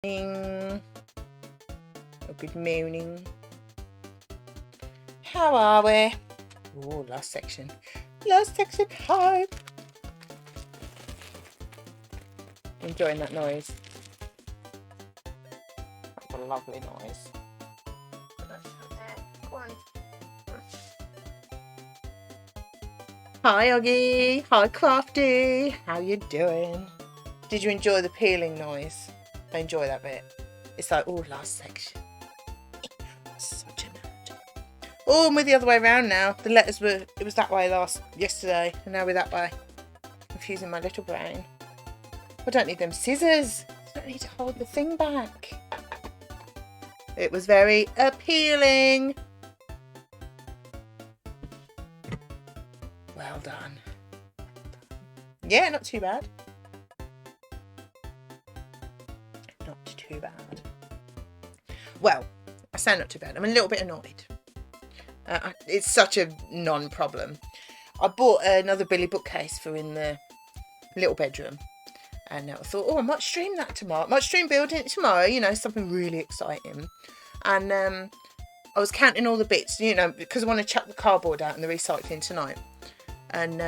Or good morning. How are we? Oh, last section. Last section. Hi. Enjoying that noise. That's a lovely noise. Hi, Oggy. Hi, Crafty. How you doing? Did you enjoy the peeling noise? I enjoy that bit. It's like, oh, last section. Such a nerd. Oh, and we're the other way around now. The letters were, it was that way yesterday, and now we're that way. Confusing my little brain. I don't need them scissors. I don't need to hold the thing back. It was very appealing. Well done. Yeah, not too bad. Not too bad. Well, I say not too bad. I'm a little bit annoyed. It's such a non-problem. I bought another Billy bookcase for in the little bedroom. And I thought, oh, I might stream that tomorrow. I might stream building it tomorrow, you know, something really exciting. And I was counting all the bits, you know, because I want to chuck the cardboard out and the recycling tonight. And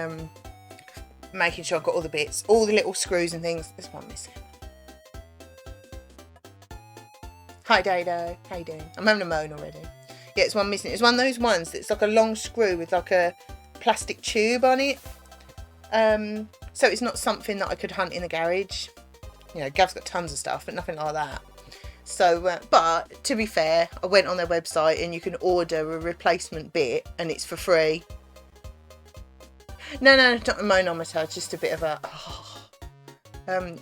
making sure I've got all the bits, all the little screws and things. There's one missing. Hi, Dado. How you doing? I'm having a moan already. Yeah, it's one missing. It's one of those ones that's like a long screw with like a plastic tube on it. So it's not something that I could hunt in the garage. You know, Gav's got tons of stuff, but nothing like that. So, but to be fair, I went on their website and you can order a replacement bit and it's for free. No, not a moanometer, just a bit of a... Oh.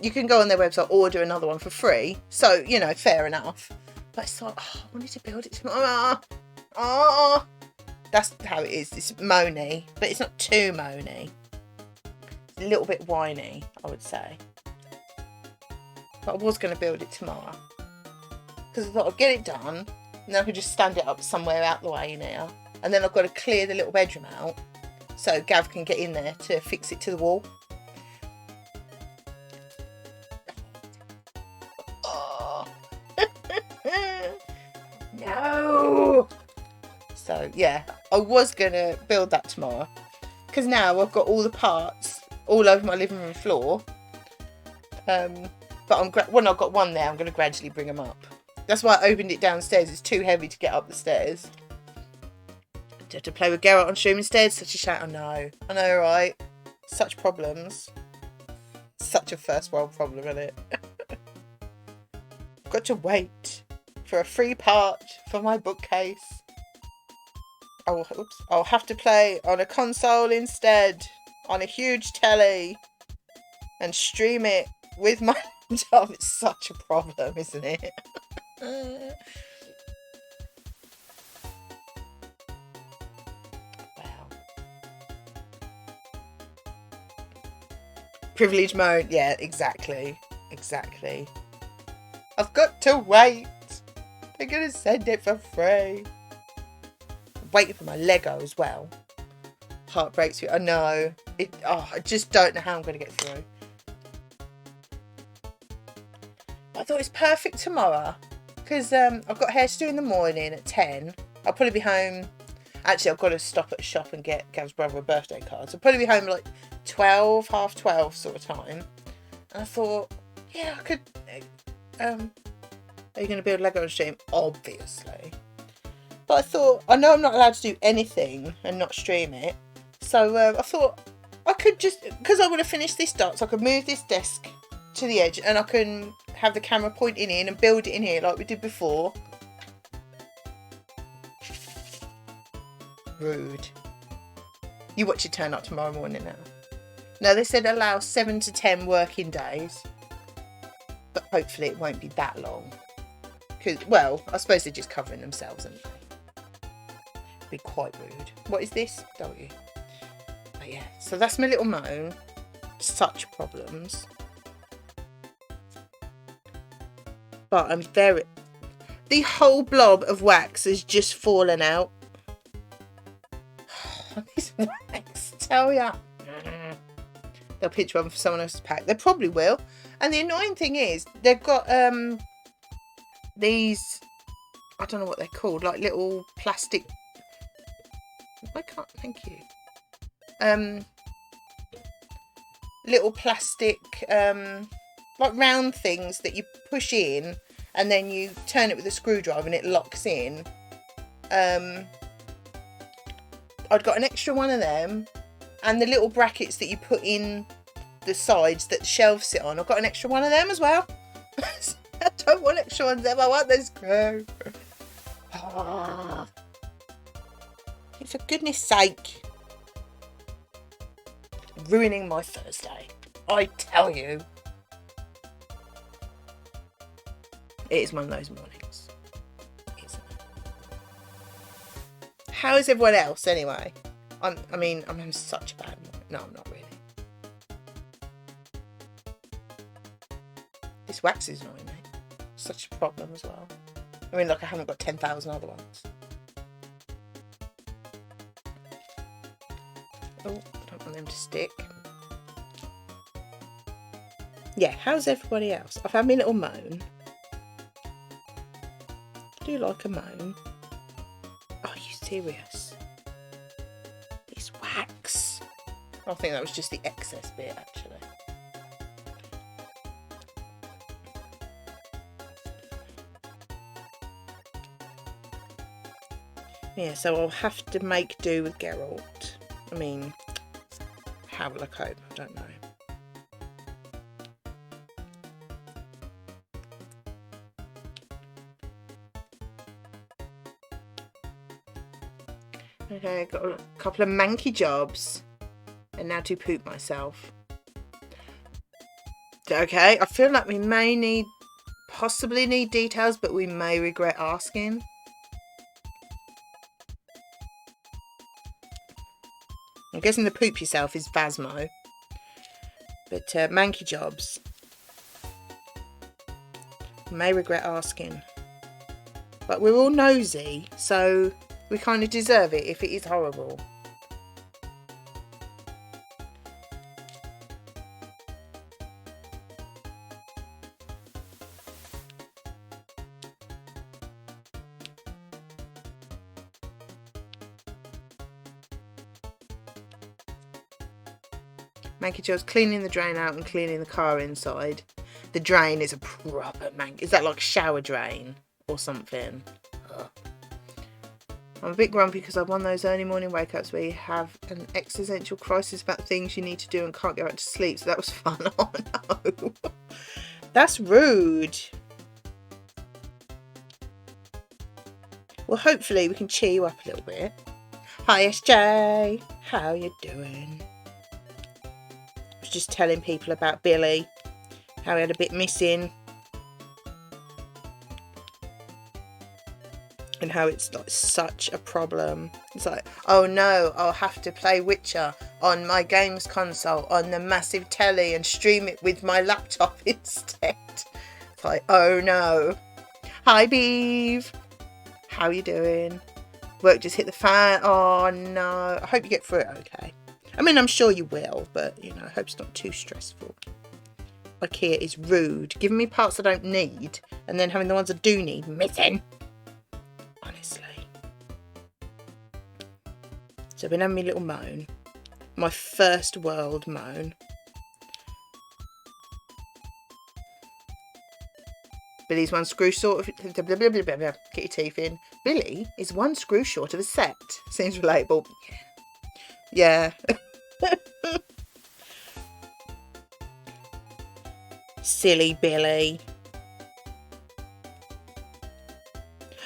You can go on their website, order another one for free. So, you know, fair enough. But it's like, oh, I wanted to build it tomorrow. Oh. That's how it is. It's moany, but it's not too moany. It's a little bit whiny, I would say. But I was going to build it tomorrow. Because I thought I'd get it done. And then I could just stand it up somewhere out the way now. And then I've got to clear the little bedroom out. So Gav can get in there to fix it to the wall. Oh. No! So yeah, I was going to build that tomorrow. Because now I've got all the parts all over my living room floor. But when I've got one there, I'm going to gradually bring them up. That's why I opened it downstairs. It's too heavy to get up the stairs. I had to play with Garrett on stream instead. Such a shout. I know, right? Such problems. Such a first world problem, isn't it? Got to wait for a free part for my bookcase. I'll have to play on a console instead. On a huge telly. And stream it with my laptop. It's such a problem, isn't it? Privilege mode, yeah, exactly. I've got to wait. They're gonna send it for free. I'm waiting for my Lego as well. Heart breaks me. I know. I just don't know how I'm gonna get through. I thought it's perfect tomorrow because I've got hair to do in the morning at 10. I'll probably be home. Actually, I've got to stop at a shop and get Gav's brother a birthday card. So I'll probably be home like 12, half 12 sort of time. And I thought, yeah, I could... are you going to build Lego on stream? Obviously. But I thought, I know I'm not allowed to do anything and not stream it. So I thought I could just... Because I would have finished this dot, so I could move this desk to the edge and I can have the camera pointing in and build it in here like we did before. Rude. You watch it turn up tomorrow morning now. No, they said allow 7 to 10 working days. But hopefully it won't be that long. Because, well, I suppose they're just covering themselves, aren't they? Be quite rude. What is this? W. But yeah, so that's my little moan. Such problems. But I'm very... The whole blob of wax has just fallen out. These wax, tell ya. They'll pitch one for someone else to pack. They probably will. And the annoying thing is, they've got these, I don't know what they're called, like little plastic, I can't, thank you. Little plastic, like round things that you push in and then you turn it with a screwdriver and it locks in. I'd got an extra one of them, and the little brackets that you put in the sides that the shelves sit on, I've got an extra one of them as well. I don't want extra ones of them, I want the screw. For goodness sake. Ruining my Thursday, I tell you. It is one of those mornings, isn't it? How is everyone else anyway? I'm having such a bad morning. No, I'm not really. This wax is annoying me. Such a problem as well. I mean, like, I haven't got 10,000 other ones. Oh, I don't want them to stick. Yeah, how's everybody else? I've had my little moan. I do like a moan. Are you serious? It's wax. I think that was just the excess bit, actually. Yeah, so I'll have to make do with Geralt. I mean, how will I cope? I don't know. Okay, got a couple of manky jobs. And now to poop myself. Okay, I feel like we may possibly need details, but we may regret asking. I'm guessing the poop yourself is Phasmo. But manky jobs. May regret asking. But we're all nosy, so we kind of deserve it if it is horrible. Manky jobs, cleaning the drain out and cleaning the car inside. The drain is a proper manky. Is that like a shower drain or something? Ugh. I'm a bit grumpy because I've one of those early morning wake-ups where you have an existential crisis about things you need to do and can't get back to sleep. So that was fun. Oh no. That's rude. Well, hopefully we can cheer you up a little bit. Hi SJ, how you doing? I was just telling people about Billy, how he had a bit missing. And how it's like such a problem. It's like, oh no, I'll have to play Witcher on my games console on the massive telly and stream it with my laptop instead. It's like, oh no. Hi Beeve. How you doing? Work just hit the fan. Oh no. I hope you get through it okay. I mean, I'm sure you will, but you know, I hope it's not too stressful. IKEA is rude. Giving me parts I don't need and then having the ones I do need missing. Honestly. So I've been having my little moan. My first world moan. Billy's one screw short of... Get your teeth in. Billy is one screw short of a set. Seems relatable. Yeah. Silly Billy.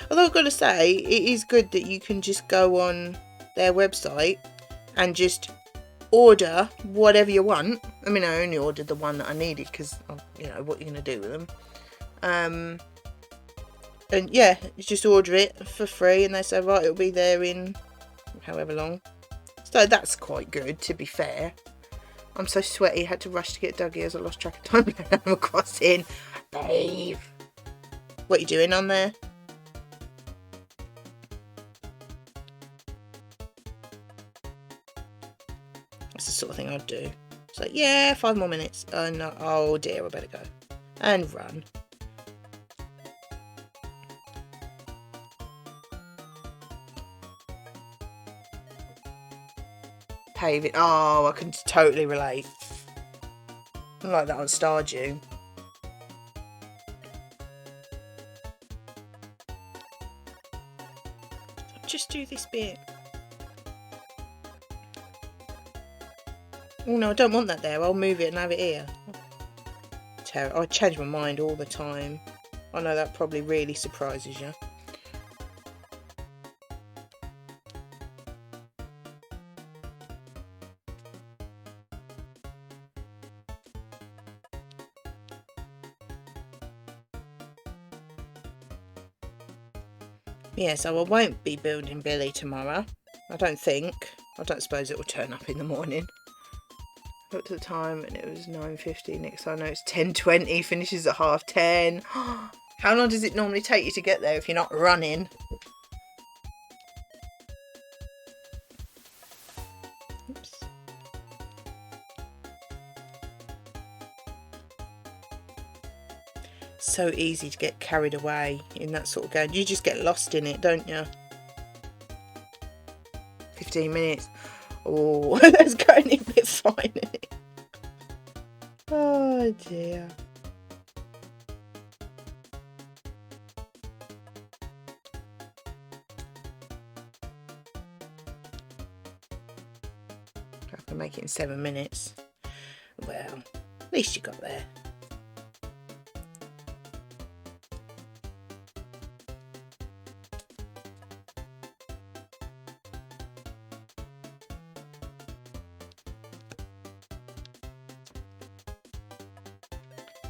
Although I've got to say, it is good that you can just go on their website and just order whatever you want. I mean, I only ordered the one that I needed because, you know, what you're going to do with them. And yeah, you just order it for free and they say, right, it'll be there in however long. So that's quite good, to be fair. I'm so sweaty, I had to rush to get Dougie as I lost track of time playing Animal Crossing. Babe. What are you doing on there? That's the sort of thing I'd do. It's like, yeah, 5 more minutes. No, oh dear, I better go. And run. paving. Oh, I can totally relate. I like that on Stardew. Just do this bit. Oh no, I don't want that there. I'll move it and have it here. I change my mind all the time. I know that probably really surprises you. Yeah, so I won't be building Billy tomorrow. I don't suppose it will turn up in the morning. Looked at the time and it was 9:50. Next I know it's 10:20. Finishes at 10:30. How long does it normally take you to get there if you're not running? Oops. So easy to get carried away in that sort of game. You just get lost in it, don't you? 15 minutes. Oh, that's going a bit finally. Oh dear. I can make it in 7 minutes. Well, at least you got there.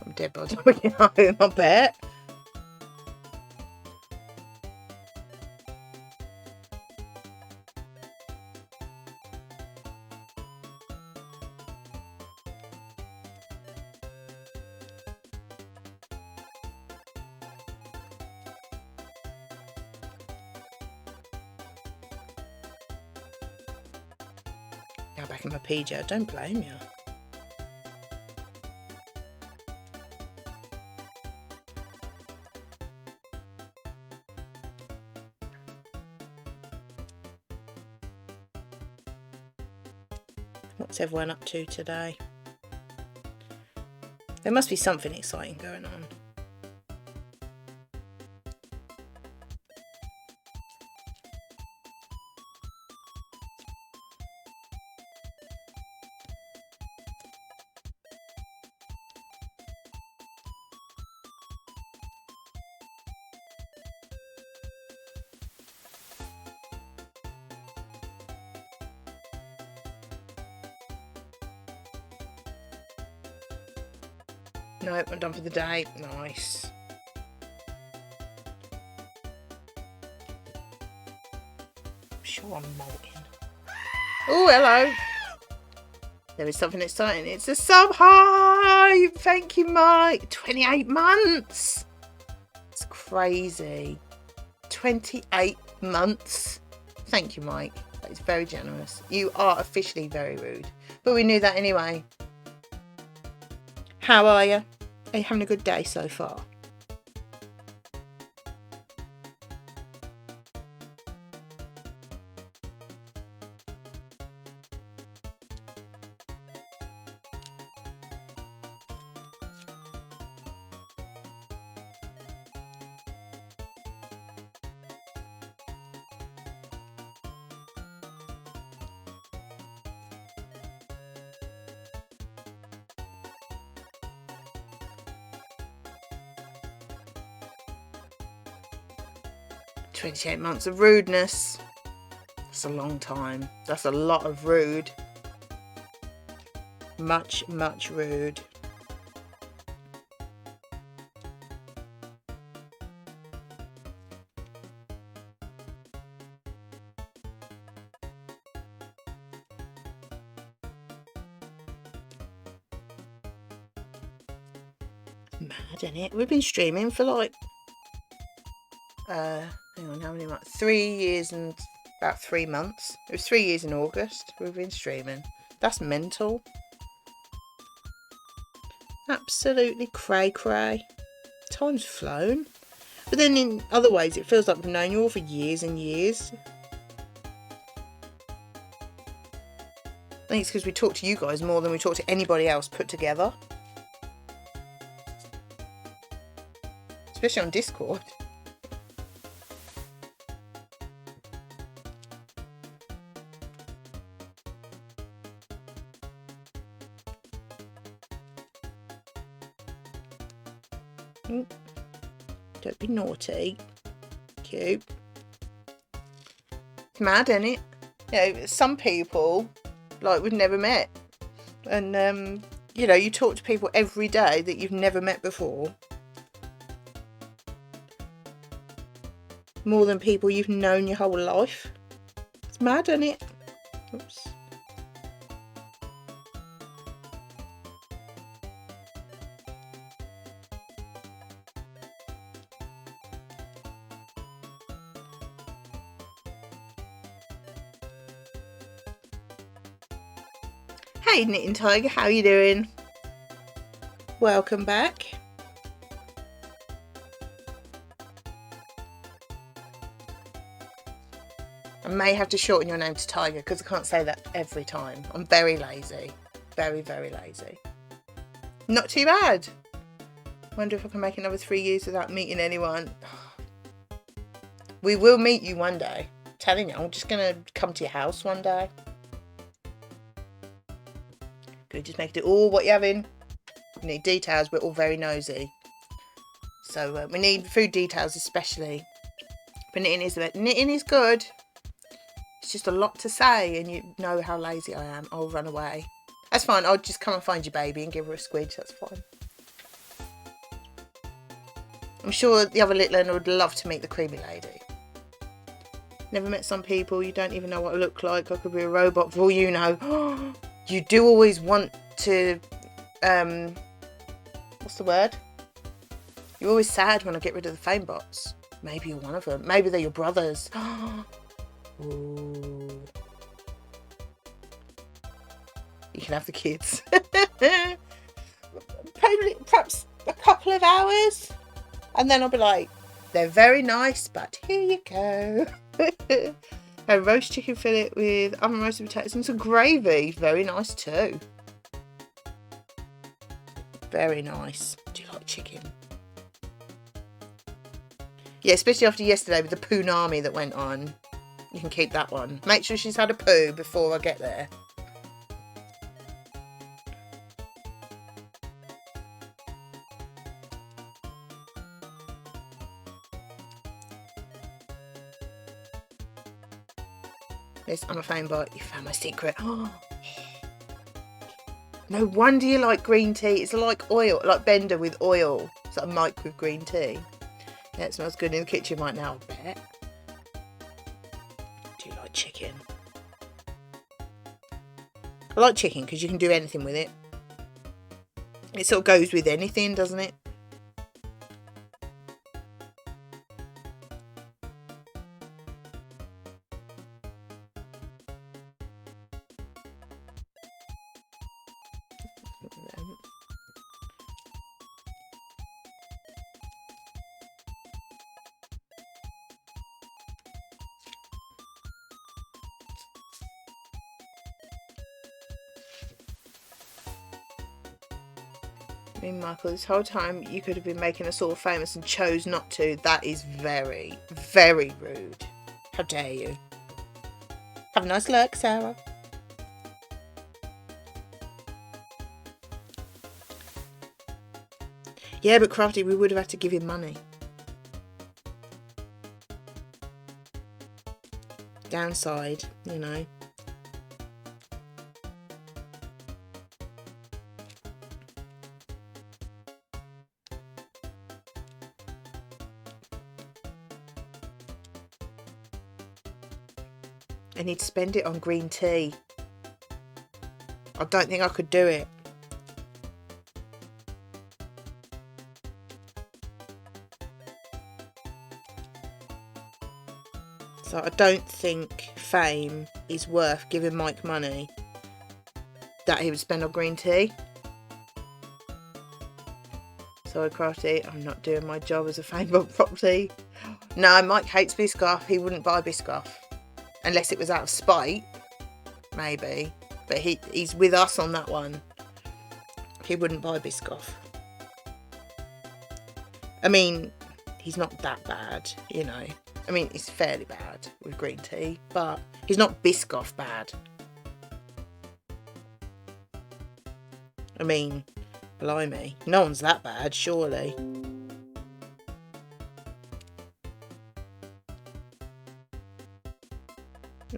I'm dead by the time I get home, I bet. Now back in my PJ, I don't blame you. What's everyone up to today? There must be something exciting going on. Nope, I'm done for the day. Nice. I'm sure I'm molting. Oh, hello. There is something exciting. It's a sub high. Thank you, Mike. 28 months. It's crazy. 28 months. Thank you, Mike. That is very generous. You are officially very rude. But we knew that anyway. How are you? Are you having a good day so far? "28 months of rudeness. That's a long time. That's a lot of rude. Much, much rude. Mad, isn't it? We've been streaming for like hang on, how many months? 3 years and about 3 months. It was 3 years in August we've been streaming. That's mental. Absolutely cray cray. Time's flown. But then in other ways it feels like we've known you all for years and years. think it's because we talk to you guys more than we talk to anybody else put together. Especially on Discord. Don't be naughty. Cute. It's mad, isn't it? You know, some people, like, we've never met. And, you know, you talk to people every day that you've never met before. More than people you've known your whole life. It's mad, isn't it? Oops. Hey Knitting Tiger, how are you doing? Welcome back. I may have to shorten your name to Tiger because I can't say that every time. I'm very lazy. Very, very lazy. Not too bad. Wonder if I can make another 3 years without meeting anyone. We will meet you one day. I'm telling you, I'm just going to come to your house one day. Good, just make it all what you're having. We need details, we're all very nosy. So we need food details especially. But knitting is good. It's just a lot to say and you know how lazy I am. I'll run away. That's fine, I'll just come and find your baby and give her a squidge, that's fine. I'm sure the other little one would love to meet the creamy lady. Never met some people, you don't even know what I look like. I could be a robot for all you know. You do always want to, what's the word? You're always sad when I get rid of the fame bots. Maybe you're one of them. Maybe they're your brothers. Ooh. You can have the kids. Perhaps a couple of hours. And then I'll be like, they're very nice, but here you go. A roast chicken fillet with oven roasted potatoes and some gravy. Very nice too. Very nice. Do you like chicken? Yeah, especially after yesterday with the poonami that went on. You can keep that one. Make sure she's had a poo before I get there. Yes, I'm a fame bot. You found my secret. Oh. No wonder you like green tea. It's like oil, like Bender with oil. It's like a mic with green tea. Yeah, it smells good in the kitchen right now, I bet. Do you like chicken? I like chicken because you can do anything with it. It sort of goes with anything, doesn't it? I mean, Michael, this whole time you could have been making us all famous and chose not to. That is very, very rude. How dare you? Have a nice look, Sarah. Yeah, but Crafty, we would have had to give him money. Downside, you know. I need to spend it on green tea. I don't think I could do it. So I don't think fame is worth giving Mike money that he would spend on green tea. Sorry, Crafty, I'm not doing my job as a fame bot properly. No, Mike hates Biscoff. He wouldn't buy Biscoff. Unless it was out of spite. Maybe. but he's with us on that one. He wouldn't buy Biscoff. I mean, he's not that bad, you know. I mean, he's fairly bad with green tea, but he's not Biscoff bad. I mean, blimey, no one's that bad, surely.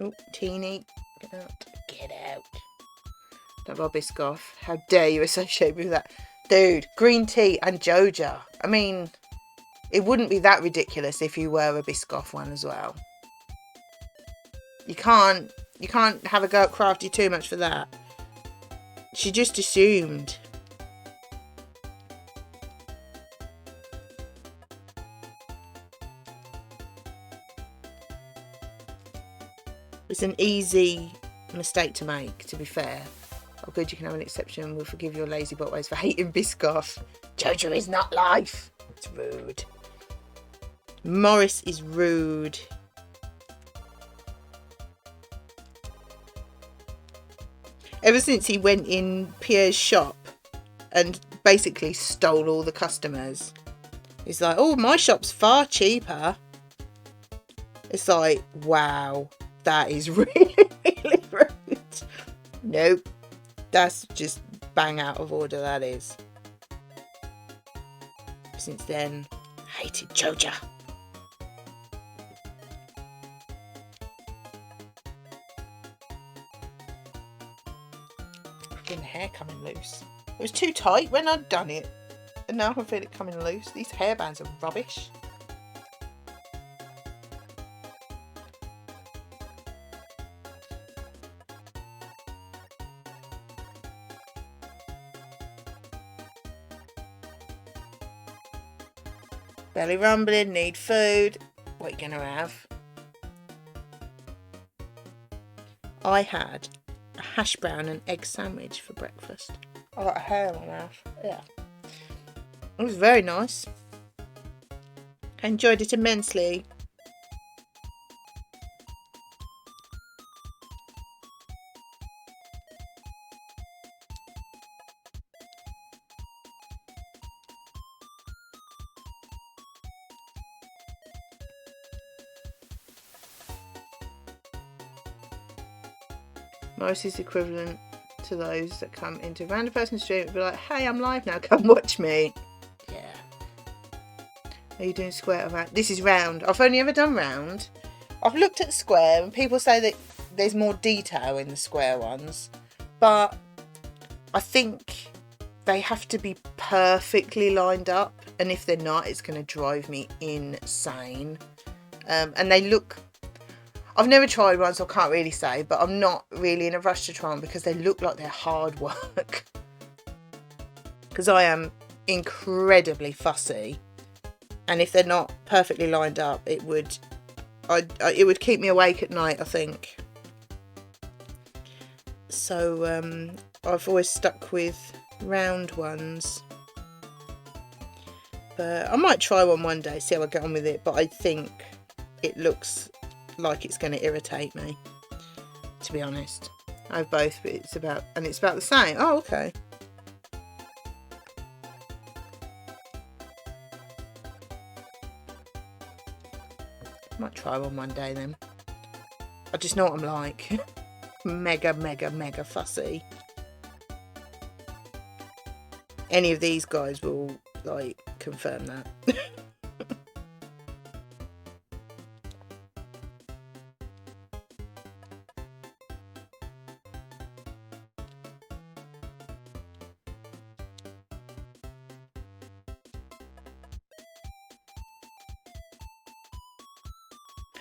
Oh, Teeny, get out. Get out. Don't buy Biscoff. How dare you associate me with that? Dude, green tea and Joja. I mean, it wouldn't be that ridiculous if you were a Biscoff one as well. You can't have a go at Crafty too much for that. She just assumed. It's an easy mistake to make, to be fair. Oh good, you can have an exception. We'll forgive your lazy botways for hating Biscoff. Jojo is not life. It's rude. Morris is rude. Ever since he went in Pierre's shop and basically stole all the customers, he's like, oh, my shop's far cheaper. It's like, wow, that is really, really rude. Nope. That's just bang out of order, that is. Since then, hated Joja. Freaking hair coming loose. It was too tight when I'd done it. And now I feel it coming loose. These hairbands are rubbish. Belly rumbling, need food. What are you gonna have? I had a hash brown and egg sandwich for breakfast. I got a hair in my mouth. Yeah. It was very nice. I enjoyed it immensely. Morris is equivalent to those that come into a random person's stream and be like, hey, I'm live now, come watch me. Yeah. Are you doing square or round? This is round. I've only ever done round. I've looked at square and people say that there's more detail in the square ones, but I think they have to be perfectly lined up, and if they're not, it's going to drive me insane. And they look... I've never tried one, so I can't really say, but I'm not really in a rush to try them because they look like they're hard work. Because I am incredibly fussy, and if they're not perfectly lined up, it would keep me awake at night, I think. So I've always stuck with round ones, but I might try one day, see how I get on with it. But I think it looks like it's going to irritate me, to be honest. I have both, but it's about the same. Oh, okay. Might try one day then. I just know what I'm like. Mega fussy. Any of these guys will like confirm that.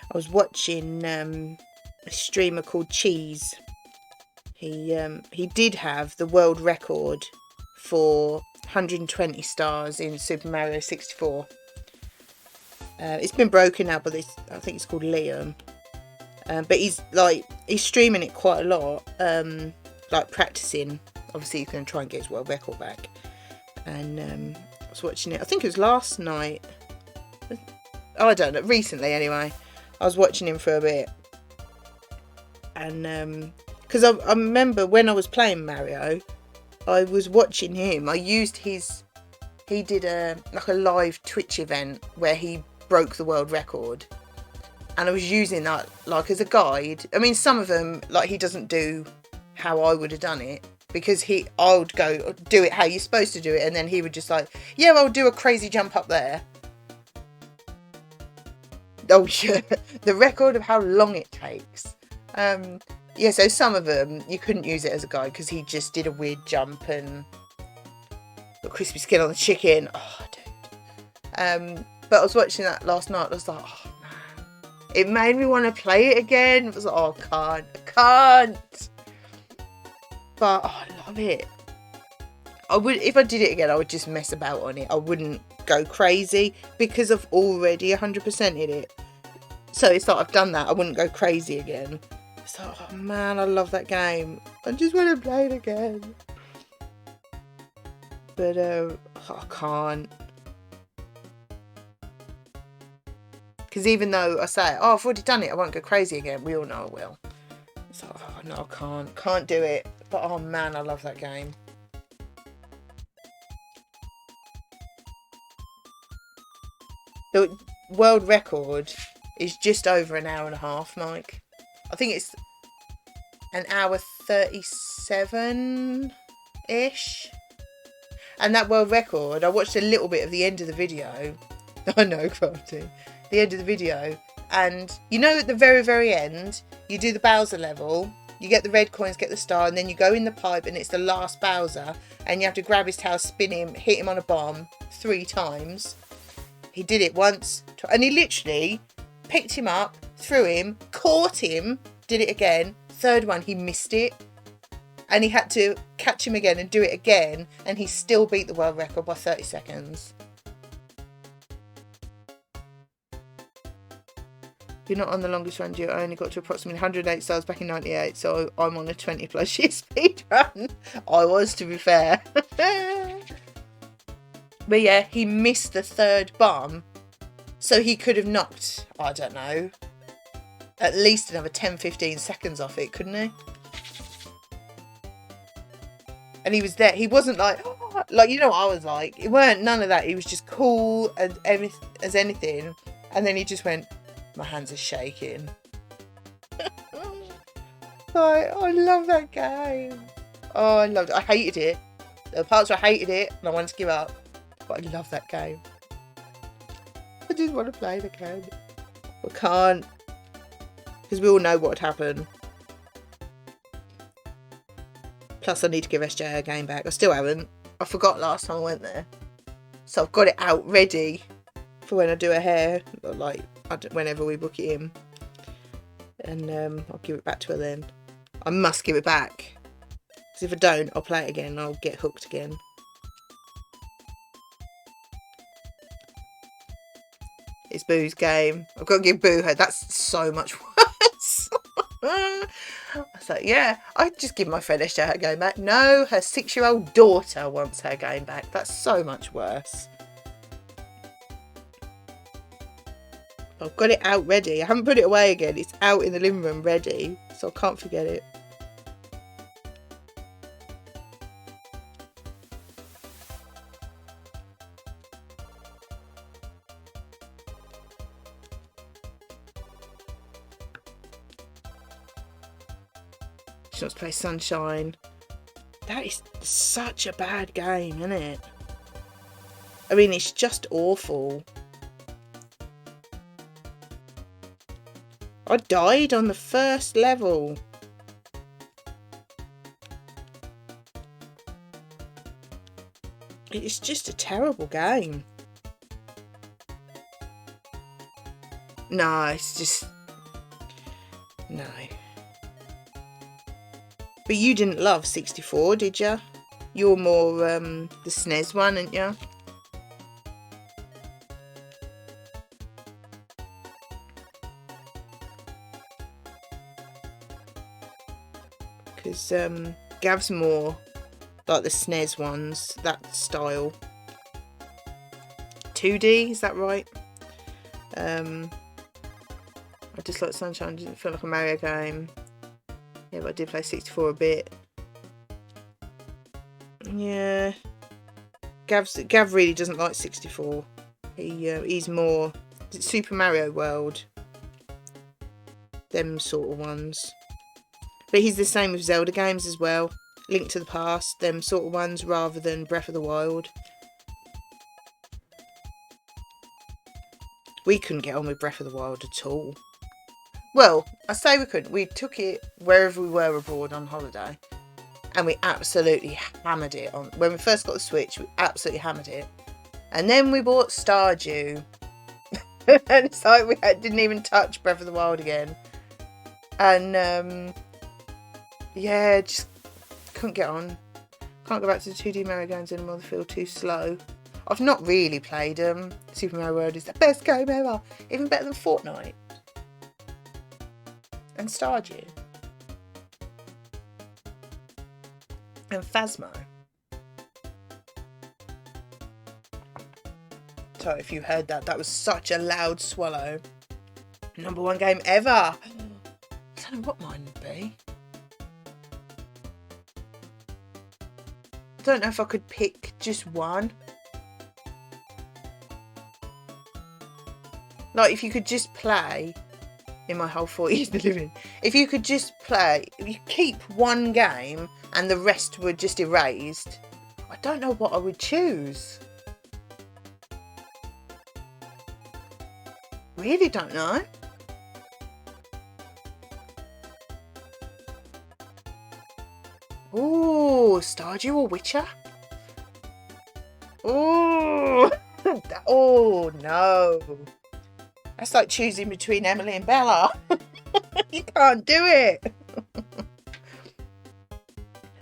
I was watching a streamer called Cheese. He did have the world record for 120 stars in Super Mario 64. It's been broken now, but I think it's called Liam. But he's streaming it quite a lot, like practicing. Obviously, he's going to try and get his world record back. And I was watching it. I think it was last night. Oh, I don't know. Recently, anyway. I was watching him for a bit, and because because I remember when I was playing Mario, I was watching him. I used his. He did a live Twitch event where he broke the world record, and I was using that like as a guide. I mean, some of them like he doesn't do how I would have done it, because I would go do it how you're supposed to do it, and then he would just like, yeah, I'll do a crazy jump up there. Oh yeah, the record of how long it takes. Yeah, so some of them you couldn't use it as a guide because he just did a weird jump and got crispy skin on the chicken. Oh, dude. But I was watching that last night. I was like, oh man, it made me want to play it again. I was like, oh, I can't. But oh, I love it. I would, if I did it again, I would just mess about on it. I wouldn't go crazy because I've already 100%ed it. So it's like I've done that. I wouldn't go crazy again. It's like, oh man, I love that game. I just want to play it again. But I can't. Because even though I say, oh, I've already done it, I won't go crazy again. We all know I will. It's like, oh no, I can't. Can't do it. But oh man, I love that game. The world record is just over an hour and a half, Mike. I think it's an hour 37-ish. And that world record, I watched a little bit of the end of the video. I know, Crafty. The end of the video. And you know at the very, very end, you do the Bowser level, you get the red coins, get the star, and then you go in the pipe and it's the last Bowser. And you have to grab his tail, spin him, hit him on a bomb 3 times. He did it once, and he literally picked him up, threw him, caught him, did it again. 3rd one, he missed it. And he had to catch him again and do it again, and he still beat the world record by 30 seconds. You're not on the longest run, you only got to approximately 108 stars back in 98, so I'm on a 20 plus year speed run. I was, to be fair. But yeah, he missed the 3rd bomb, so he could have knocked, I don't know, at least another 10-15 seconds off it, couldn't he? And he was there. He wasn't like, oh, like, you know what I was like? It weren't none of that. He was just cool as anything. And then he just went, my hands are shaking. Like, I love that game. Oh, I loved it. I hated it. There were parts where I hated it and I wanted to give up. But I love that game. I just want to play the game. I can't. Because we all know what would happen. Plus I need to give SJ her game back. I still haven't. I forgot last time I went there. So I've got it out ready for when I do her hair. Like, whenever we book it in. And I'll give it back to her then. I must give it back. Because if I don't, I'll play it again and I'll get hooked again. It's Boo's game. I've got to give Boo her. That's so much worse. I was like, yeah, I'd just give my friend SJ her game back. No, her 6-year-old daughter wants her game back. That's so much worse. I've got it out ready. I haven't put it away again. It's out in the living room ready, so I can't forget it. She wants to play Sunshine. That is such a bad game, isn't it? I mean, it's just awful. I died on the first level. It's just a terrible game. No, it's just... No. But you didn't love 64, did you? You're more the SNES one, aren't you? Because Gav's more like the SNES ones, that style. 2D, is that right? I just like Sunshine, didn't feel like a Mario game. Yeah, but I did play 64 a bit. Yeah. Gav really doesn't like 64. He's more Super Mario World. Them sort of ones. But he's the same with Zelda games as well. Link to the Past, them sort of ones, rather than Breath of the Wild. We couldn't get on with Breath of the Wild at all. Well, I say we couldn't. We took it wherever we were abroad on holiday. And we absolutely hammered it on. When we first got the Switch, we absolutely hammered it. And then we bought Stardew. And it's like we didn't even touch Breath of the Wild again. And, yeah, just couldn't get on. Can't go back to the 2D Mario games anymore. They feel too slow. I've not really played them. Super Mario World is the best game ever. Even better than Fortnite. And Stardew. And Phasmo. So if you heard that, that was such a loud swallow. #1 game ever. I don't know what mine would be. I don't know if I could pick just one. Like, if you could just play in my whole 4 years of living, if you could just play, if you keep one game and the rest were just erased, I don't know what I would choose. Really don't know. Ooh, Stardew or Witcher? Ooh. Oh, no. That's like choosing between Emily and Bella. You can't do it.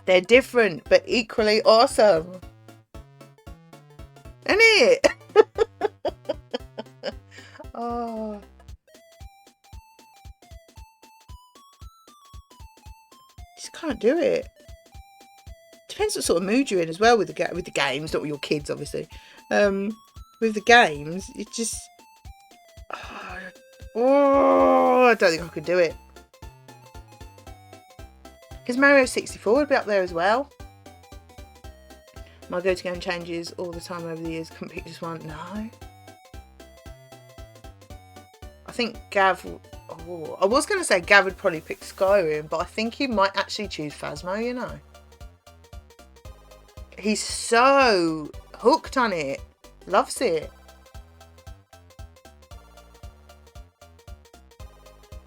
They're different, but equally awesome. Isn't it? Oh. Just can't do it. Depends what sort of mood you're in as well with the games, not with your kids, obviously. With the games, it just... Oh, I don't think I could do it. Because Mario 64 would be up there as well. My go-to game changes all the time over the years. Couldn't pick just one. No. I think Gav... Oh, I was going to say Gav would probably pick Skyrim, but I think he might actually choose Phasmo, you know. He's so hooked on it. Loves it.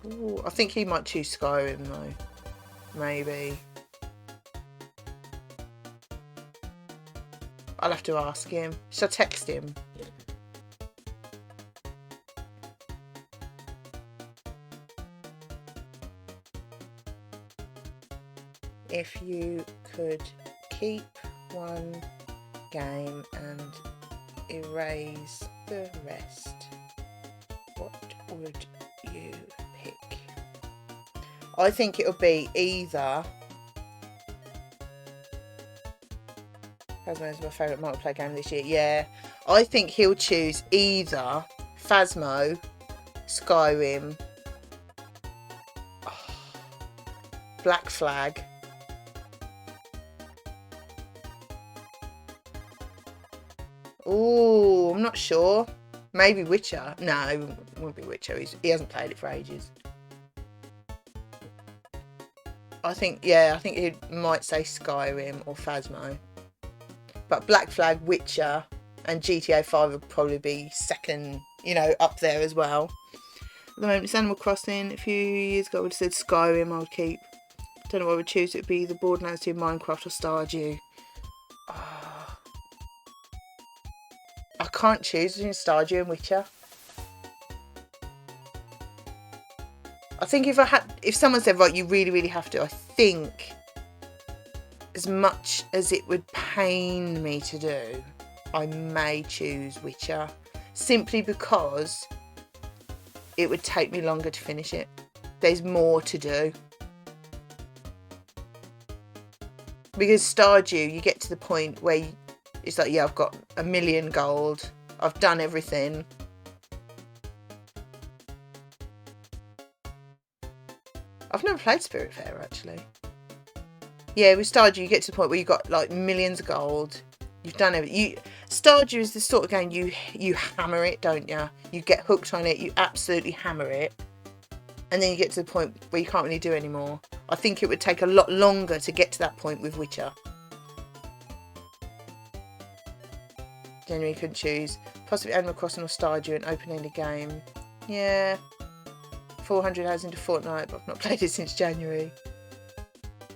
Ooh, I think he might choose Skyrim though. Maybe. I'll have to ask him. Should I text him? If you could keep one game and erase the rest, what would you pick? I think it'll be either... Phasmo is my favourite multiplayer game this year. Yeah, I think he'll choose either Phasmo, Skyrim, Black Flag, ooh, I'm not sure. Maybe Witcher. No, it won't be Witcher. He hasn't played it for ages. I think he might say Skyrim or Phasmo. But Black Flag, Witcher, and GTA 5 would probably be second, you know, up there as well. At the moment, it's Animal Crossing. A few years ago, I would have said Skyrim I would keep. Don't know what I would choose. It would be either Borderlands 2, Minecraft, or Stardew. Oh. I can't choose between Stardew and Witcher. I think if someone said, right, you really, really have to, I think, as much as it would pain me to do, I may choose Witcher. Simply because it would take me longer to finish it. There's more to do. Because Stardew, you get to the point where it's like, yeah, I've got 1 million gold. I've done everything. I've never played Spiritfarer actually. Yeah, with Stardew you get to the point where you've got like millions of gold. You've done everything. Stardew is the sort of game you hammer it, don't you? You get hooked on it, you absolutely hammer it. And then you get to the point where you can't really do anymore. I think it would take a lot longer to get to that point with Witcher. January couldn't choose. Possibly Animal Crossing or Stardew, an open-ended game. Yeah. 400 hours into Fortnite, but I've not played it since January.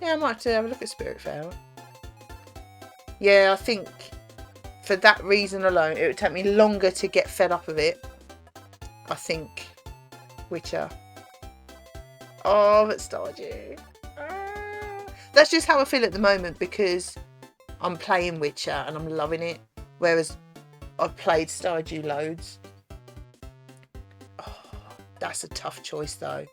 Yeah, I might have to have a look at Spiritfarer. Yeah, I think for that reason alone, it would take me longer to get fed up of it. I think Witcher. Oh, but Stardew. That's just how I feel at the moment because I'm playing Witcher and I'm loving it. Whereas I've played Stardew loads. Oh, that's a tough choice though.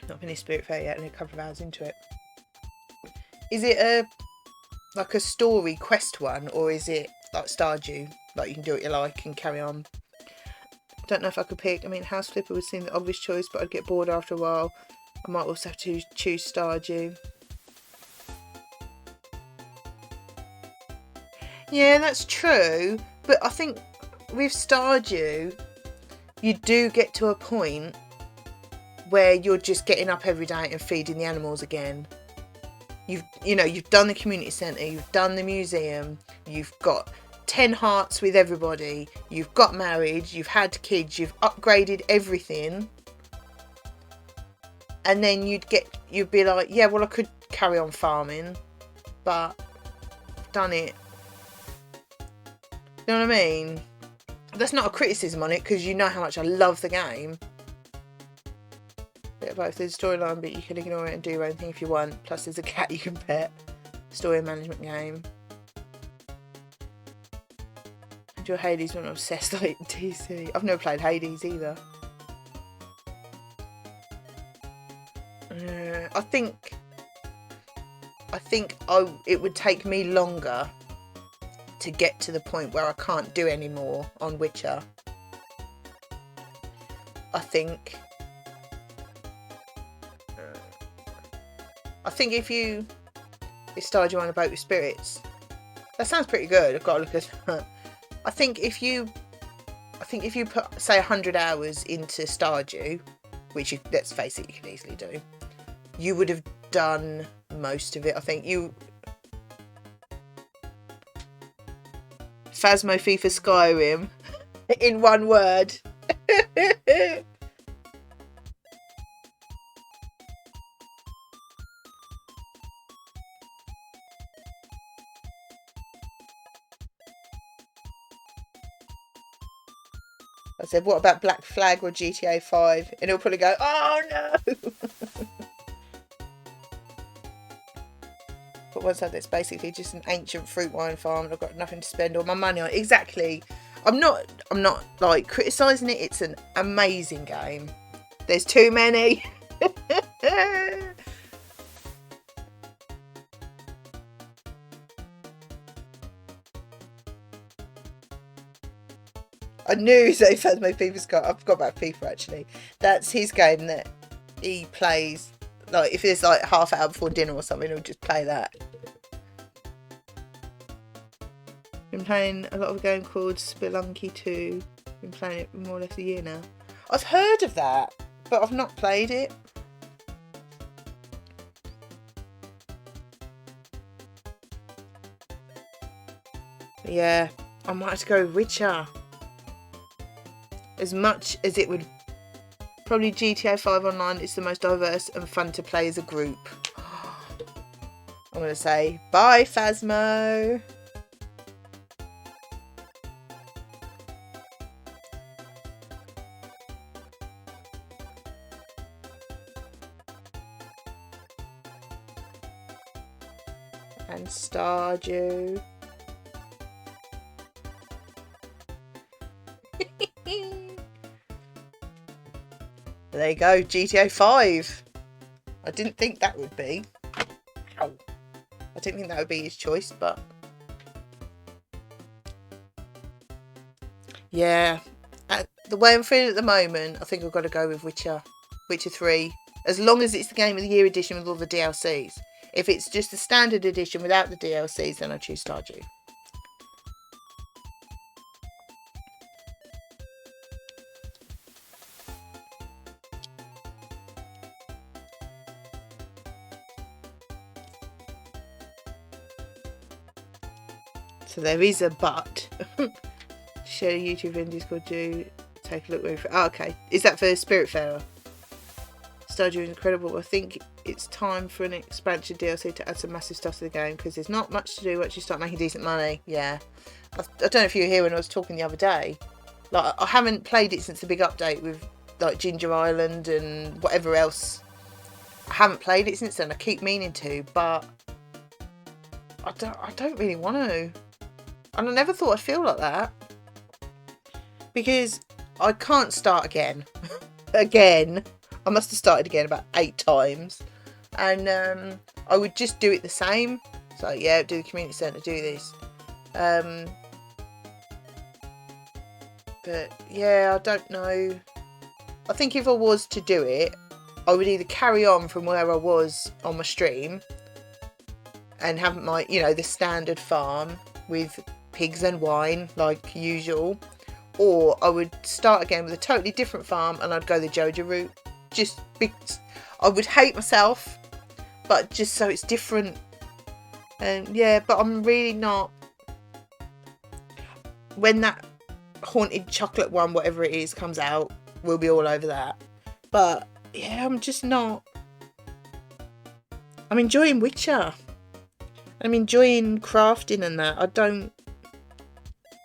Not finished Spiritfarer yet, and a couple of hours into it. Is it like a story quest one, or is it like Stardew, like you can do what you like and carry on? Don't know if I could pick. I mean, House Flipper would seem the obvious choice, but I'd get bored after a while. I might also have to choose Stardew. Yeah, that's true, but I think with Stardew, you do get to a point where you're just getting up every day and feeding the animals again. You've done the community centre, you've done the museum, you've got 10 hearts with everybody, you've got married, you've had kids, you've upgraded everything. And then you'd be like, yeah, well I could carry on farming, but I've done it. You know what I mean? That's not a criticism on it because you know how much I love the game. Bit of both. There's a storyline, but you can ignore it and do your own thing if you want. Plus, there's a cat you can pet. Story and management game. And your Hades when I'm obsessed like DC. I've never played Hades either. I think it would take me longer to get to the point where I can't do any more on Witcher. I think if you started you on a boat with spirits, that sounds pretty good. I've got to look at that. I think if you put say 100 hours into Stardew, which let's face it, you can easily do, you would have done most of it. I think Phasmo FIFA Skyrim in one word. I said, what about Black Flag or GTA 5? And he'll probably go, oh no! But once I said it's basically just an ancient fruit wine farm and I've got nothing to spend all my money on. Exactly. I'm not like criticising it. It's an amazing game. There's too many. I knew Zoe Phasmo FIFA's got. I forgot about FIFA actually. That's his game that he plays. Like if it's like half hour before dinner or something, he'll just play that. Been playing a lot of a game called Spelunky 2. Been playing it for more or less a year now. I've heard of that, but I've not played it. But yeah, I might have to go with Witcher. As much as it would probably GTA 5 Online is the most diverse and fun to play as a group. I'm going to say bye Phasmo. And Stardew. There you go, GTA 5. I didn't think that would be. Ow. I didn't think that would be his choice, but yeah, the way I'm feeling at the moment, I think I've got to go with Witcher 3. As long as it's the Game of the Year edition with all the DLCs. If it's just the standard edition without the DLCs, then I choose Stardew. So there is a but. Share YouTube and Discord, do take a look over. Oh, okay. Is that for Spiritfarer? Stardew is incredible. I think it's time for an expansion DLC to add some massive stuff to the game because there's not much to do once you start making decent money. Yeah. I don't know if you were here when I was talking the other day. Like, I haven't played it since the big update with like Ginger Island and whatever else. I haven't played it since then. I keep meaning to, but I don't really want to. And I never thought I'd feel like that. Because I can't start again. Again. I must have started again about 8 times. And I would just do it the same. So yeah, do the community centre, do this. But yeah, I don't know. I think if I was to do it, I would either carry on from where I was on my stream. And have my, you know, the standard farm with pigs and wine like usual. Or I would start again with a totally different farm and I'd go the Joja route. Just because I would hate myself, but just so it's different. And yeah, but I'm really not. When that haunted chocolate one, whatever it is, comes out, we'll be all over that. But yeah, I'm just not. I'm enjoying Witcher. I'm enjoying crafting and that. I don't.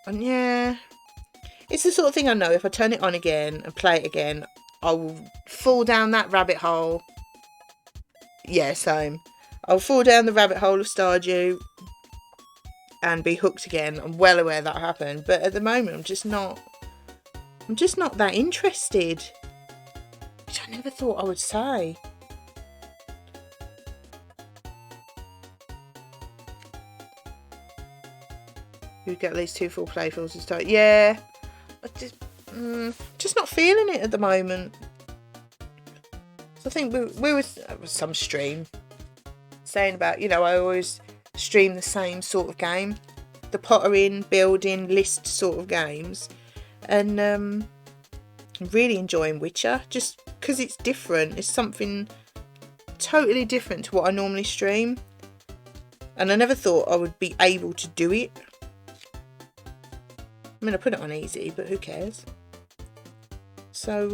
And yeah, it's the sort of thing I know if I turn it on again and play it again, I will fall down that rabbit hole. Yeah, same. I'll fall down the rabbit hole of Stardew and be hooked again. I'm well aware that happened, but at the moment I'm just not that interested. Which I never thought I would say. You'd get at least 2 full playthroughs to start. Yeah. I just not feeling it at the moment. So I think we were some stream saying about, you know, I always stream the same sort of game, the pottering, building, list sort of games, and I'm really enjoying Witcher just because it's different. It's something totally different to what I normally stream, and I never thought I would be able to do it. I mean, I put it on easy, but who cares? So,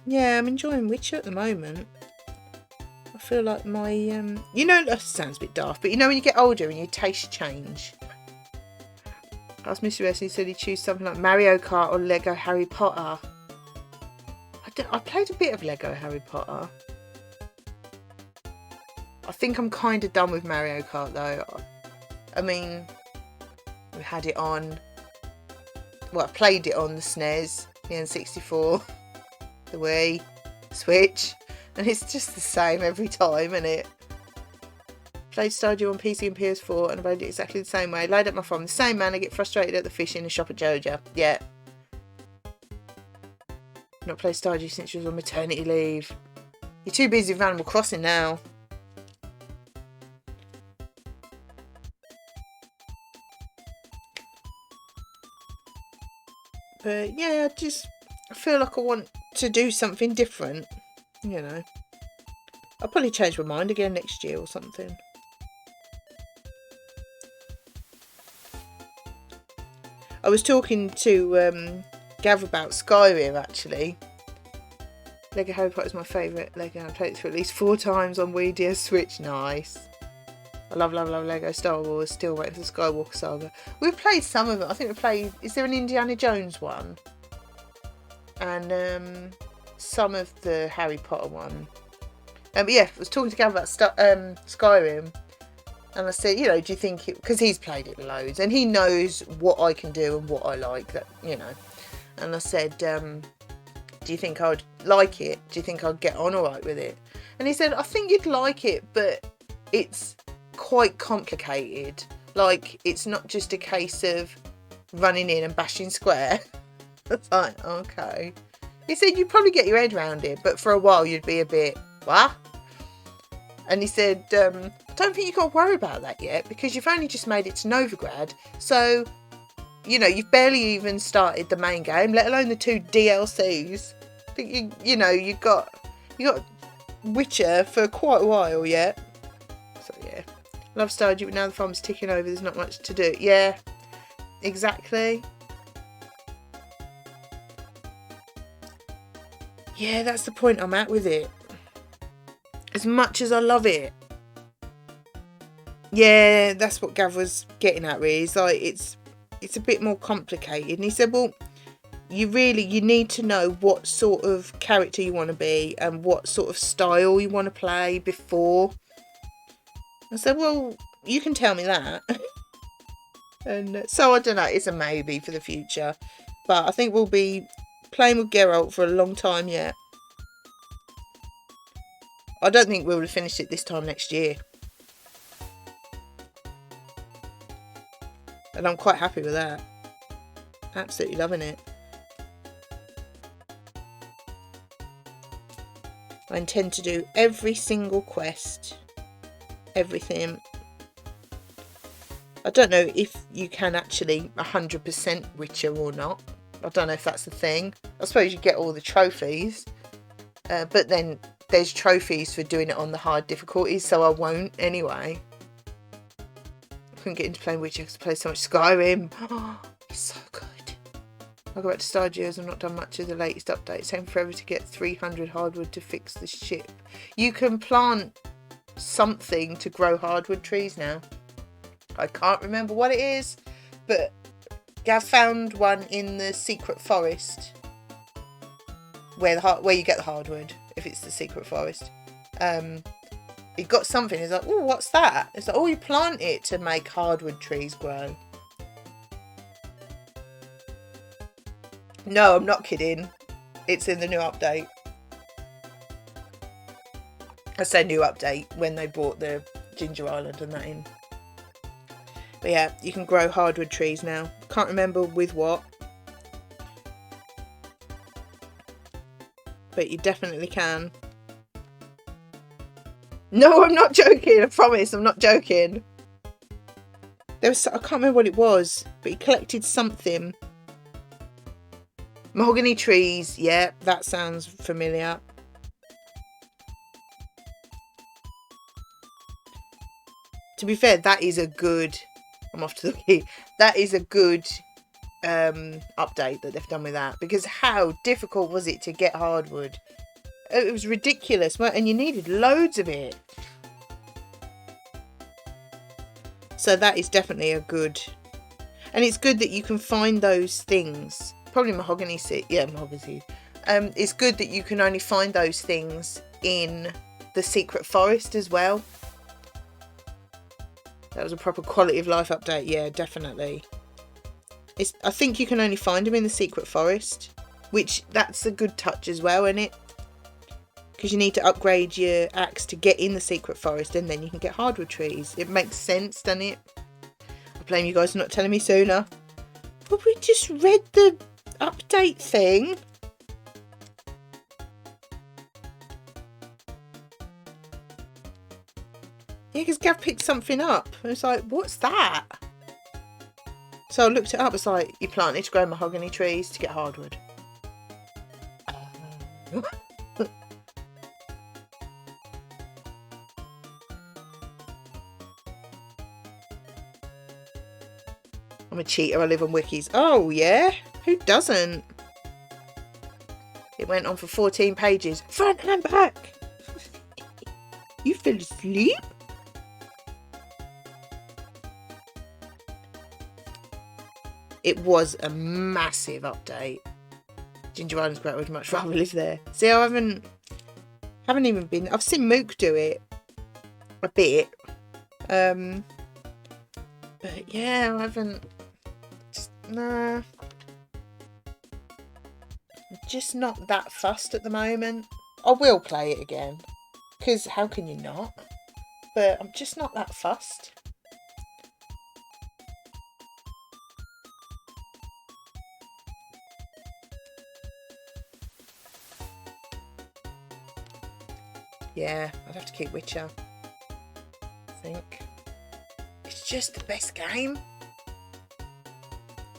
yeah, I'm enjoying Witcher at the moment. I feel like my, you know, that sounds a bit daft, but you know when you get older and your tastes change? Asked Mr. S, he said he'd choose something like Mario Kart or Lego Harry Potter. I played a bit of Lego Harry Potter. I think I'm kind of done with Mario Kart, though. I mean, we had it on... Well, I played it on the SNES, the N64, the Wii, Switch, and it's just the same every time, isn't it? Played Stardew on PC and PS4 and I played it exactly the same way. Laid up my phone the same manner, get frustrated at the fishing and shop at Joja. Yeah. Not played Stardew since she was on maternity leave. You're too busy with Animal Crossing now. But yeah, I feel like I want to do something different, you know. I'll probably change my mind again next year or something. I was talking to Gav about Skyrim, actually. Lego Harry Potter is my favourite Lego. I played it through at least 4 times on Wii, DS, Switch. Nice. I love Lego Star Wars. Still waiting for the Skywalker Saga. We've played some of it. I think we played... Is there an Indiana Jones one? And some of the Harry Potter one. But yeah, I was talking to Gav about Skyrim. And I said, you know, do you think it... Because he's played it loads. And he knows what I can do and what I like. That, you know. And I said, do you think I'd like it? Do you think I'd get on alright with it? And he said, I think you'd like it, but it's... quite complicated. Like, it's not just a case of running in and bashing square. It's like, okay. He said you'd probably get your head around it, but for a while you'd be a bit, what? And he said, I don't think you've got to worry about that yet, because you've only just made it to Novigrad. So, you know, you've barely even started the main game, let alone the 2 DLCs. I think you got Witcher for quite a while yet. So yeah. Love Stardew, but now the farm's ticking over, there's not much to do. Yeah, exactly. Yeah, that's the point I'm at with it. As much as I love it. Yeah, that's what Gav was getting at, really. It's like, it's a bit more complicated. And he said, well, you need to know what sort of character you want to be and what sort of style you want to play before. I said, well, you can tell me that. And so I don't know, it's a maybe for the future. But I think we'll be playing with Geralt for a long time yet. I don't think we'll have finished it this time next year. And I'm quite happy with that. Absolutely loving it. I intend to do every single quest. Everything. I don't know if you can actually 100% Witcher or not. I don't know if that's the thing. I suppose you get all the trophies. But then there's trophies for doing it on the hard difficulties, so I won't anyway. I couldn't get into playing Witcher because I play so much Skyrim. Oh, it's so good. I'll go back to Stardew as I've not done much of the latest update. It's taken forever to get 300 hardwood to fix the ship. You can plant something to grow hardwood trees now. I can't remember what it is, but Gav found one in the secret forest where you get the hardwood, if it's the secret forest. He got something. He's like, oh, what's that? It's like, oh, you plant it to make hardwood trees grow. No, I'm not kidding. It's in the new update. I say new update when they brought the Ginger Island and that in. But yeah, you can grow hardwood trees now. Can't remember with what. But you definitely can. No, I'm not joking. I promise, I'm not joking. I can't remember what it was, but he collected something. Mahogany trees. Yeah, that sounds familiar. To be fair, that is a good... I'm off to the key. That is a good update that they've done with that. Because how difficult was it to get hardwood? It was ridiculous. And you needed loads of it. So that is definitely a good... And it's good that you can find those things. Probably mahogany seed. Yeah, mahogany seed. It's good that you can only find those things in the secret forest as well. That was a proper quality of life update. Yeah, definitely. I think you can only find them in the secret forest, which that's a good touch as well, isn't it? Because you need to upgrade your axe to get in the secret forest, and then you can get hardwood trees. It makes sense, doesn't it? I blame you guys for not telling me sooner. But we just read the update thing. Yeah, because Gav picked something up. I was like, what's that? So I looked it up. It's like, you planted to grow mahogany trees to get hardwood. I'm a cheater. I live on wikis. Oh, yeah? Who doesn't? It went on for 14 pages. Front and back. You fell asleep? It was a massive update. Ginger Island's great. I would much rather live there. See, I haven't even been... I've seen Mook do it a bit. But yeah, I haven't... Nah. I'm just not that fussed at the moment. I will play it again. Because how can you not? But I'm just not that fussed. Yeah, I'd have to keep Witcher. I think. It's just the best game.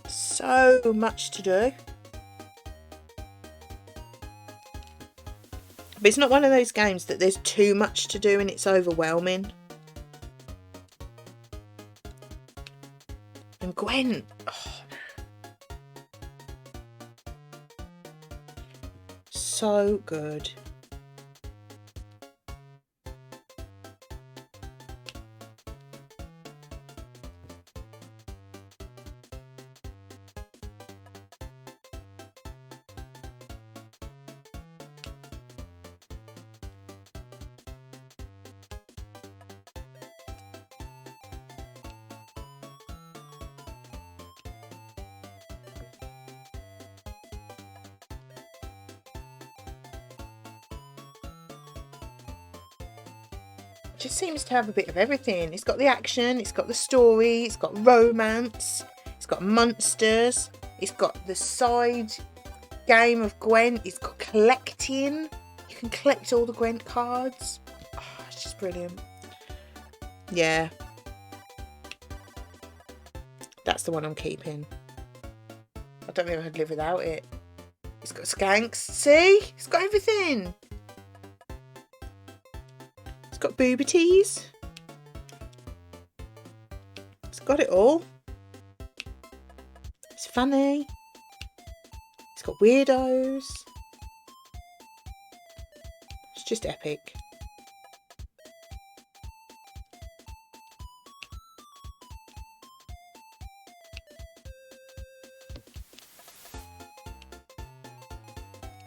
So much to do. But it's not one of those games that there's too much to do and it's overwhelming. And Gwent. Oh. So good. Just seems to have a bit of everything. It's got the action, it's got the story, it's got romance, it's got monsters, it's got the side game of Gwent, it's got collecting. You can collect all the Gwent cards. Oh, it's just brilliant. Yeah. That's the one I'm keeping. I don't think I could live without it. It's got skanks. See? It's got everything. Got boobities. It's got it all. It's funny. It's got weirdos. It's just epic.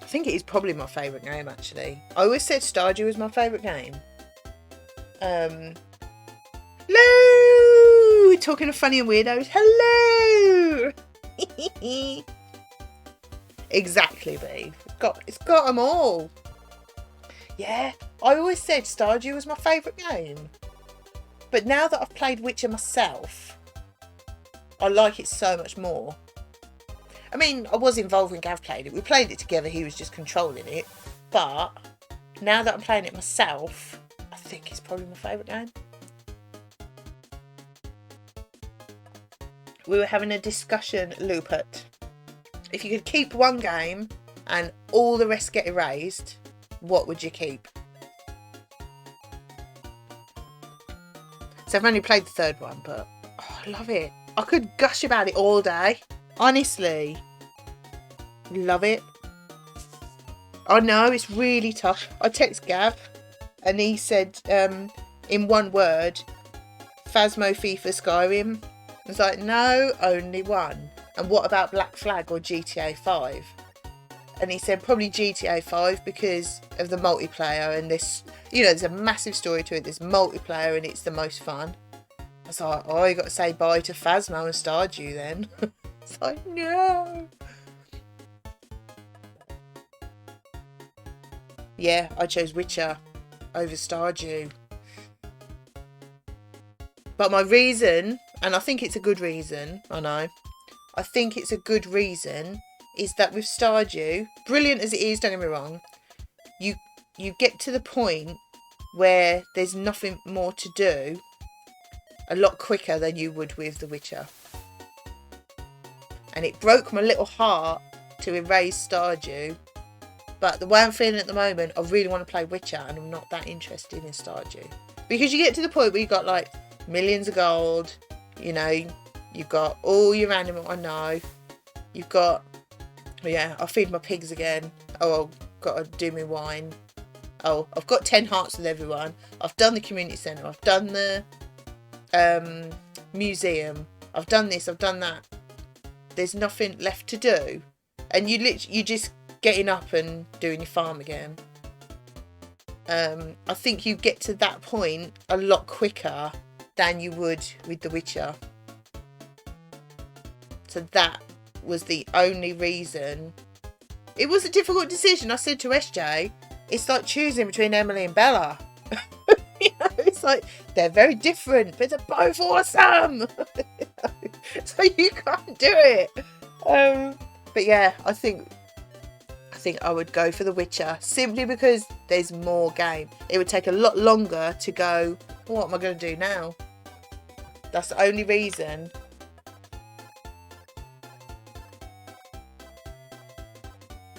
I think it is probably my favourite game, actually. I always said Stardew was my favourite game. Hello! We're talking of funny and weirdos. Hello! Exactly, babe. It's got them all. Yeah, I always said Stardew was my favourite game. But now that I've played Witcher myself, I like it so much more. I mean, I was involved when Gav played it. We played it together. He was just controlling it. But now that I'm playing it myself, I think it's probably my favourite game. We were having a discussion, Lupert. If you could keep one game and all the rest get erased, what would you keep? So I've only played the third one, but I love it. I could gush about it all day. Honestly. Love it. I know, it's really tough. I text Gav and he said, in one word, Phasmo, FIFA, Skyrim. I was like, no, only one. And what about Black Flag or GTA 5? And he said probably GTA 5 because of the multiplayer and this, there's a massive story to it. There's multiplayer and it's the most fun. I was like, oh, you got to say bye to Phasmo and Stardew then. It's like, no. Yeah, I chose Witcher over Stardew. But my reason, and I think it's a good reason, I think it's a good reason, is that with Stardew, brilliant as it is, don't get me wrong, you get to the point where there's nothing more to do a lot quicker than you would with The Witcher. And it broke my little heart to erase Stardew. But the way I'm feeling at the moment, I really want to play Witcher and I'm not that interested in Stardew. Because you get to the point where you've got like millions of gold, you've got all your animal, you've got, I'll feed my pigs again. Oh, I've got to do my wine. Oh, I've got 10 hearts with everyone. I've done the community centre. I've done the museum. I've done this, I've done that. There's nothing left to do. And you just getting up and doing your farm again. I think you get to that point a lot quicker than you would with The Witcher. So that was the only reason. It was a difficult decision. I said to SJ, it's like choosing between Emily and Bella. It's like they're very different, but they're both awesome. So you can't do it. But yeah, I think think I would go for The Witcher, simply because there's more game. It would take a lot longer to go, what am I going to do now? That's the only reason.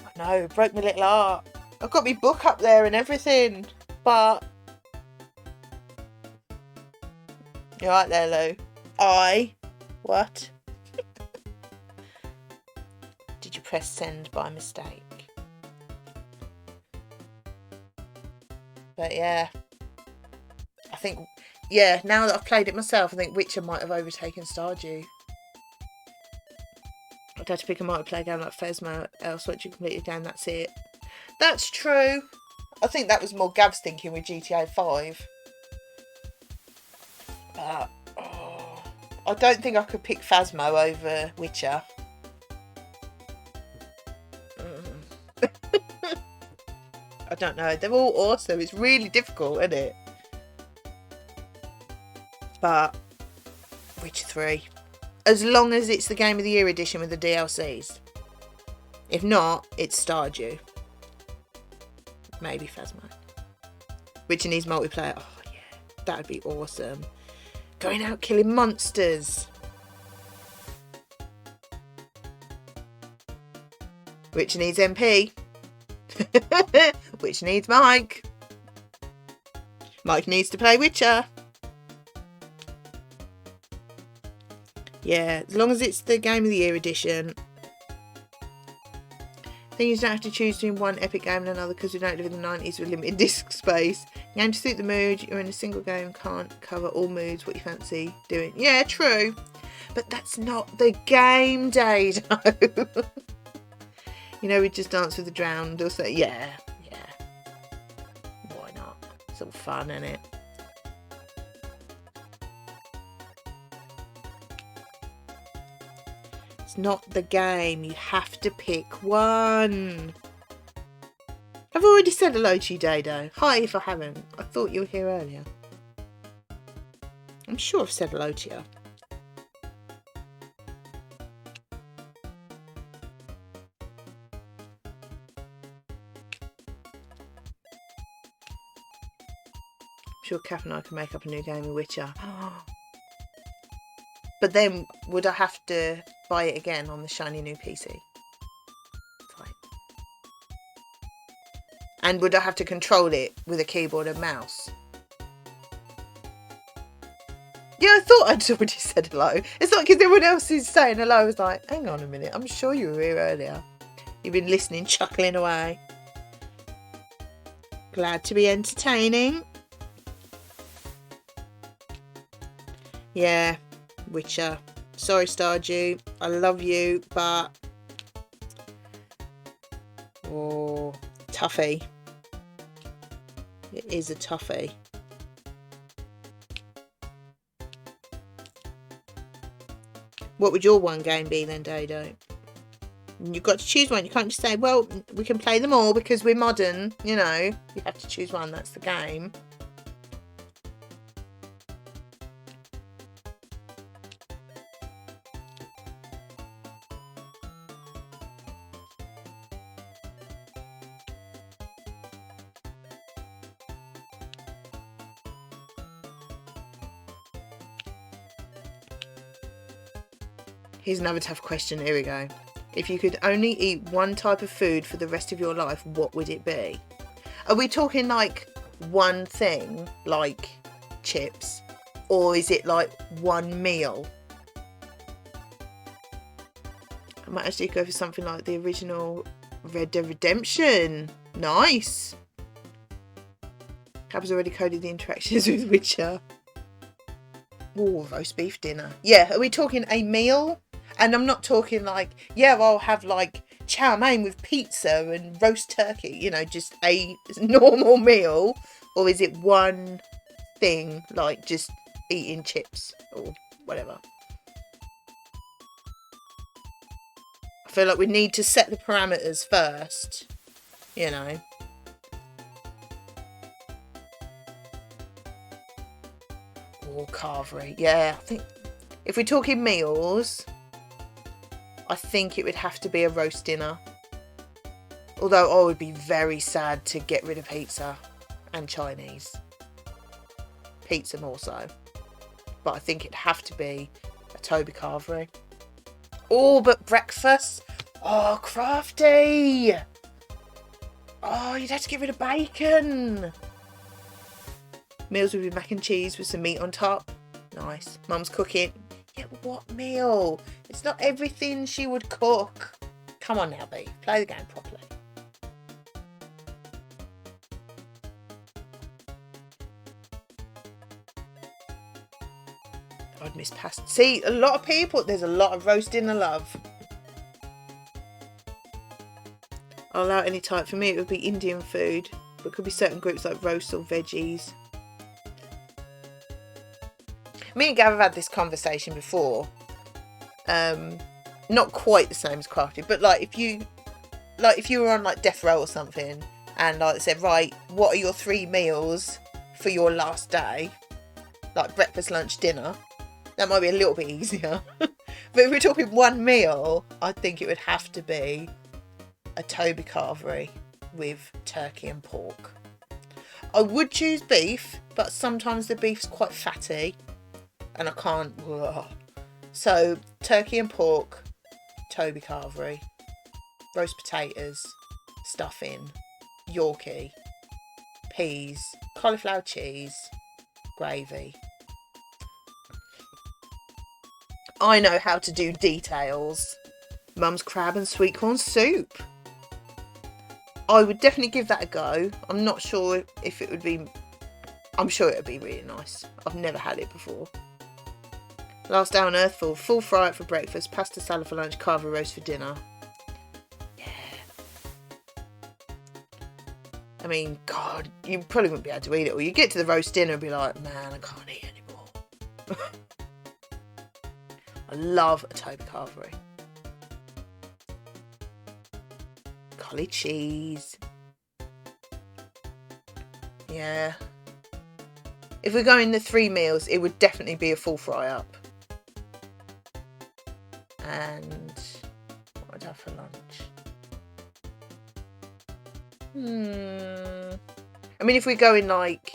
I know, it broke my little heart. I've got my book up there and everything, but... You're right there, Lou. What? Did you press send by mistake? But yeah, I think, yeah, now that I've played it myself, I think Witcher might have overtaken Stardew. I'd have to pick a multiplayer game like Phasmo, else once you complete the game, that's it. That's true. I think that was more Gav's thinking with GTA 5. But, I don't think I could pick Phasmo over Witcher. I don't know. They're all awesome. It's really difficult, isn't it? But Witcher 3. As long as it's the Game of the Year edition with the DLCs. If not, it's Stardew. Maybe Phasmo. Witcher needs multiplayer. Oh, yeah. That would be awesome. Going out killing monsters. Witcher needs MP. Which needs Mike. Mike needs to play Witcher. Yeah, as long as it's the Game of the Year edition. Then you don't have to choose between one epic game and another because we don't live in the 90s with limited disc space. Game to suit the mood. You're in a single game, can't cover all moods, what you fancy doing. Yeah, true. But that's not the game, Dado. You know, we just dance with the drowned or say, yeah. Why not? It's all fun, isn't it? It's not the game. You have to pick one. I've already said hello to you, Dado. Hi if I haven't. I thought you were here earlier. I'm sure I've said hello to you. I'm sure Kath and I can make up a new game of Witcher. But then, would I have to buy it again on the shiny new PC? Fine. And would I have to control it with a keyboard and mouse? Yeah, I thought I'd already said hello. It's not because everyone else is saying hello. I was like, hang on a minute, I'm sure you were here earlier. You've been listening, chuckling away. Glad to be entertaining. Yeah, Witcher. Sorry, Stardew. I love you, but... Oh, toughie. It is a toughie. What would your one game be then, Dodo? You've got to choose one. You can't just say, well, we can play them all because we're modern, you know. You have to choose one. That's the game. Here's another tough question. Here we go. If you could only eat one type of food for the rest of your life, what would it be? Are we talking like one thing, like chips? Or is it like one meal? I might actually go for something like the original Red Dead Redemption. Nice. Cab's already coded the interactions with Witcher. Oh, roast beef dinner. Yeah, are we talking a meal? And I'm not talking like, yeah, I'll have like chow mein with pizza and roast turkey, you know, just a normal meal. Or is it one thing, like just eating chips or whatever? I feel like we need to set the parameters first, you know. Or carvery. Yeah, I think if we're talking meals, I think it would have to be a roast dinner. Although I would be very sad to get rid of pizza and Chinese. Pizza more so. But I think it'd have to be a Toby Carvery. Oh, but breakfast. Oh, crafty. Oh, you'd have to get rid of bacon. Meals would be mac and cheese with some meat on top. Nice. Mum's cooking. Yeah, what meal? It's not everything she would cook. Come on now, Beef. Play the game properly. I'd miss pasta. See, a lot of people, there's a lot of roast dinner love. I'll allow any type. For me, it would be Indian food, but it could be certain groups like roast or veggies. Me and Gav have had this conversation before. Not quite the same as crafty, but like if you were on like death row or something, and like said, right, what are your 3 meals for your last day? Like breakfast, lunch, dinner. That might be a little bit easier. But if we're talking 1 meal, I think it would have to be a Toby Carvery with turkey and pork. I would choose beef, but sometimes the beef's quite fatty and I can't. Ugh. So turkey and pork, Toby Carvery, roast potatoes, stuffing, Yorkie, peas, cauliflower cheese, gravy. I know how to do details. Mum's crab and sweet corn soup. I would definitely give that a go. I'm not sure if it would be... I'm sure it would be really nice. I've never had it before. Last day on earth, full fry up for breakfast, pasta salad for lunch, carvery roast for dinner. Yeah. I mean, God, you probably wouldn't be able to eat it. Or you get to the roast dinner and be like, man, I can't eat anymore. I love a Toby Carvery. Collie cheese. Yeah. If we're going the 3 meals, it would definitely be a full fry up. And what would I have for lunch? I mean, if we're going like...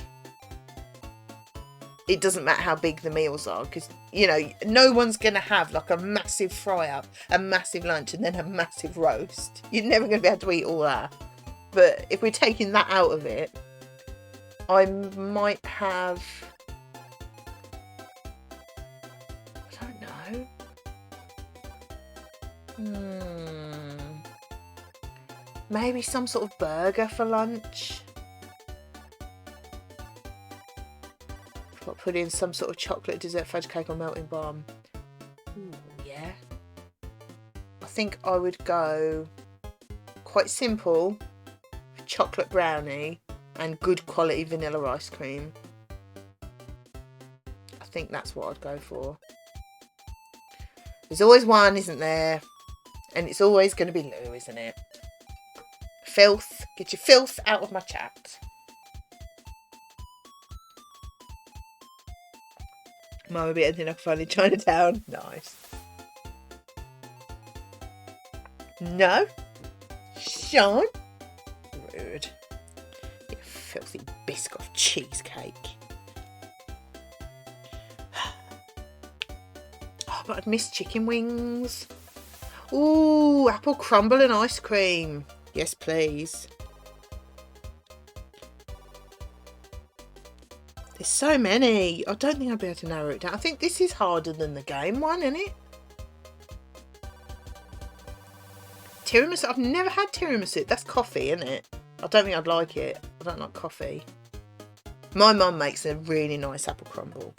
It doesn't matter how big the meals are, because, you know, no one's going to have like a massive fry up, a massive lunch, and then a massive roast. You're never going to be able to eat all that. But if we're taking that out of it, I might have... I don't know. Maybe some sort of burger for lunch. Put in some sort of chocolate dessert, fudge cake or melting balm. Ooh, yeah. I think I would go quite simple, chocolate brownie and good quality vanilla ice cream. I think that's what I'd go for. There's always one, isn't there? And it's always going to be Lou, isn't it? Filth. Get your filth out of my chat. Mama be anything I can find in Chinatown. Nice. No? Sean? Rude. You filthy Biscoff cheesecake. Oh, but I'd miss chicken wings. Ooh, apple crumble and ice cream. Yes, please. There's so many. I don't think I'd be able to narrow it down. I think this is harder than the game one, isn't it? Tiramisu. I've never had tiramisu. That's coffee, isn't it? I don't think I'd like it. I don't like coffee. My mum makes a really nice apple crumble.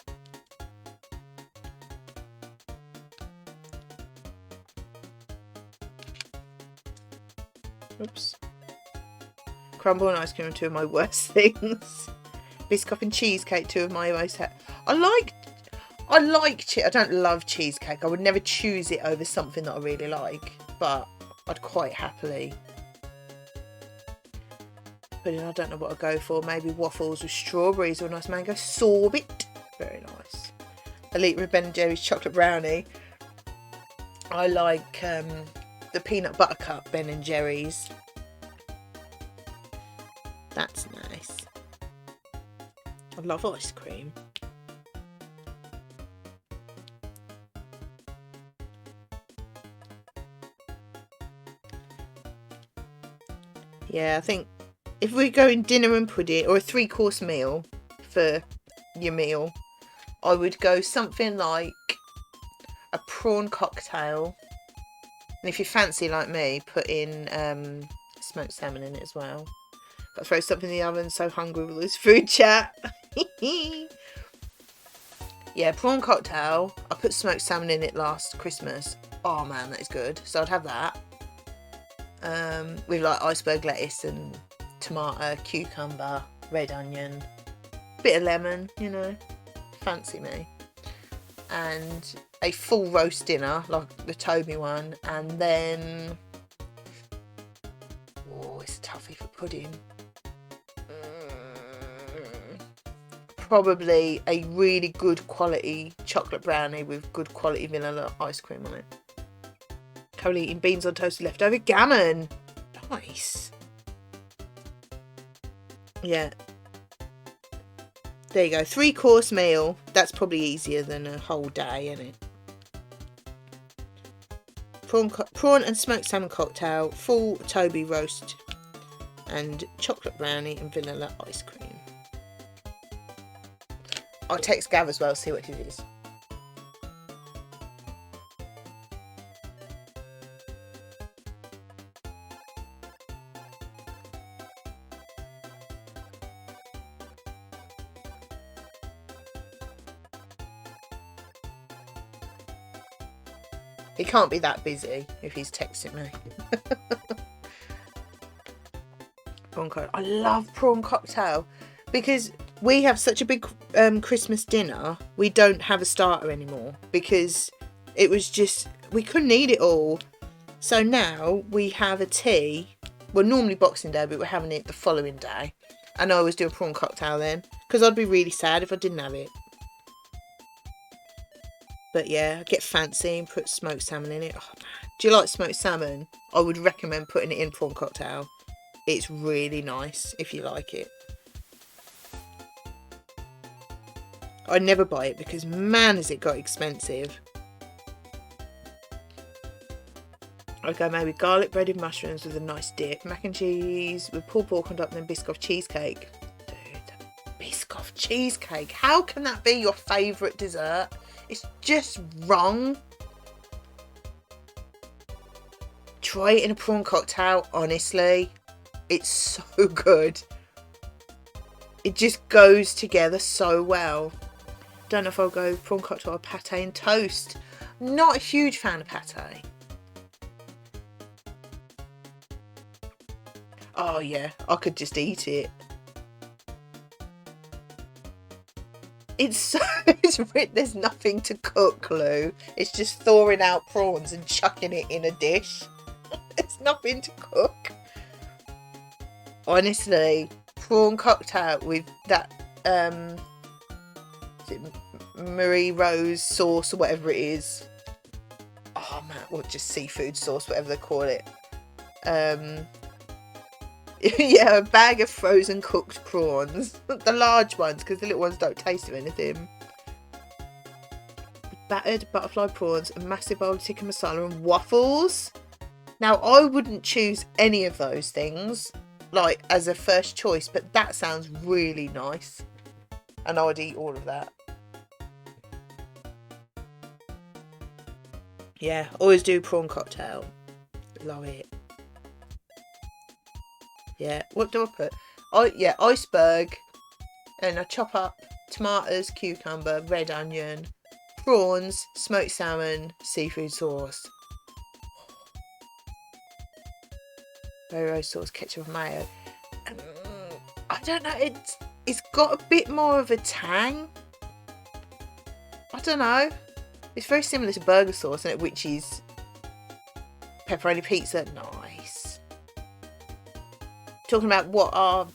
Oops. Crumble and ice cream are 2 of my worst things. Biscoff and cheesecake, 2 of my most... I like I don't love cheesecake. I would never choose it over something that I really like, but I'd quite happily put in. I don't know what I'd go for. Maybe waffles with strawberries or a nice mango sorbet. Very nice. Elite with Ben & Jerry's chocolate brownie. I like the peanut butter cup Ben & Jerry's. That's nice. I love ice cream. Yeah, I think if we're going dinner and pudding, or a 3-course meal for your meal, I would go something like a prawn cocktail. And if you fancy like me, put in smoked salmon in it as well. Got to throw something in the oven, so hungry with this food chat. Yeah, prawn cocktail. I put smoked salmon in it last Christmas. Oh man, that is good. So I'd have that. With like iceberg lettuce and tomato, cucumber, red onion, bit of lemon, you know, fancy me. And a full roast dinner, like the Toby one, and then, oh, it's a toughie for pudding. Probably a really good quality chocolate brownie with good quality vanilla ice cream on it. Currently eating beans on toasted leftover gammon. Nice. Yeah. There you go. 3-course meal. That's probably easier than a whole day, isn't it? Prawn and smoked salmon cocktail, full Toby roast, and chocolate brownie and vanilla ice cream. I'll text Gav as well, see what it is. He can't be that busy if he's texting me. Prawn cocktail. I love prawn cocktail because we have such a big Christmas dinner. We don't have a starter anymore because it was just, we couldn't eat it all. So now we have a tea. Well, normally Boxing Day, but we're having it the following day. And I always do a prawn cocktail then because I'd be really sad if I didn't have it. But yeah, I get fancy and put smoked salmon in it. Oh, man. Do you like smoked salmon? I would recommend putting it in prawn cocktail. It's really nice if you like it. I never buy it because, man, has it got expensive. I'd go maybe garlic breaded mushrooms with a nice dip. Mac and cheese with pulled pork on top and then Biscoff cheesecake. Dude, Biscoff cheesecake. How can that be your favourite dessert? It's just wrong. Try it in a prawn cocktail, honestly. It's so good. It just goes together so well. Don't know if I'll go prawn cocktail or pate and toast. Not a huge fan of pate. Oh yeah, I could just eat it. It's so, there's nothing to cook, Lou. It's just thawing out prawns and chucking it in a dish. There's nothing to cook. Honestly, prawn cocktail with that is it Marie Rose sauce or whatever it is. Oh man, or just seafood sauce, whatever they call it. Yeah, a bag of frozen cooked prawns. The large ones, because the little ones don't taste of anything. Battered butterfly prawns, a massive bowl of tikka masala and waffles. Now, I wouldn't choose any of those things, like, as a first choice, but that sounds really nice. And I would eat all of that. Yeah, always do prawn cocktail. Love it. Yeah, what do I put? Iceberg. And I chop up tomatoes, cucumber, red onion, prawns, smoked salmon, seafood sauce. Berry rose sauce, ketchup and mayo. I don't know, it's got a bit more of a tang. I don't know. It's very similar to burger sauce, isn't it? Which is pepperoni pizza. Nice. Talking about what our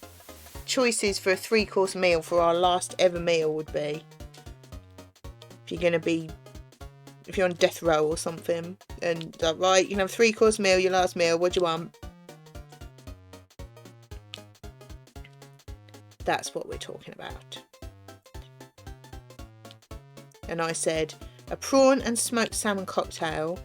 choices for a 3-course meal for our last ever meal would be. If you're on death row or something, and right, you can have a 3-course meal, your last meal, what do you want? That's what we're talking about. And I said a prawn and smoked salmon cocktail,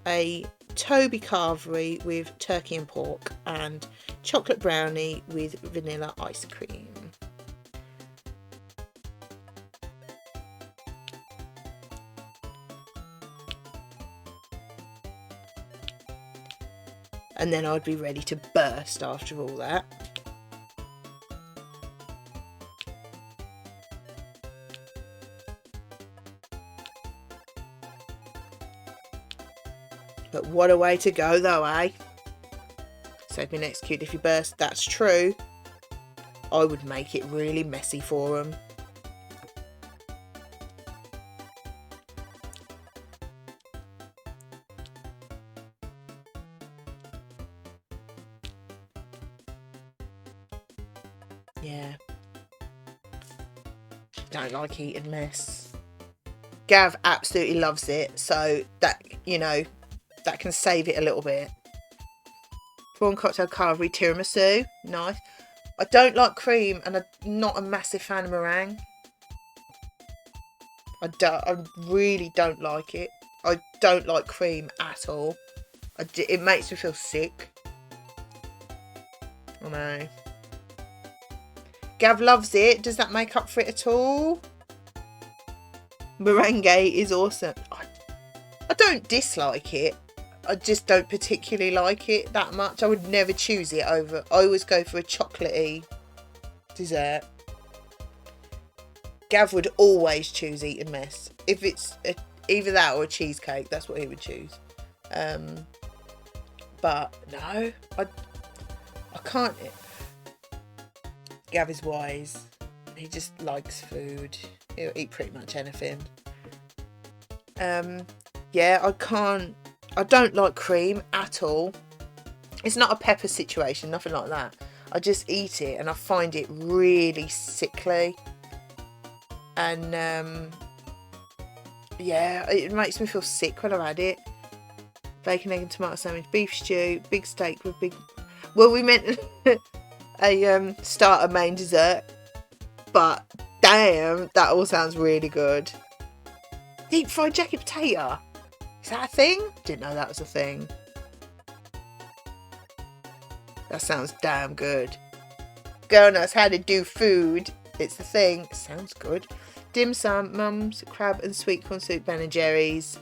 a Toby Carvery with turkey and pork, and chocolate brownie with vanilla ice cream. And then I'd be ready to burst after all that. But what a way to go though, eh? Said me next cute if you burst. That's true. I would make it really messy for them. Yeah. Don't like eating mess. Gav absolutely loves it, so that, you know, that can save it a little bit. Prawn cocktail carvery tiramisu. Nice. I don't like cream, and I'm not a massive fan of meringue. I really don't like it. I don't like cream at all. It makes me feel sick. I know. Gav loves it. Does that make up for it at all? Meringue is awesome. I don't dislike it. I just don't particularly like it that much. I would never choose it over. I always go for a chocolatey dessert. Gav would always choose Eton Mess. If it's either that or a cheesecake, that's what he would choose. But no, I can't. Gav is wise. He just likes food. He'll eat pretty much anything. Yeah, I don't like cream at all. It's not a pepper situation, nothing like that. I just eat it and I find it really sickly. And yeah, it makes me feel sick when I've had it. Bacon, egg and tomato sandwich, beef stew, big steak with big... Well, we meant a starter, main, dessert. But damn, that all sounds really good. Deep fried jacket potato. Is that a thing? Didn't know that was a thing. That sounds damn good. Girl knows how to do food. It's a thing. Sounds good. Dim sum, mums, crab and sweet corn soup, Ben and Jerry's.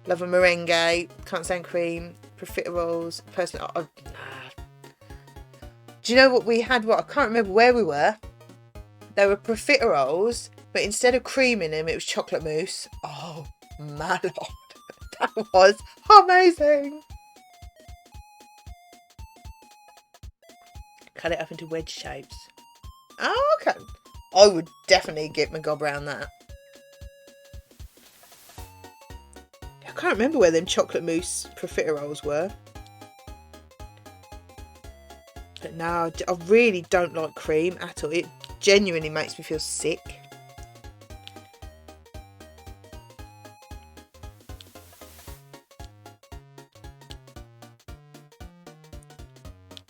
Love a meringue. Can't stand cream. Profiteroles. Personally, nah. Do you know what we had? What I can't remember where we were. There were profiteroles, but instead of cream in them, it was chocolate mousse. Oh my lord, that was amazing. Cut it up into wedge shapes. Oh, okay. I would definitely get my gob around that. I can't remember where them chocolate mousse profiteroles were. But no, I really don't like cream at all. It genuinely makes me feel sick.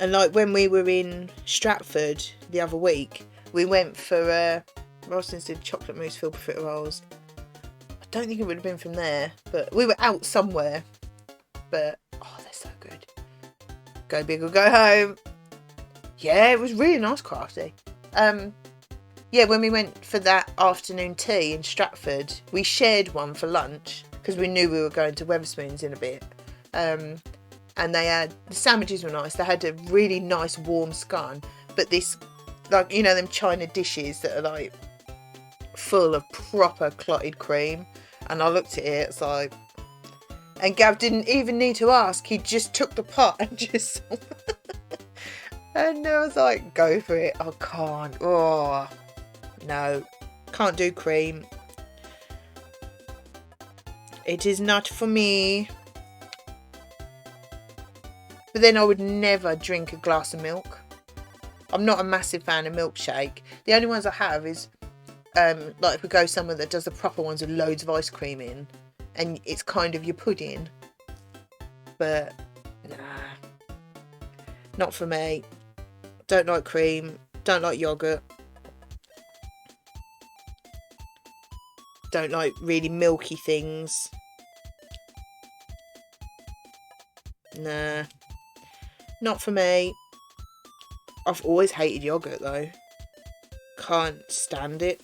And like when we were in Stratford the other week, we went for Ralston's did chocolate mousse filled profiteroles. I don't think it would have been from there, but we were out somewhere. But oh, they're so good. Go big or go home. Yeah, it was really nice, Crafty. Yeah, when we went for that afternoon tea in Stratford, we shared one for lunch because we knew we were going to Wetherspoons in a bit. And they had, the sandwiches were nice. They had a really nice warm scone, but this, like, you know, them China dishes that are like full of proper clotted cream. And I looked at it, it's like, and Gav didn't even need to ask. He just took the pot and just, and I was like, go for it. I can't. Oh, no, can't do cream. It is not for me. But then I would never drink a glass of milk. I'm not a massive fan of milkshake. The only ones I have is, like if we go somewhere that does the proper ones with loads of ice cream in. And it's kind of your pudding. But, nah. Not for me. Don't like cream. Don't like yogurt. Don't like really milky things. Nah. Not for me. I've always hated yogurt though. Can't stand it.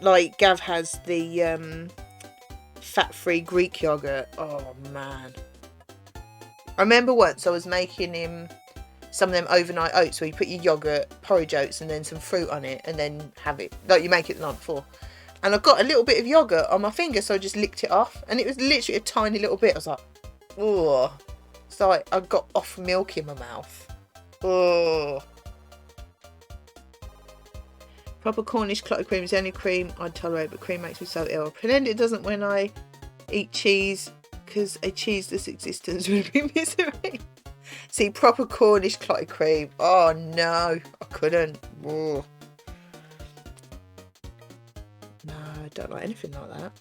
Like Gav has the fat-free Greek yogurt. Oh man. I remember once I was making him some of them overnight oats where you put your yogurt, porridge oats and then some fruit on it and then have it, like you make it the night before. And I got a little bit of yogurt on my finger, so I just licked it off and it was literally a tiny little bit. I was like, oh. It's like I got off milk in my mouth. Oh. Proper Cornish clotted cream is the only cream I'd tolerate, but cream makes me so ill. I pretend it doesn't when I eat cheese, because a cheeseless existence would be misery. See, proper Cornish clotted cream. Oh no, I couldn't. Oh. No, I don't like anything like that.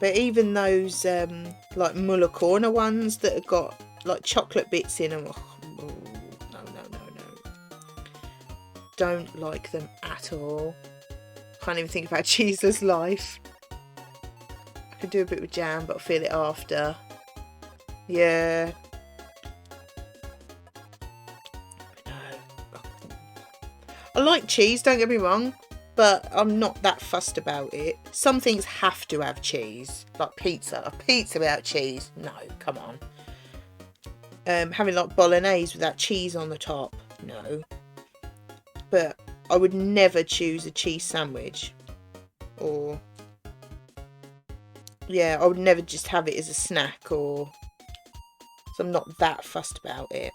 But even those like Muller Corner ones that have got like chocolate bits in them, oh, no. Don't like them at all. Can't even think about cheeseless life. I could do a bit with jam, but I'll feel it after. Yeah. No. I like cheese, don't get me wrong, but I'm not that fussed about it. Some things have to have cheese, like pizza. A pizza without cheese? No, come on. Having like bolognese without cheese on the top? No. But I would never choose a cheese sandwich. Or, yeah, I would never just have it as a snack, or, so I'm not that fussed about it.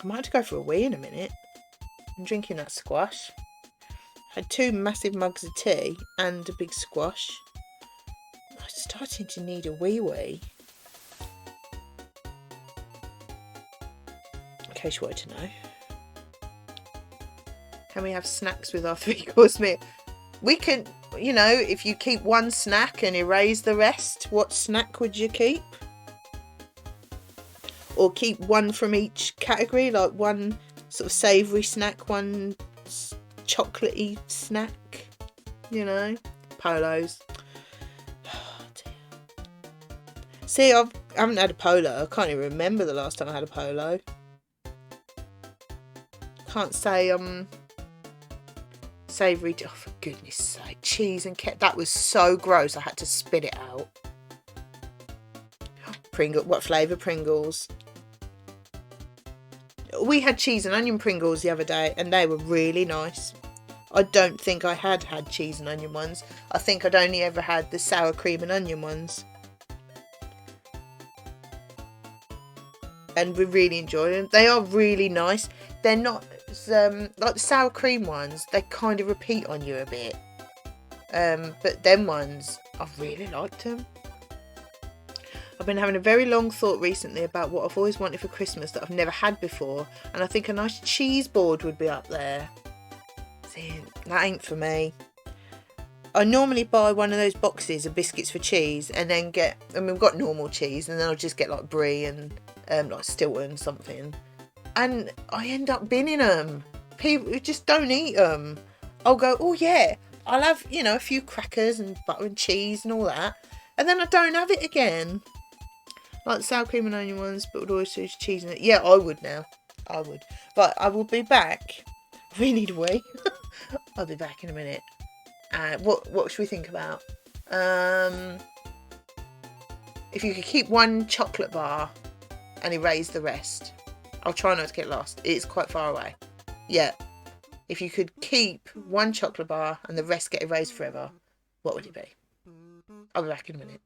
I might have to go for a wee in a minute. I'm drinking that squash. Had 2 massive mugs of tea and a big squash. I'm starting to need a wee. In case you wanted to know. Can we have snacks with our 3-course meal? We can, you know, if you keep one snack and erase the rest, what snack would you keep? Or keep one from each category, like one sort of savoury snack, one chocolatey snack, you know? Polos. Oh, dear. See, I haven't had a polo. I can't even remember the last time I had a polo. Can't say, savoury, oh for goodness sake, cheese and that was so gross I had to spit it out. Pringles, what flavour Pringles? We had cheese and onion Pringles the other day and they were really nice. I don't think I had cheese and onion ones. I think I'd only ever had the sour cream and onion ones. And we really enjoyed them. They are really nice. They're not like the sour cream ones, they kind of repeat on you a bit. But them ones, I really liked them. I've been having a very long thought recently about what I've always wanted for Christmas that I've never had before, and I think a nice cheese board would be up there. See, that ain't for me. I normally buy one of those boxes of biscuits for cheese and then get, I mean, we've got normal cheese and then I'll just get like brie and like Stilton something. And I end up binning them. People just don't eat them. I'll go, oh yeah, I'll have, you know, a few crackers and butter and cheese and all that. And then I don't have it again. Like the sour cream and onion ones, but would always choose cheese in it. Yeah, I would now. I would. But I will be back. We need a wee. I'll be back in a minute. What should we think about? If you could keep one chocolate bar and erase the rest. I'll try not to get lost. It's quite far away. Yeah. If you could keep one chocolate bar and the rest get erased forever, what would it be? I'll be back in a minute.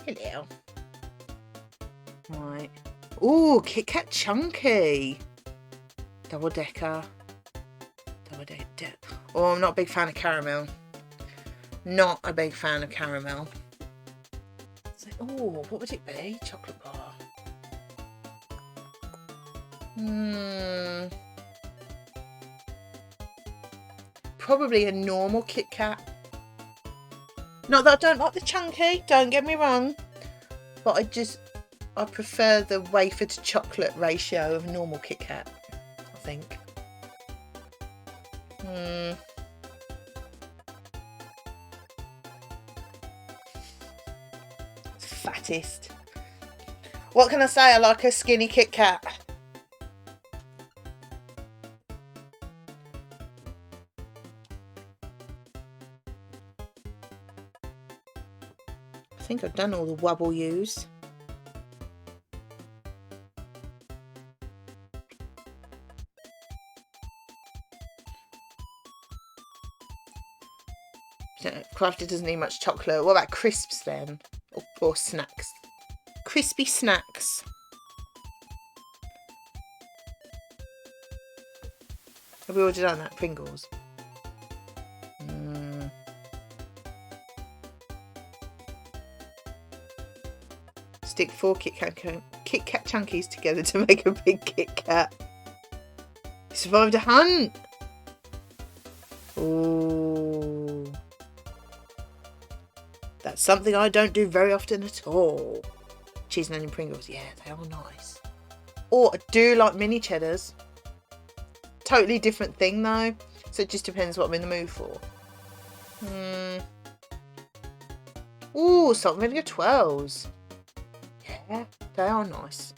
Hello. Right. Ooh, Kit Kat Chunky. Double decker. Oh, I'm not a big fan of caramel. Not a big fan of caramel. So, oh, what would it be? Chocolate bar. Probably a normal Kit Kat. Not that I don't like the chunky, don't get me wrong. But I prefer the wafer to chocolate ratio of a normal Kit Kat, I think. Fattest. What can I say? I like a skinny Kit Kat. I think I've done all the wobble use. Crafted doesn't need much chocolate. What about crisps then? Or snacks? Crispy snacks. Have we already done that? Pringles. Stick 4 Kit Kat Chunkies together to make a big Kit Kat. You survived a hunt. Ooh. That's something I don't do very often at all. Cheese and onion Pringles. Yeah, they are nice. Or I do like mini cheddars. Totally different thing though. So it just depends what I'm in the mood for. Ooh, salt and vinegar twirls. Yeah, they are nice.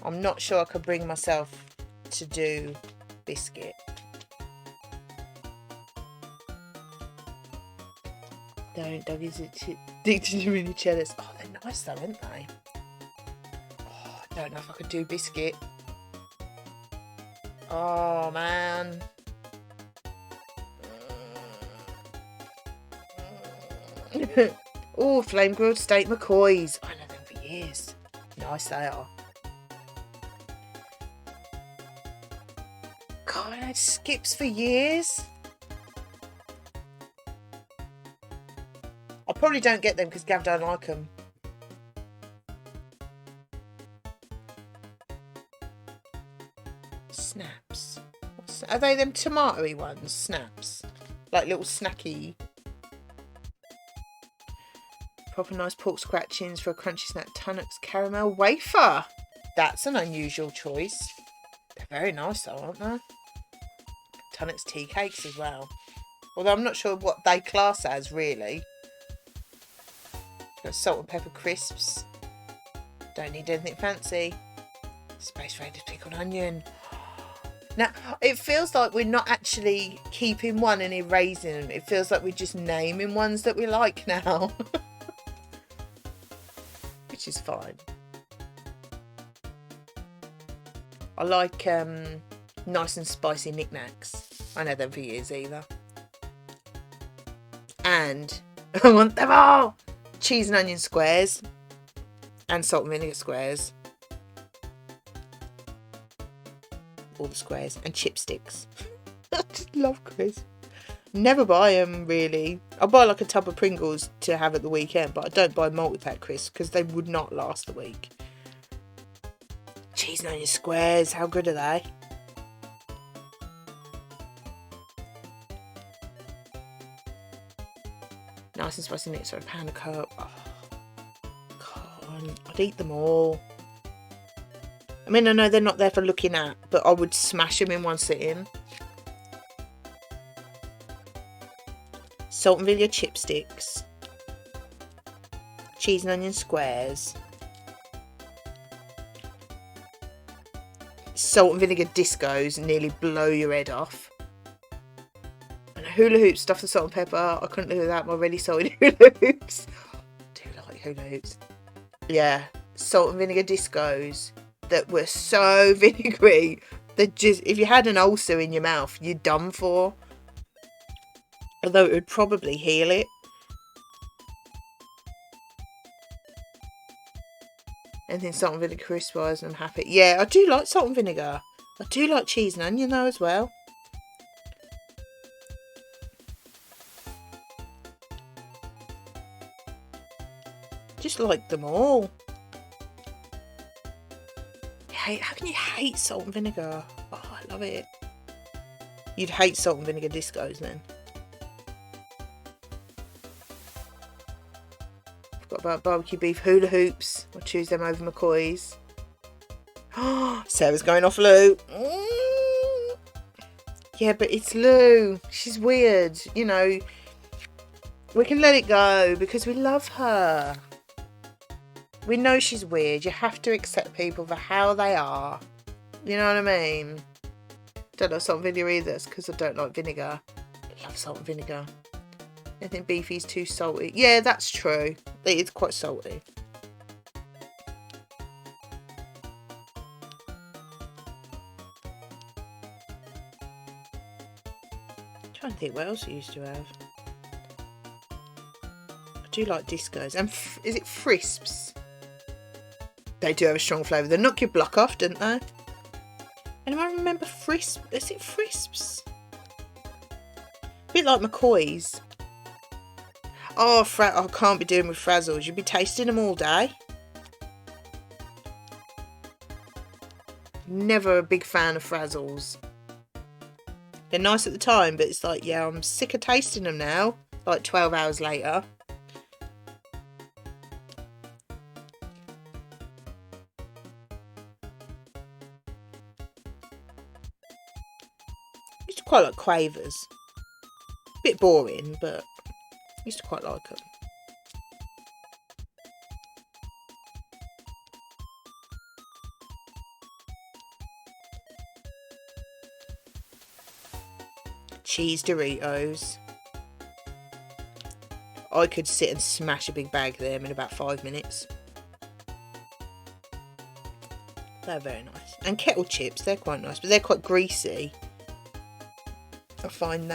I'm not sure I could bring myself to do biscuit. Doug is addicted to mini cheddars. Oh, they're nice though, aren't they? Oh, I don't know if I could do biscuit. Oh man. Oh, flame grilled steak McCoys. I know them for years. Nice they are. God, I had skips for years. I probably don't get them because Gav don't like them. Snaps. Are they them tomatoey ones? Snaps. Like little snacky. Proper nice pork scratchings for a crunchy snack. Tunnock's caramel wafer. That's an unusual choice. They're very nice though, aren't they? Tunnock's tea cakes as well. Although I'm not sure what they class as really. Got salt and pepper crisps. Don't need anything fancy. Space Raiders pickled onion. Now, it feels like we're not actually keeping one and erasing them. It feels like we're just naming ones that we like now. Which is fine. I like nice and spicy knickknacks. I know them for years either. And I want them all! Cheese and onion squares. And salt and vinegar squares. All the squares. And chipsticks. I just love crisps. Never buy them really. I buy like a tub of Pringles to have at the weekend, but I don't buy multi-pack crisps because they would not last the week. Cheese and onion squares, how good are they? Nice and spicy mix for a pound of coke. Oh, God, I'd eat them all. I mean, I know they're not there for looking at, but I would smash them in one sitting. Salt and vinegar chipsticks. Cheese and onion squares. Salt and vinegar discos nearly blow your head off. And hula hoops stuffed with salt and pepper. I couldn't live without my ready salted hula hoops. I do like hula hoops. Yeah, salt and vinegar discos that were so vinegary that just, if you had an ulcer in your mouth, you're done for. Although it would probably heal it. Anything salt and vinegar crisp wise, and I'm happy. Yeah, I do like salt and vinegar. I do like cheese and onion though as well. Just like them all. How can you hate salt and vinegar? Oh, I love it. You'd hate salt and vinegar discos then. Forgot about barbecue beef hula hoops. I'll choose them over McCoy's. Oh, Sarah's going off Lou. Yeah, but it's Lou. She's weird. You know, we can let it go because we love her. We know she's weird. You have to accept people for how they are. You know what I mean? Don't like salt and vinegar either. It's because I don't like vinegar. I love salt and vinegar. Anything beefy is too salty. Yeah, that's true. It is quite salty. I'm trying to think what else I used to have. I do like discos. And is it Frisps? They do have a strong flavour. They knock your block off, don't they? And I remember Frisps. Is it Frisps? A bit like McCoy's. Oh, I can't be doing with Frazzles. You'd be tasting them all day. Never a big fan of Frazzles. They're nice at the time, but it's like, yeah, I'm sick of tasting them now. Like 12 hours later. Used to quite like Quavers. Bit boring, but used to quite like them. Cheese Doritos. I could sit and smash a big bag of them in about 5 minutes. They're very nice. And kettle chips, they're quite nice, but they're quite greasy. I find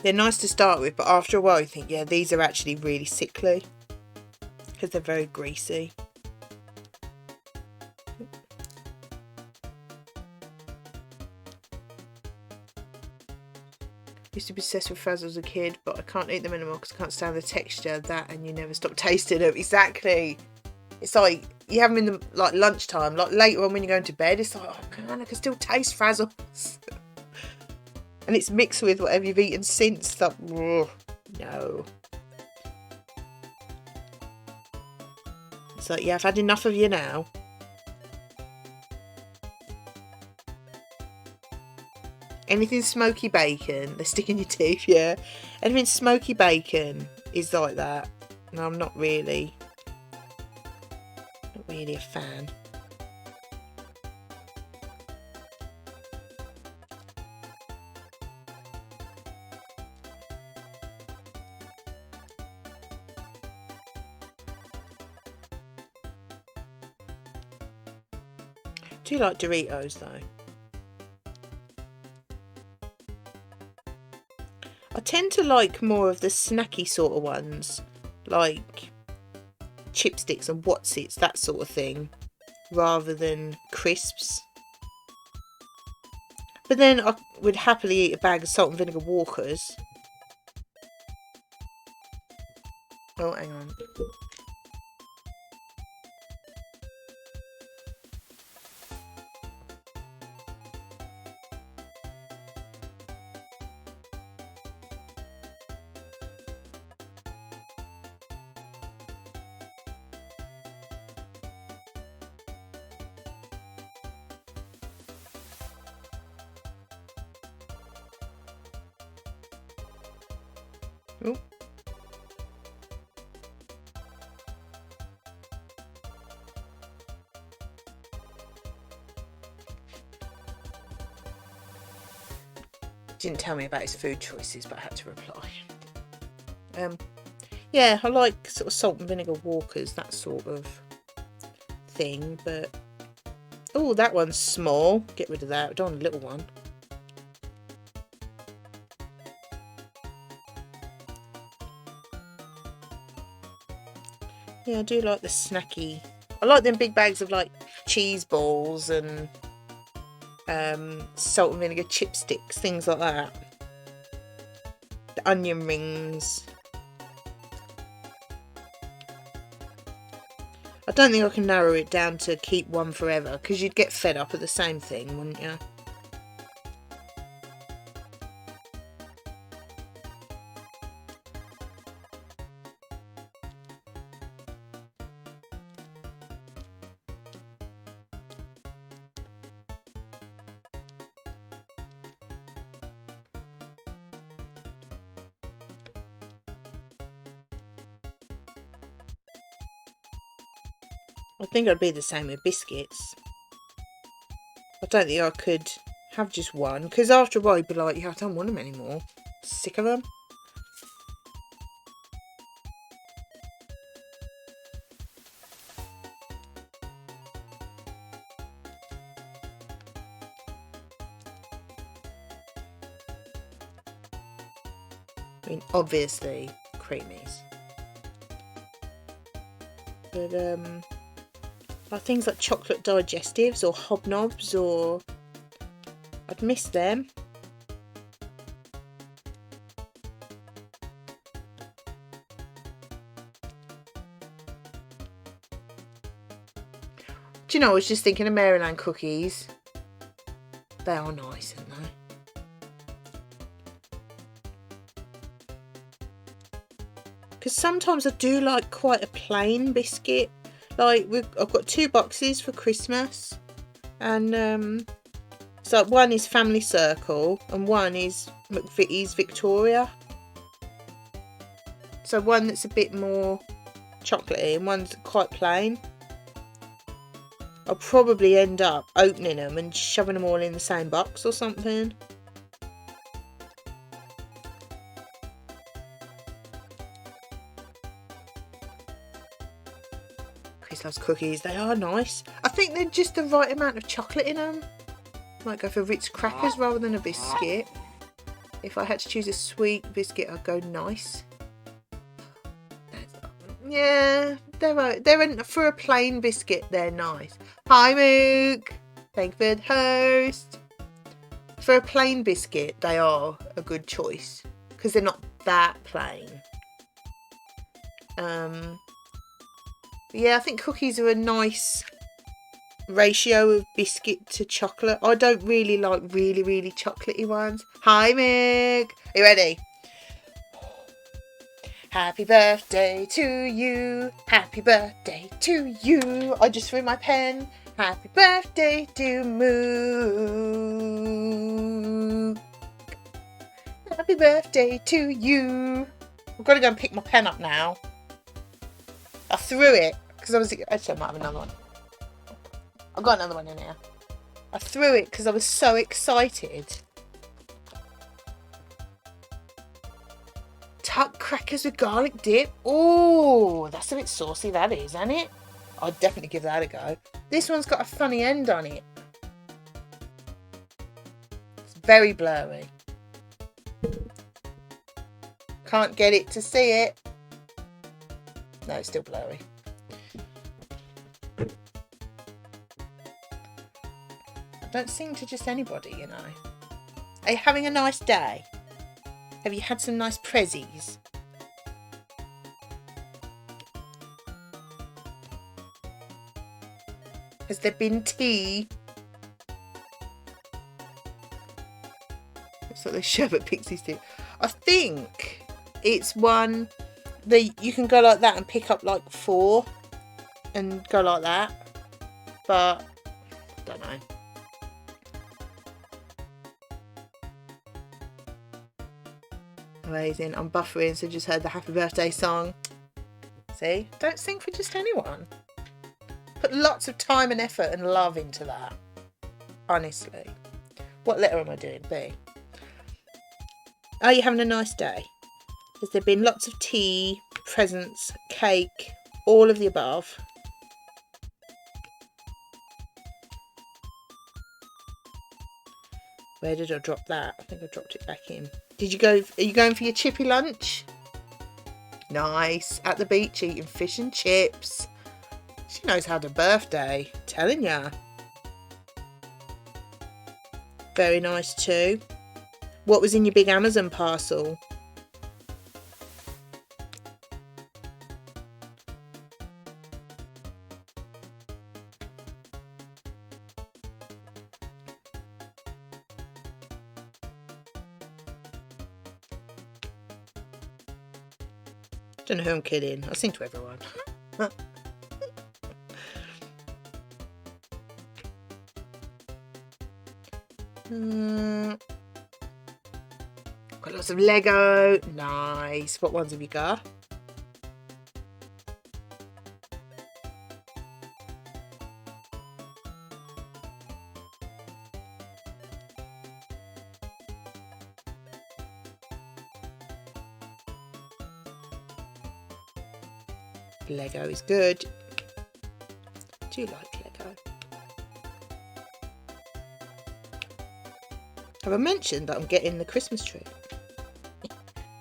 they're nice to start with, but after a while you think, yeah, these are actually really sickly because they're very greasy. Used to be obsessed with Frazzles as a kid, but I can't eat them anymore because I can't stand the texture. That, and you never stop tasting them. Exactly. It's like you have them in the like lunchtime, like later on when you're going to bed. It's like, oh man, I can still taste Frazzles. And it's mixed with whatever you've eaten since. Like, ugh, no. It's like, yeah, I've had enough of you now. Anything smoky bacon, they stick in your teeth, yeah. Anything smoky bacon is like that. And I'm not really a fan. Do you like Doritos though? I tend to like more of the snacky sort of ones, like chipsticks and Wotsits, that sort of thing, rather than crisps. But then I would happily eat a bag of salt and vinegar Walkers. Oh, hang on. Oh. Didn't tell me about his food choices, but I had to reply. Yeah, I like sort of salt and vinegar Walkers, that sort of thing, but oh, that one's small. Get rid of that. I don't want a little one. Yeah, I do like the snacky. I like them big bags of like cheese balls and salt and vinegar chipsticks, things like that. The onion rings. I don't think I can narrow it down to keep one forever, because you'd get fed up of the same thing, wouldn't you? I think I'd be the same with biscuits. I don't think I could have just one, because after a while you'd be like, yeah, I don't want them anymore. Sick of them. I mean, obviously, creamies. But, like things like chocolate digestives or hobnobs, or I'd miss them. Do you know, I was just thinking of Maryland cookies. They are nice, aren't they? Because sometimes I do like quite a plain biscuit. Like, I've got 2 boxes for Christmas, and so one is Family Circle and one is McVitie's Victoria. So one that's a bit more chocolatey and one's quite plain. I'll probably end up opening them and shoving them all in the same box or something. Chris loves cookies. They are nice. I think they're just the right amount of chocolate in them. Might go for Ritz crackers rather than a biscuit. If I had to choose a sweet biscuit, I'd go nice. Yeah, they're for a plain biscuit, they're nice. Hi, Mook. Thank you for the host. For a plain biscuit, they are a good choice because they're not that plain. Yeah, I think cookies are a nice ratio of biscuit to chocolate. I don't really like really chocolatey ones. Hi, Mick. Are you ready? Happy birthday to you. Happy birthday to you. I just threw my pen. Happy birthday to Moo. Happy birthday to you. I've got to go and pick my pen up now. I threw it because I was... Actually, I might have another one. I've got another one in here. I threw it because I was so excited. Tuck crackers with garlic dip. Oh, that's a bit saucy, that is, isn't it? I'd definitely give that a go. This one's got a funny end on it. It's very blurry. Can't get it to see it. No, it's still blurry. I don't sing to just anybody, you know. Are you having a nice day? Have you had some nice prezzies? Has there been tea? Looks like the sherbet pixies do. I think it's one that you can go like that and pick up like 4 and go like that. But I don't know. Amazing. I'm buffering, so just heard the happy birthday song. See? Don't sing for just anyone. Put lots of time and effort and love into that. Honestly. What letter am I doing? B. Are you having a nice day? Has there been lots of tea, presents, cake, all of the above? Where did I drop that? I think I dropped it back in. Are you going for your chippy lunch? Nice. At the beach eating fish and chips. She knows how to birthday. Telling ya. Very nice too. What was in your big Amazon parcel? Don't know who I'm kidding. I sing to everyone. Got lots of Lego. Nice. What ones have you got? Lego is good. Do you like Lego? Have I mentioned that I'm getting the Christmas tree?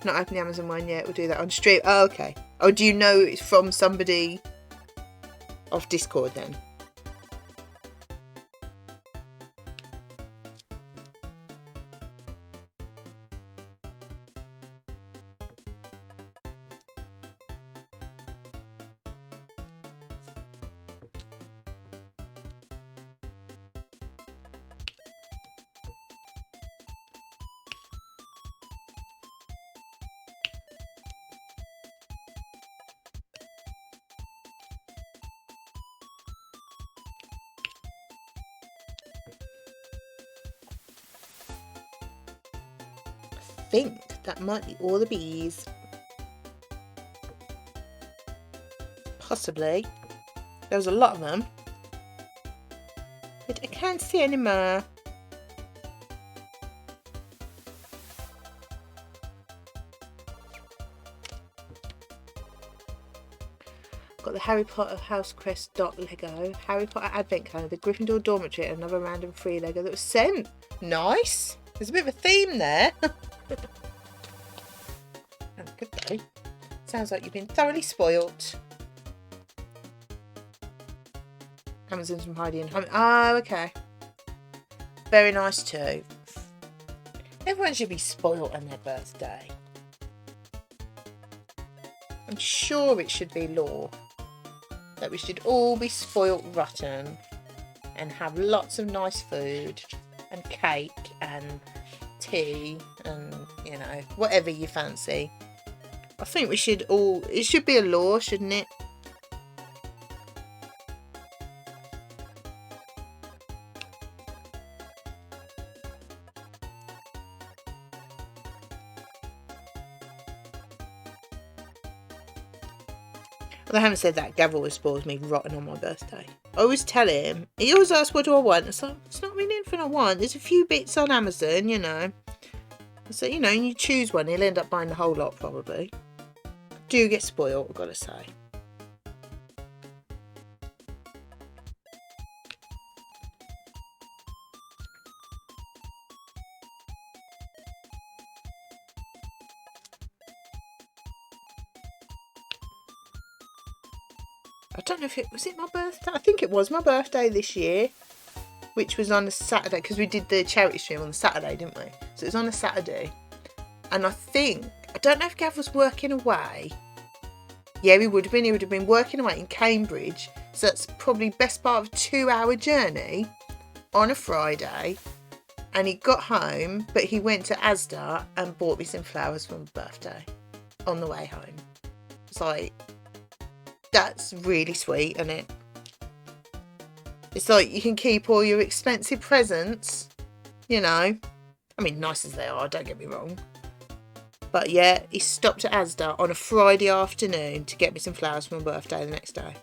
Not opened the Amazon one yet. We'll do that on stream. Oh, okay. Oh, do you know it's from somebody off Discord then? I think that might be all the bees. Possibly. There was a lot of them. But I can't see any more. Got the Harry Potter House Crest dot Lego, Harry Potter Advent Calendar, the Gryffindor Dormitory, and another random free Lego that was sent. Nice. There's a bit of a theme there. Good day. Sounds like you've been thoroughly spoilt. Amazon's from Heidi and Home. Oh, okay. Very nice too. Everyone should be spoilt on their birthday. I'm sure it should be law that we should all be spoilt rotten and have lots of nice food and cake and tea and, you know, whatever you fancy. I think we should all, it should be a law, shouldn't it? Well, I haven't said that. Gav always spoils me rotten on my birthday. I always tell him, he always asks, what do I want? It's like, it's not really anything I want. There's a few bits on Amazon, you know. So, you know, you choose one, he'll end up buying the whole lot probably. Do get spoiled, I've got to say. I don't know if it was my birthday. I think it was my birthday this year, which was on a Saturday because we did the charity stream on the Saturday, didn't we? So it was on a Saturday, and I don't know if Gav was working away. Yeah, he would have been. He would have been working away in Cambridge. So that's probably best part of a 2-hour journey on a Friday. And he got home, but he went to Asda and bought me some flowers for my birthday on the way home. It's like, that's really sweet, isn't it? It's like you can keep all your expensive presents, you know. I mean, nice as they are, don't get me wrong. But yeah, he stopped at Asda on a Friday afternoon to get me some flowers for my birthday the next day.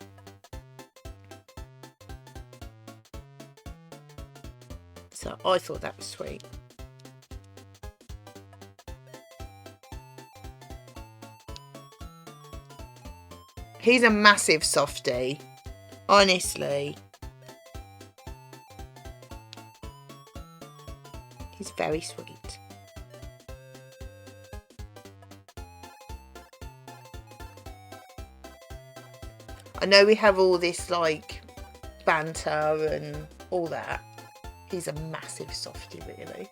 So I thought that was sweet. He's a massive softie, honestly. He's very sweet. I know we have all this like banter and all that. He's a massive softie, really.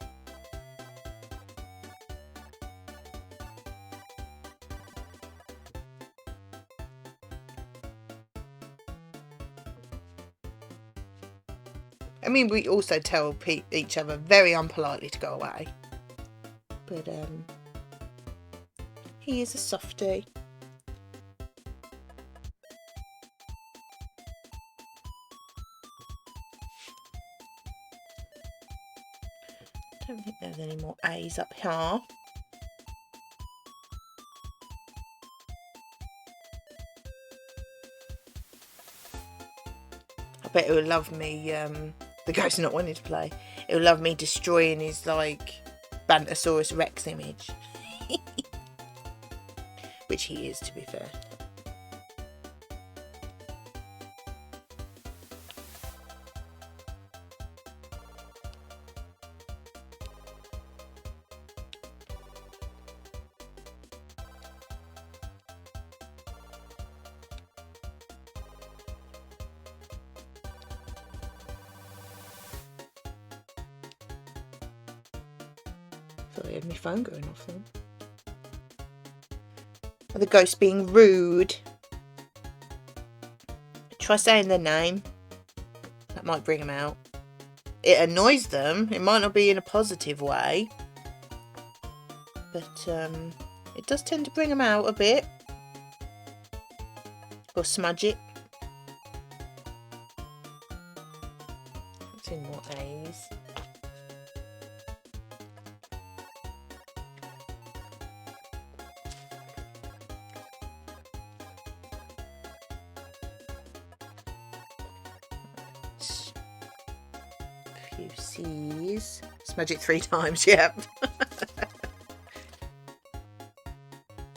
I mean, we also tell each other very unpolitely to go away. But he is a softie. I don't think there's any more A's up here. I bet it would love me, the ghost not wanting to play. It would love me destroying his, like, Bantosaurus Rex image. Which he is, to be fair. I had my phone going off then. The ghost being rude. Try saying their name. That might bring them out. It annoys them. It might not be in a positive way. But it does tend to bring them out a bit. Or smudge it. Let's see more A's. C's. Smudge it 3 times, yep.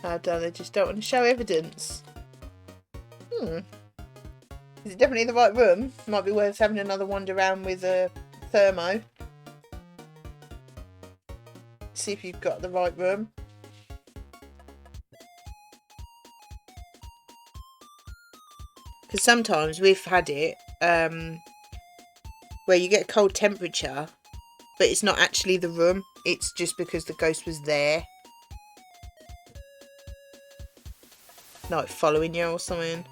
How done, they just don't want to show evidence. Is it definitely the right room? Might be worth having another wander around with a thermo. See if you've got the right room. Because sometimes we've had it where you get a cold temperature, but it's not actually the room. It's just because the ghost was there. Like following you or something.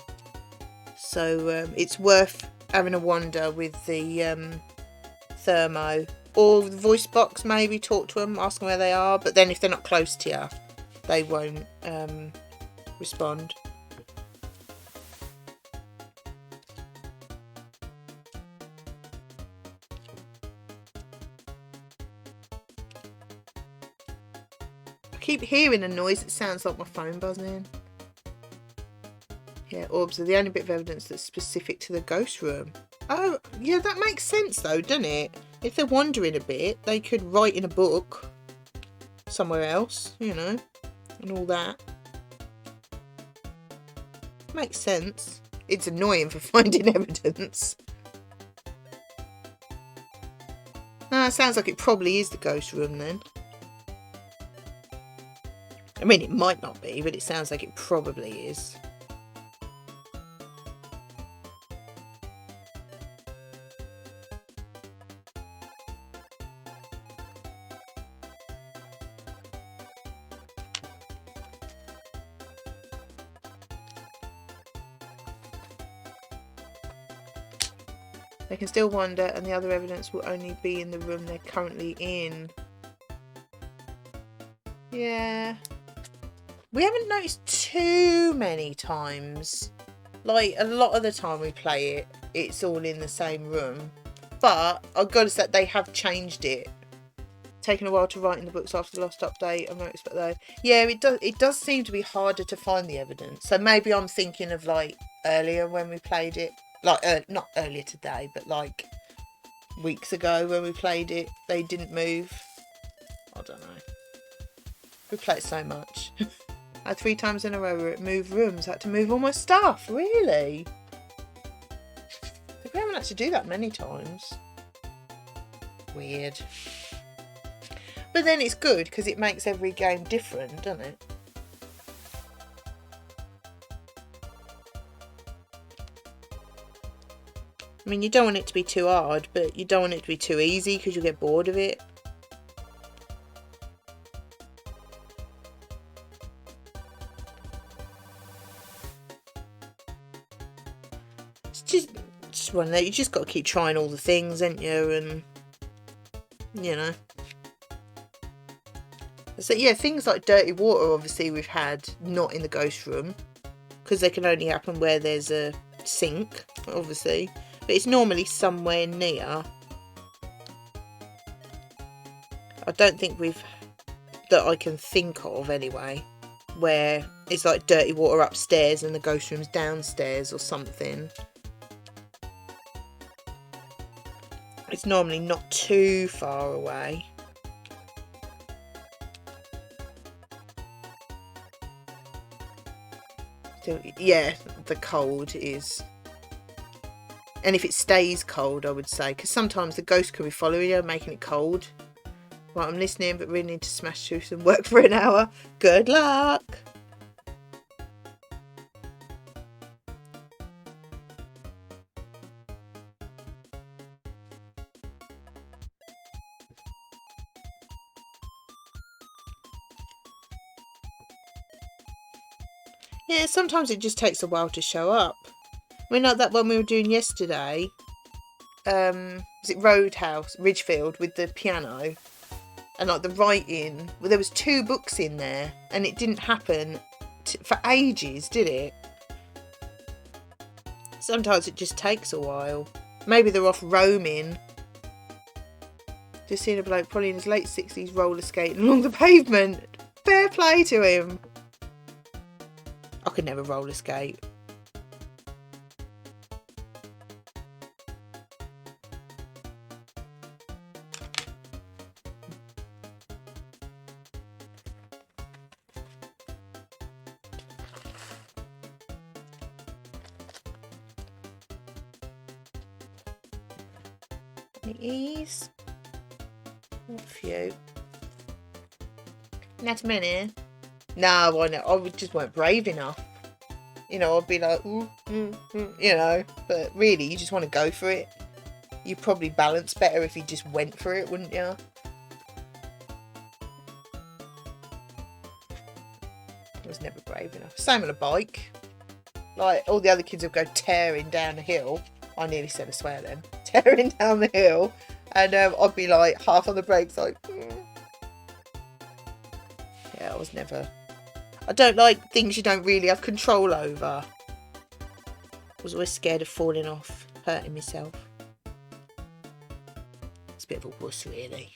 So it's worth having a wander with the thermo. Or the voice box, maybe. Talk to them, ask them where they are. But then if they're not close to you, they won't respond. I keep hearing a noise that sounds like my phone buzzing. Yeah, orbs are the only bit of evidence that's specific to the ghost room. Oh, yeah, that makes sense though, doesn't it? If they're wandering a bit, they could write in a book somewhere else, you know, and all that. Makes sense. It's annoying for finding evidence. No, it sounds like it probably is the ghost room then. I mean, it might not be, but it sounds like it probably is. They can still wander, and the other evidence will only be in the room they're currently in. Yeah. We haven't noticed too many times. Like, a lot of the time we play it, it's all in the same room. But I've got to say, they have changed it. Taken a while to write in the books after the last update. I've noticed, but though, yeah, it does seem to be harder to find the evidence. So maybe I'm thinking of like earlier when we played it. Like, not earlier today, but like weeks ago when we played it, they didn't move. I don't know. We play it so much. I had 3 times in a row where it moved rooms. I had to move all my stuff. Really? We haven't had to do that many times. Weird. But then it's good because it makes every game different, doesn't it? I mean, you don't want it to be too hard, but you don't want it to be too easy because you'll get bored of it. It's just one that you just got to keep trying all the things, ain't you? And you know. So yeah, things like dirty water, obviously we've had not in the ghost room because they can only happen where there's a sink, obviously. But it's normally somewhere near. I don't think that I can think of anyway, where it's like dirty water upstairs and the ghost room's downstairs or something. It's normally not too far away. So, yeah, the cold is... And if it stays cold, I would say, because sometimes the ghost could be following you, making it cold. Right, I'm listening, but really need to smash through some work for an hour. Good luck! Yeah, sometimes it just takes a while to show up. I mean, like that one we were doing yesterday. Was it Roadhouse, Ridgefield, with the piano? And like the writing, well, there was 2 books in there, and it didn't happen for ages, did it? Sometimes it just takes a while. Maybe they're off roaming. Just seen a bloke probably in his late 60s roller skating along the pavement. Fair play to him. I could never roller skate. Ease. A few. Not many. No, I just weren't brave enough. You know, I'd be like, ooh, you know, but really, you just want to go for it. You probably balance better if you just went for it, wouldn't you? I was never brave enough. Same on a bike. Like, all the other kids would go tearing down the hill. I nearly said a swear then. Tearing down the hill. And I'd be like, half on the brakes, like... Yeah, I was never... I don't like things you don't really have control over. I was always scared of falling off, hurting myself. It's a bit of a wuss, really.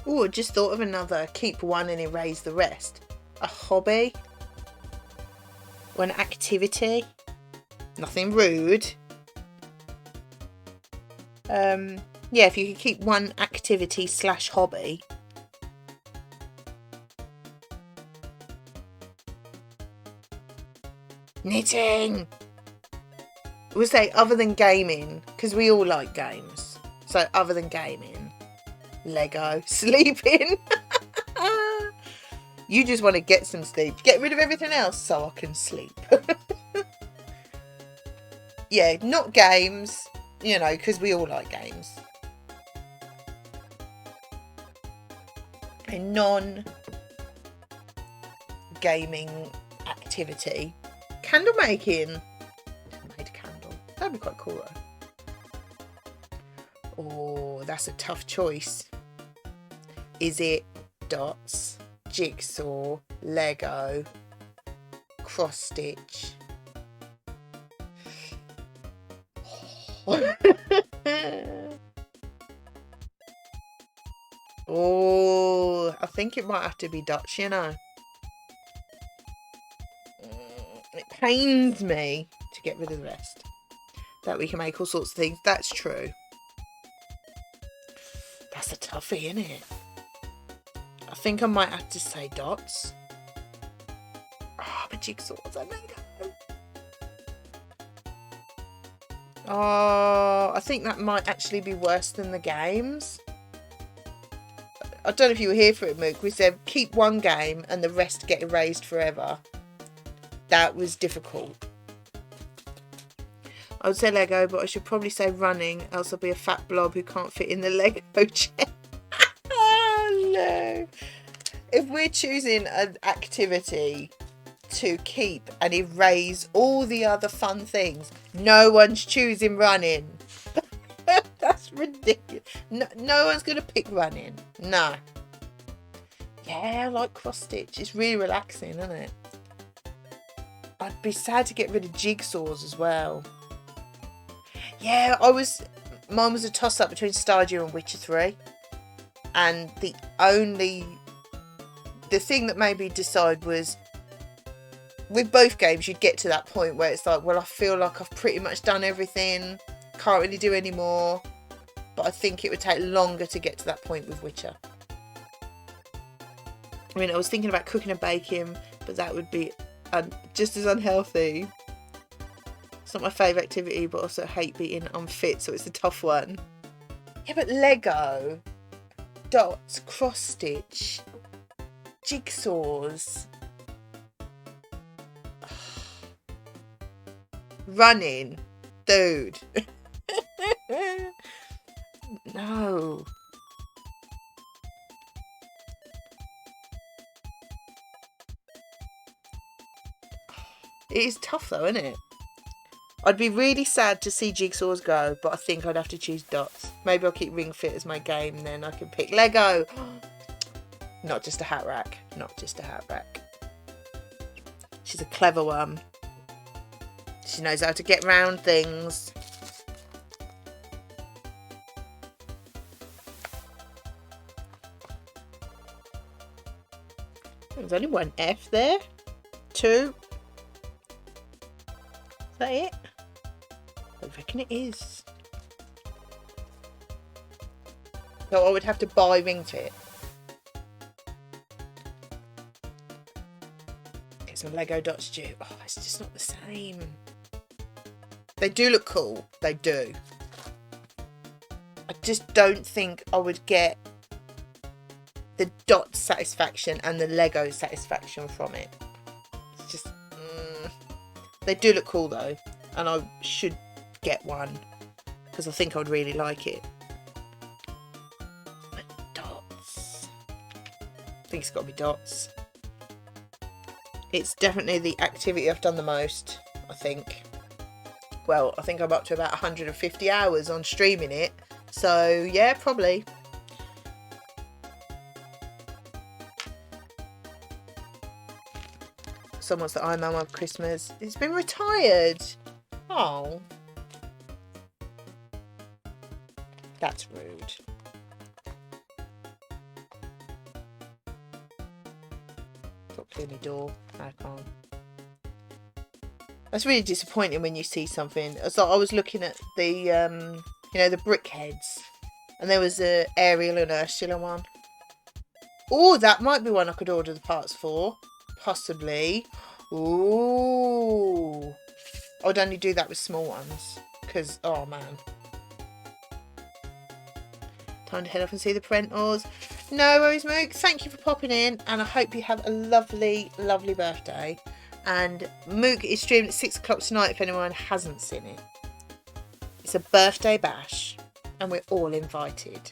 Oh, I just thought of another. Keep one and erase the rest. A hobby. Or an activity. Nothing rude. Yeah, if you could keep one activity / hobby. Knitting. We'll say other than gaming, because we all like games. So other than gaming. Lego. Sleeping. You just want to get some sleep. Get rid of everything else so I can sleep. Yeah, not games. You know, because we all like games. A non-gaming activity. Candle making. Made a candle. That'd be quite cool though. Oh, that's a tough choice. Is it dots, jigsaw, Lego, cross stitch. Oh, I think it might have to be dots, you know. It pains me to get rid of the rest. That we can make all sorts of things. That's true. That's a toughie, isn't it? I think I might have to say dots. Oh, but jigsaws are Lego. Oh, I think that might actually be worse than the games. I don't know if you were here for it, Mook. We said keep one game and the rest get erased forever. That was difficult. I would say Lego, but I should probably say running, else I'll be a fat blob who can't fit in the Lego chair. Oh no. If we're choosing an activity to keep and erase all the other fun things, no one's choosing running. That's ridiculous. No one's going to pick running. No. Yeah, I like cross stitch. It's really relaxing, isn't it? I'd be sad to get rid of jigsaws as well. Yeah, mine was a toss-up between Stardew and Witcher 3. And the thing that made me decide was, with both games, you'd get to that point where it's like, well, I feel like I've pretty much done everything. Can't really do any more. But I think it would take longer to get to that point with Witcher. I mean, I was thinking about cooking and baking, but that would be just as unhealthy. It's not my favourite activity, but also hate being unfit, so it's a tough one. Yeah, but Lego, dots, cross stitch, jigsaws, running, dude. No. It is tough though, isn't it? I'd be really sad to see jigsaws go, but I think I'd have to choose dots. Maybe I'll keep Ring Fit as my game, and then I can pick Lego. Not just a hat rack. Not just a hat rack. She's a clever one. She knows how to get round things. There's only one F there. 2. Is that it? I reckon it is. So I would have to buy Ring Fit. Get some Lego dots due. Oh, it's just not the same. They do look cool. They do. I just don't think I would get the dot satisfaction and the Lego satisfaction from it. It's just they do look cool though, and I should get one because I think I'd really like it. But dots, I think it's got to be dots. It's definitely the activity I've done the most, I think. Well, I think I'm up to about 150 hours on streaming it, so yeah, probably. Someone's that I'm on Christmas. It's been retired. Oh. That's rude. Stop clear my door. I can't. That's really disappointing when you see something. So I was looking at the, the brick heads. And there was a Ariel and Ursula one. Oh, that might be one I could order the parts for. Possibly. Ooh. I would only do that with small ones. Because, oh man. Time to head off and see the parentals. No worries, Mook. Thank you for popping in. And I hope you have a lovely, lovely birthday. And Mook is streaming at 6 o'clock tonight if anyone hasn't seen it. It's a birthday bash. And we're all invited.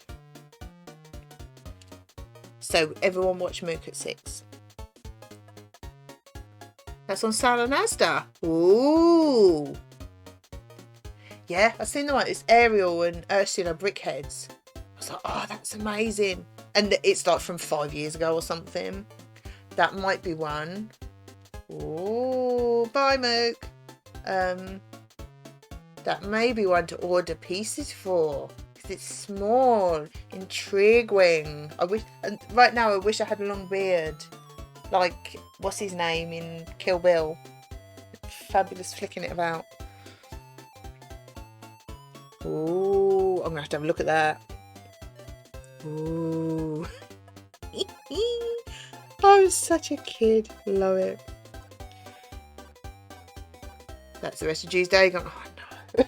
So everyone watch Mook at 6. That's on sale on Asda. Ooh. Yeah, I've seen the one. It's Ariel and Ursula Brickheads. I was was like, oh, that's amazing. And it's like from 5 years ago or something. That might be one. Oh, bye, Mook. That may be one to order pieces for. Because it's small. Intriguing. And right now I wish I had a long beard. Like, what's his name in Kill Bill? Fabulous flicking it about. Ooh, I'm going to have a look at that. Ooh. I was such a kid. Love it. That's the rest of Tuesday. Going, oh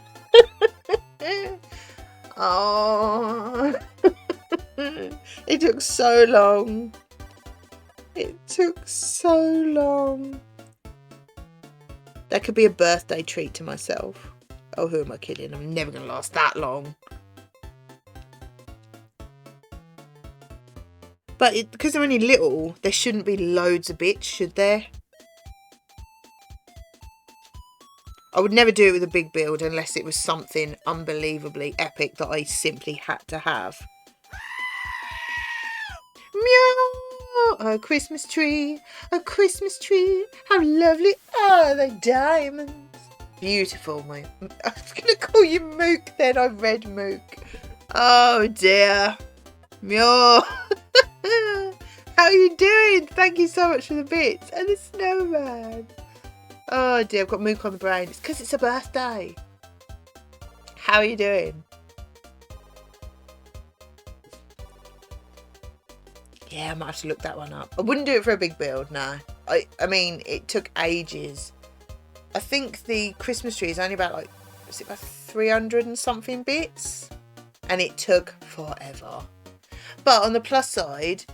no. Oh. It took so long. It took so long. That could be a birthday treat to myself. Oh, who am I kidding? I'm never going to last that long. But because they're only little, there shouldn't be loads of bits, should there? I would never do it with a big build unless it was something unbelievably epic that I simply had to have. Meow! A Christmas tree, how lovely are the diamonds. Beautiful, mate. I was going to call you Mook then, I read Mook. Oh dear. Meow. How are you doing? Thank you so much for the bits. And the snowman. Oh dear, I've got Mook on the brain. It's because it's a birthday. How are you doing? Yeah, I might have to look that one up. I wouldn't do it for a big build, no. I mean, it took ages. I think the Christmas tree is only about like, is it about 300 and something bits? And it took forever. But on the plus side,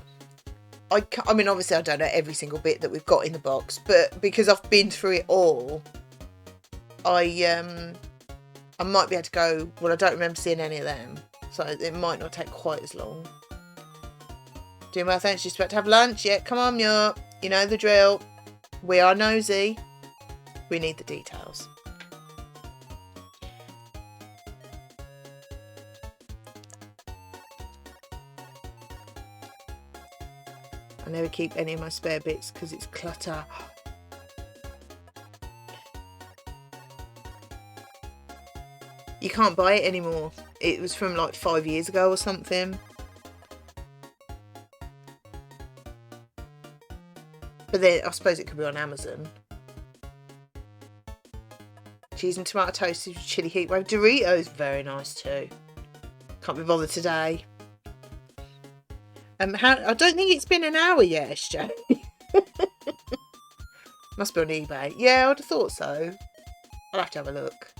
I mean, obviously I don't know every single bit that we've got in the box, but because I've been through it all, I might be able to go, well, I don't remember seeing any of them, so it might not take quite as long. Doing well, thanks. You expect to have lunch? Yeah, come on, you know the drill. We are nosy. We need the details. I never keep any of my spare bits because it's clutter. You can't buy it anymore. It was from like 5 years ago or something. But then I suppose it could be on Amazon. Cheese and tomato toast with chili heat wave. Doritos, very nice too. Can't be bothered today. I don't think it's been an hour yet, SJ. Must be on eBay. Yeah, I'd have thought so. I'll have to have a look.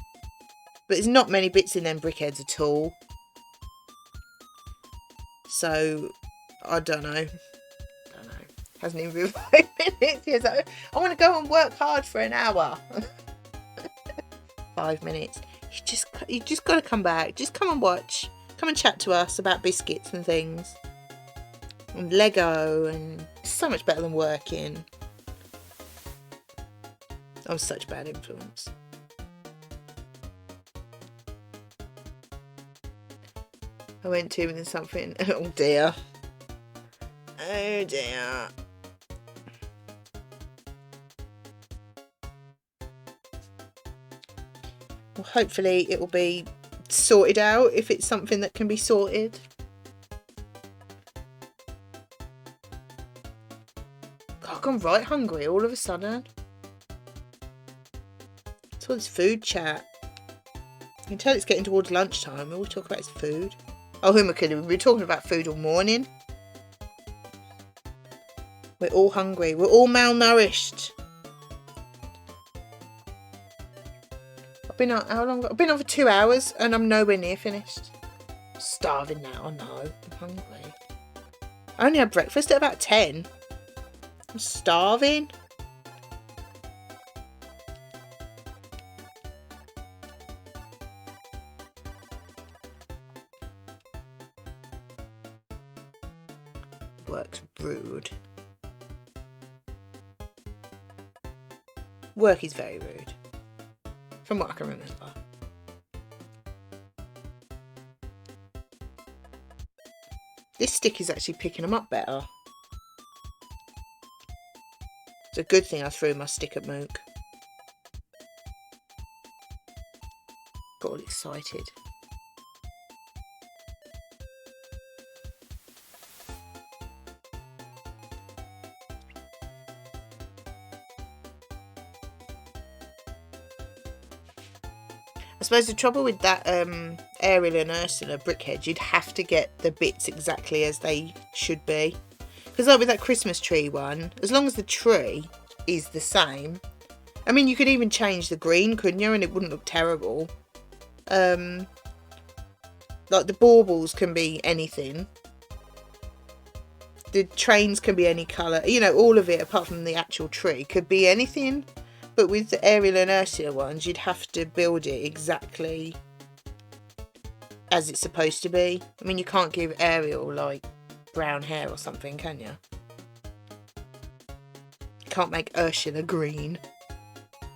But there's not many bits in them brickheads at all. So, I don't know. Hasn't even been 5 minutes. Yes, I want to go and work hard for an hour. 5 minutes. You just got to come back. Just come and watch. Come and chat to us about biscuits and things. And Lego, and it's so much better than working. I'm such a bad influence. I went to with something. Oh dear. Oh dear. Well, hopefully it will be sorted out if it's something that can be sorted. God, I'm right hungry all of a sudden. It's all this food chat. You can tell it's getting towards lunchtime. All we talk about is food. Oh, who am I kidding? We've been talking about food all morning. We're all hungry. We're all malnourished. I've been on, how long? I've been on for 2 hours and I'm nowhere near finished. I'm starving now. I know. I'm hungry. I only had breakfast at about 10. I'm starving. Work's rude. Work is very rude. From what I can remember. This stick is actually picking them up better. It's a good thing I threw my stick at Mook. Got all excited. I suppose the trouble with that Ariel and Ursula Brickhead, you'd have to get the bits exactly as they should be. Because like with that Christmas tree one, as long as the tree is the same. I mean, you could even change the green, couldn't you? And it wouldn't look terrible. Like the baubles can be anything. The trains can be any colour. You know, all of it apart from the actual tree could be anything. But with the Ariel and Ursula ones, you'd have to build it exactly as it's supposed to be. I mean, you can't give Ariel, like, brown hair or something, can you? You can't make Ursula green.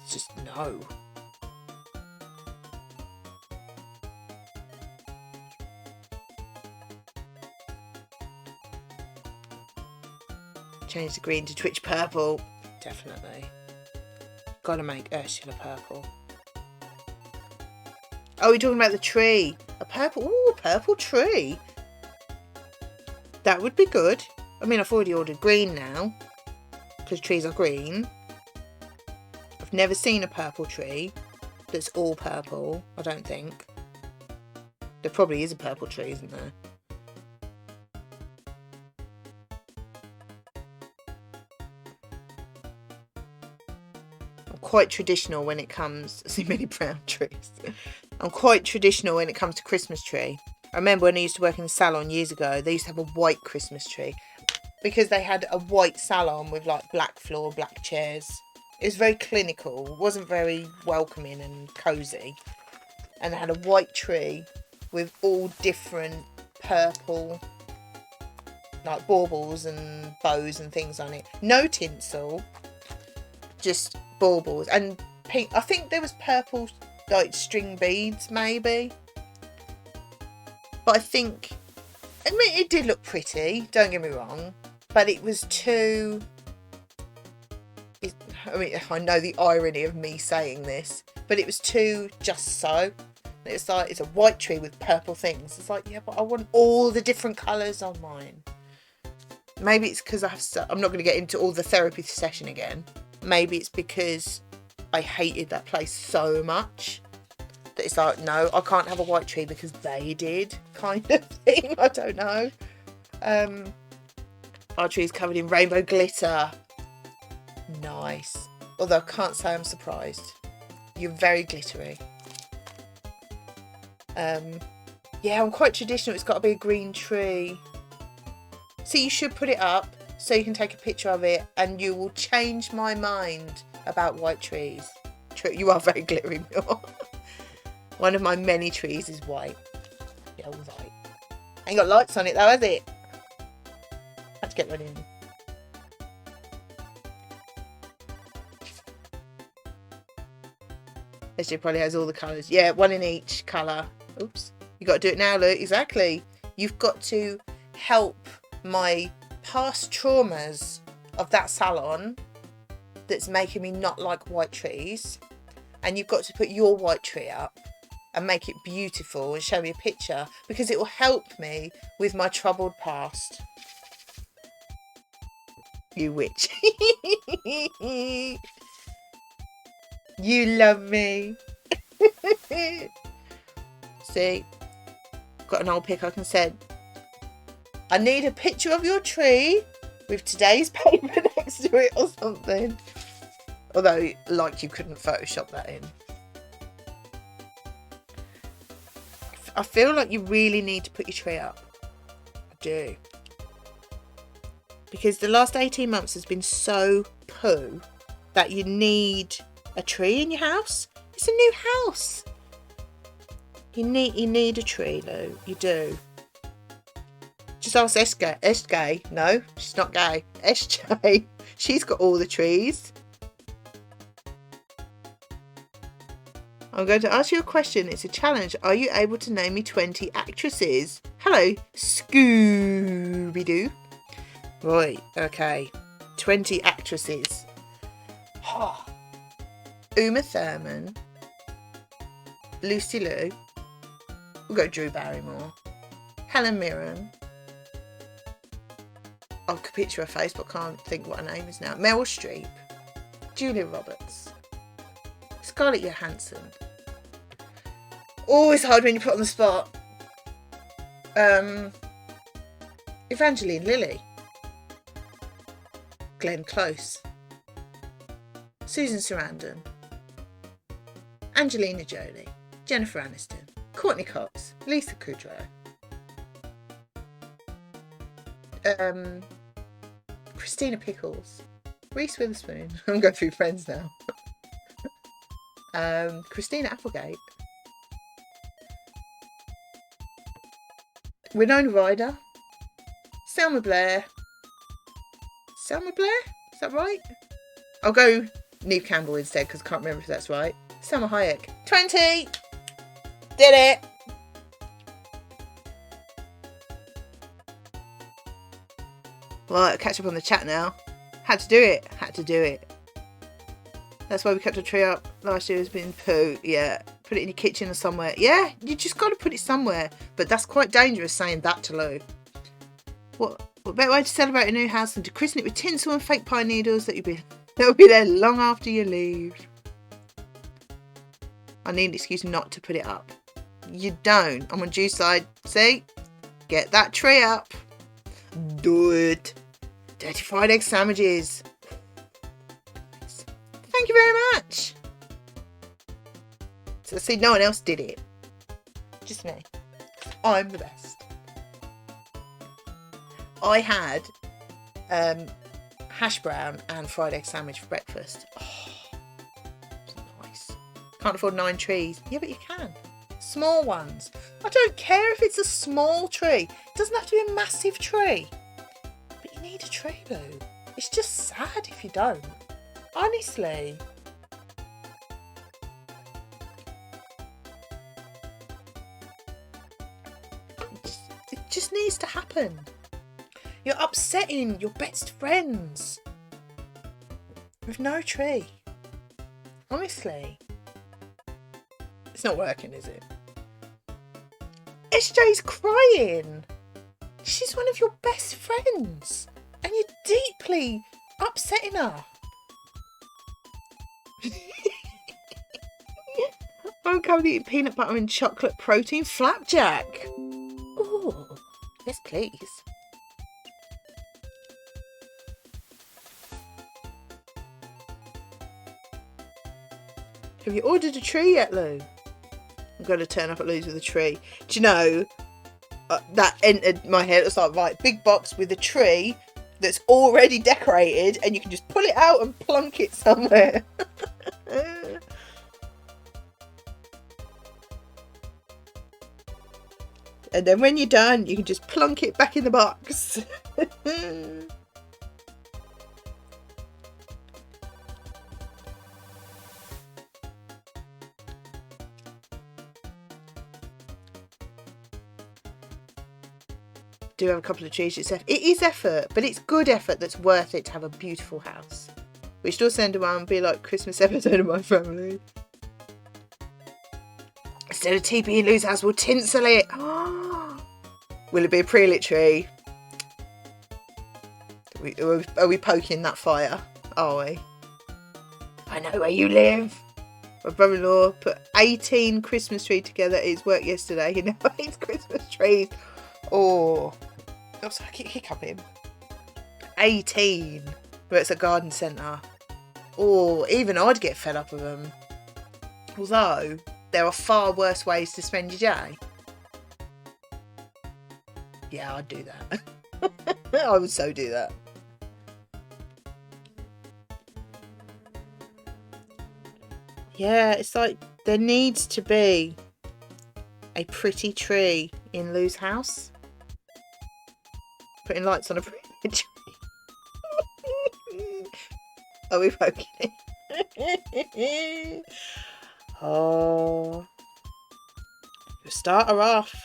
It's just no. Change the green to Twitch purple. Definitely. Gotta make Ursula purple. Oh, we're talking about the tree. A purple. Ooh, a purple tree. That would be good. I mean, I've already ordered green now. Because trees are green. I've never seen a purple tree that's all purple, I don't think. There probably is a purple tree, isn't there? Quite traditional when it comes. I see many brown trees. I'm quite traditional when it comes to Christmas tree. I remember when I used to work in the salon years ago, they used to have a white Christmas tree because they had a white salon with like black floor, black chairs. It was very clinical. It wasn't very welcoming and cozy. And they had a white tree with all different purple like baubles and bows and things on it. No tinsel, just baubles and pink. I think there was purple like string beads maybe, but I mean it did look pretty, don't get me wrong, but it was too I mean, I know the irony of me saying this, but it was too just so. It's like it's a white tree with purple things. It's like, yeah, but I want all the different colours on mine. Maybe it's because I'm not going to get into all the therapy session again. Maybe it's because I hated that place so much that it's like, no, I can't have a white tree because they did, kind of thing. I don't know. Our tree's covered in rainbow glitter. Nice. Although I can't say I'm surprised. You're very glittery. Yeah, I'm quite traditional. It's got to be a green tree. So you should put it up so you can take a picture of it and you will change my mind about white trees. True, you are very glittery, Mill. One of my many trees is white. Yeah, white. Ain't got lights on it though, has it? Had to get one in. SJ probably has all the colours. Yeah, one in each colour. Oops. You got to do it now, Luke. Exactly. You've got to help my past traumas of that salon that's making me not like white trees. And you've got to put your white tree up and make it beautiful and show me a picture because it will help me with my troubled past. You witch. You love me. See, got an old pic I can send. I need a picture of your tree with today's paper next to it or something. Although, like, you couldn't Photoshop that in. I feel like you really need to put your tree up. I do. Because the last 18 months has been so poo that you need a tree in your house. It's a new house. You need a tree, Lou. You do. Just ask SJ. No, she's not gay. SJ. She's got all the trees. I'm going to ask you a question. It's a challenge. Are you able to name me 20 actresses? Hello, Scooby. Scooby-Doo. Right, okay. 20 actresses. Uma Thurman. Lucy Liu. We'll go Drew Barrymore. Helen Mirren. I could picture her face, but can't think what her name is now. Meryl Streep. Julia Roberts. Scarlett Johansson. Always hard when you put on the spot. Evangeline Lilly. Glenn Close. Susan Sarandon. Angelina Jolie. Jennifer Aniston. Courtney Cox. Lisa Kudrow. Christina Pickles. Reese Witherspoon. I'm going through friends now. Christina Applegate. Winona Ryder. Selma Blair. Selma Blair? Is that right? I'll go Neve Campbell instead because I can't remember if that's right. Selma Hayek. 20! Did it! Right, I'll catch up on the chat now. Had to do it. Had to do it. That's why we kept a tree up. Last year has been poo. Yeah. Put it in your kitchen or somewhere. Yeah, you just got to put it somewhere. But that's quite dangerous saying that to Lou. What better way to celebrate a new house than to christen it with tinsel and fake pine needles that'll be there long after you leave. I need an excuse not to put it up. You don't. I'm on Juice side. See? Get that tree up. Do it. Dirty fried egg sandwiches. Thank you very much. So see, no one else did it. Just me. I'm the best. I had hash brown and fried egg sandwich for breakfast. Oh, nice. Can't afford 9 trees. Yeah, but you can. Small ones. I don't care if it's a small tree. It doesn't have to be a massive tree. But you need a tree, Lou. It's just sad if you don't. Honestly. It just needs to happen. You're upsetting your best friends with no tree. Honestly. It's not working, is it? SJ's crying. She's one of your best friends. And you're deeply upsetting her. I'm currently eating peanut butter and chocolate protein flapjack. Ooh, yes please. Have you ordered a tree yet, Lou? I'm going to turn up at Lou's with a tree. Do you know, that entered my head. It's like, right, big box with a tree that's already decorated and you can just pull it out and plunk it somewhere. And then when you're done, you can just plunk it back in the box. Do have a couple of trees. It is effort, but it's good effort that's worth it to have a beautiful house. We should all send one and be like Christmas episode of My Family. Instead of TP in Lou's house, we'll tinsel it. Will it be a pre-lit tree? Are we poking that fire? Are we? I know where you live. My brother-in-law put 18 Christmas trees together at his work yesterday. He never hates Christmas trees. Oh, sorry, I keep hiccuping. 18. But it's a garden centre. Oh, even I'd get fed up of them. Although, there are far worse ways to spend your day. Yeah, I'd do that. I would so do that. Yeah, it's like there needs to be a pretty tree in Lou's house. Putting lights on a pretty tree. Are we poking it? Oh. Start her off.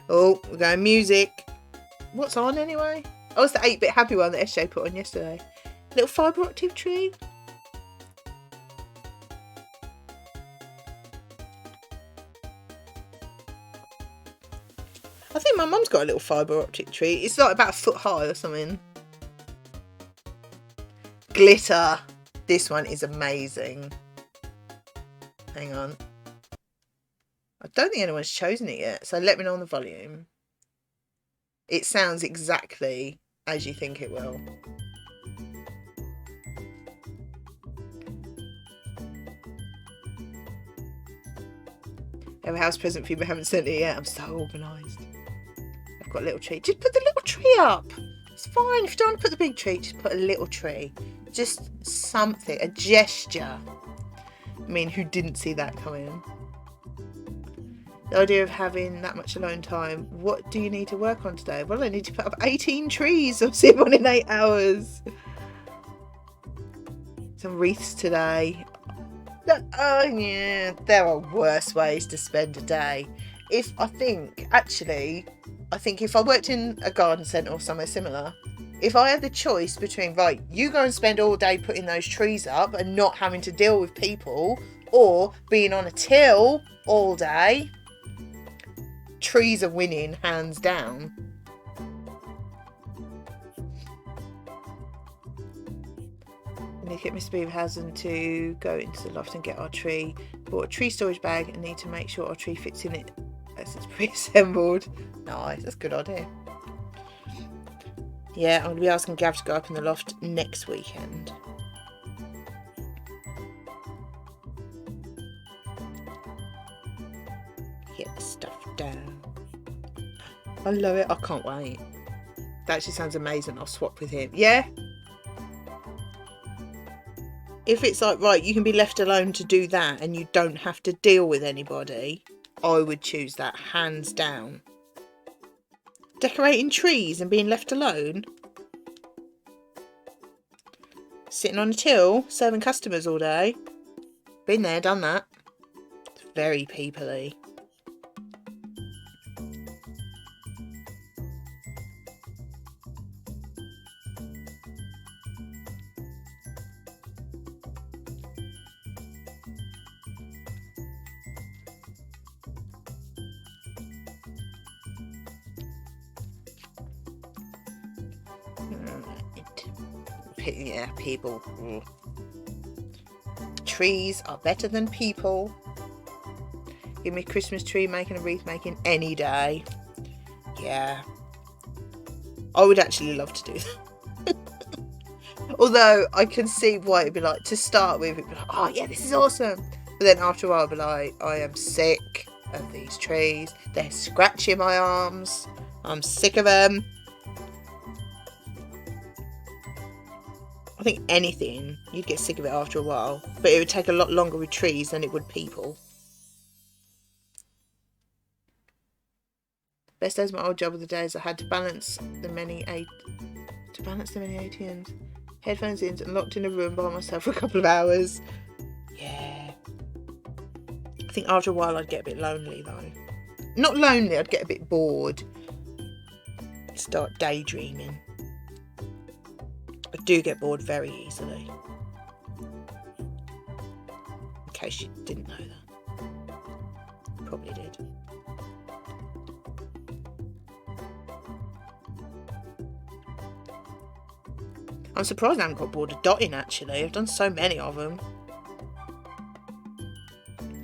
Oh, we're going music. What's on anyway? Oh, it's the 8-bit happy one that SJ put on yesterday. Little fibre optic tree. I think my mum's got a little fibre optic tree. It's like about a foot high or something. Glitter. This one is amazing. Hang on. I don't think anyone's chosen it yet, so let me know on the volume. It sounds exactly as you think it will. Have a house present for you but haven't sent it yet. I'm so organised. I've got a little tree. Just put the little tree up. It's fine. If you don't want to put the big tree, just put a little tree. Just something. A gesture. I mean, who didn't see that coming? The idea of having that much alone time. What do you need to work on today? Well, I need to put up 18 trees. I'll see one in 8 hours. Some wreaths today. Oh yeah, there are worse ways to spend a day. I think if I worked in a garden centre or somewhere similar, if I had the choice between, right, you go and spend all day putting those trees up and not having to deal with people, or being on a till all day, trees are winning hands down. We need to get Mr. Beaverhausen to go into the loft and get our tree. Bought a tree storage bag and need to make sure our tree fits in it as it's pre-assembled. Nice, that's a good idea. Yeah, I'm going to be asking Gav to go up in the loft next weekend. Get the stuff down. I love it. I can't wait. That actually sounds amazing. I'll swap with him. Yeah? If it's like, right, you can be left alone to do that and you don't have to deal with anybody, I would choose that hands down. Decorating trees and being left alone. Sitting on a till, serving customers all day. Been there, done that. It's very people-y. Yeah, people. Trees are better than people. Give me a Christmas tree making, a wreath making any day. Yeah. I would actually love to do that. Although I can see why it'd be like, to start with, it'd be like, oh yeah, this is awesome. But then after a while, I'd be like, I am sick of these trees. They're scratching my arms. I'm sick of them. I think anything, you'd get sick of it after a while. But it would take a lot longer with trees than it would people. Best days of my old job were the days I had to balance the many ATMs, headphones in and locked in a room by myself for a couple of hours. Yeah. I think after a while I'd get a bit lonely though. Not lonely, I'd get a bit bored. Start daydreaming. I do get bored very easily. In case you didn't know that. You probably did. I'm surprised I haven't got bored of dotting actually. I've done so many of them.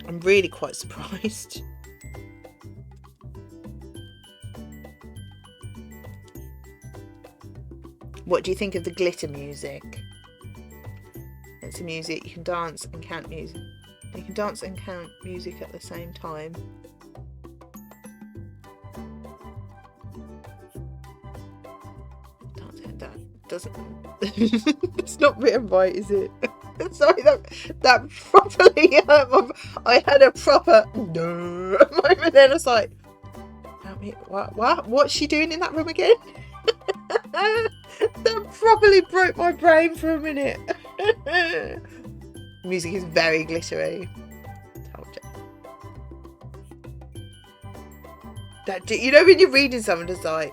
I'm really quite surprised. What do you think of the glitter music? It's a music, you can dance and count music. You can dance and count music at the same time. That doesn't... It's not written right, is it? Sorry, that properly... I had a proper... No moment then. I was like... What? What's she doing in that room again? That properly broke my brain for a minute. Music is very glittery. Told you. That, you know, when you're reading something, it's like,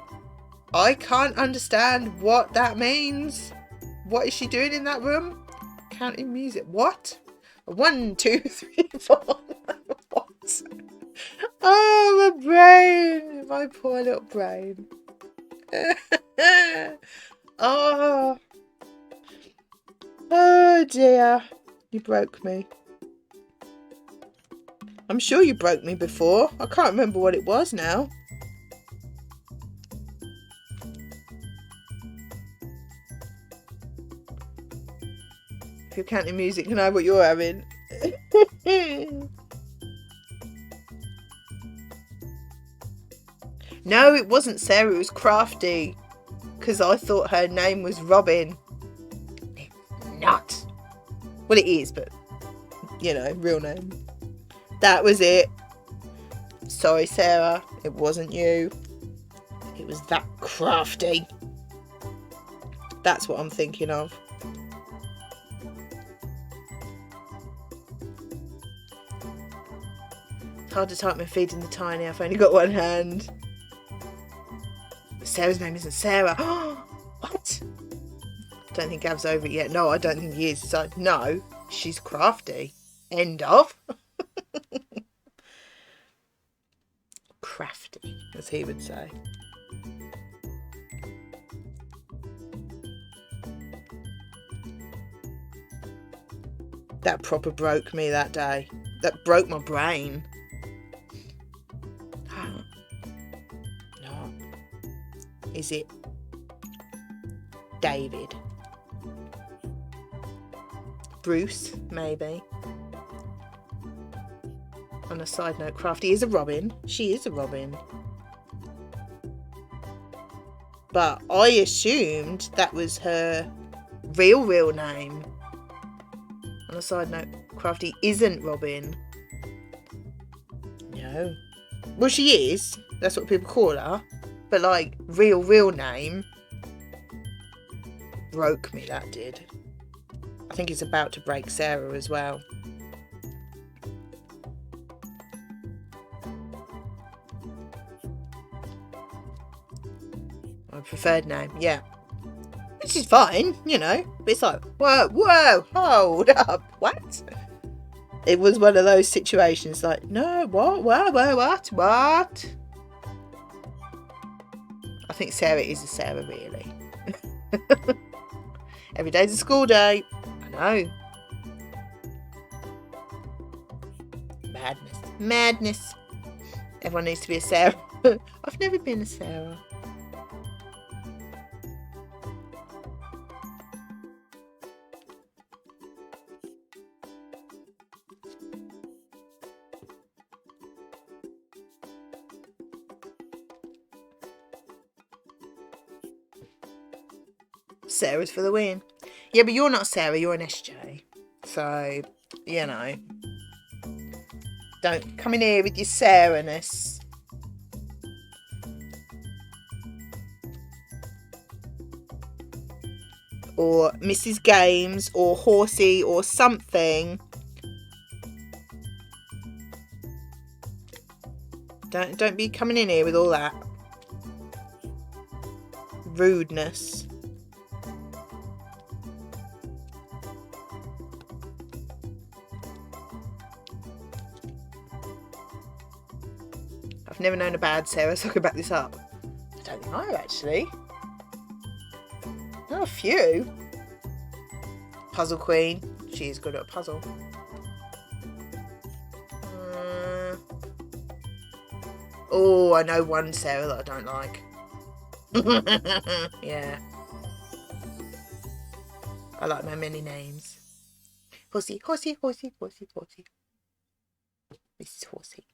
I can't understand what that means. What is she doing in that room? Counting music. What? 1, 2, 3, 4. What? Oh, my brain. My poor little brain. Oh. Oh, dear. You broke me. I'm sure you broke me before. I can't remember what it was now. If you're counting music, you know what you're having. No, it wasn't Sarah, it was Crafty. Because I thought her name was Robin. It's not. Well, it is, but, you know, real name. That was it. Sorry, Sarah. It wasn't you. It was that Crafty. That's what I'm thinking of. It's hard to type my feet in the tiny. I've only got one hand. Sarah's name isn't Sarah. What? Don't think Gav's over it yet. No, I don't think he is. So, no, she's Crafty. End of. Crafty, as he would say. That proper broke me that day. That broke my brain. No. Is it David? Bruce, maybe. On a side note, Crafty is a Robin. She is a Robin. But I assumed that was her real name. On a side note, Crafty isn't Robin. No. Well, she is. That's what people call her. But, like, real name. Broke me, that did. I think it's about to break Sarah as well. My preferred name, yeah. Which is fine, you know. But it's like, whoa, hold up. What? It was one of those situations like, no, what? I think Sarah is a Sarah, really. Every day's a school day. I know. Madness. Everyone needs to be a Sarah. I've never been a Sarah. Sarah's for the win. Yeah, but you're not Sarah, you're an SJ. So, you know. Don't come in here with your Sarah-ness. Or Mrs. Games, or Horsey, or something. Don't be coming in here with all that rudeness. I've never known a bad Sarah, so I can back this up. I don't know, actually. There are a few. Puzzle Queen. She is good at a puzzle. Oh, I know one Sarah that I don't like. Yeah. I like my many names. Horsey. This is Horsey.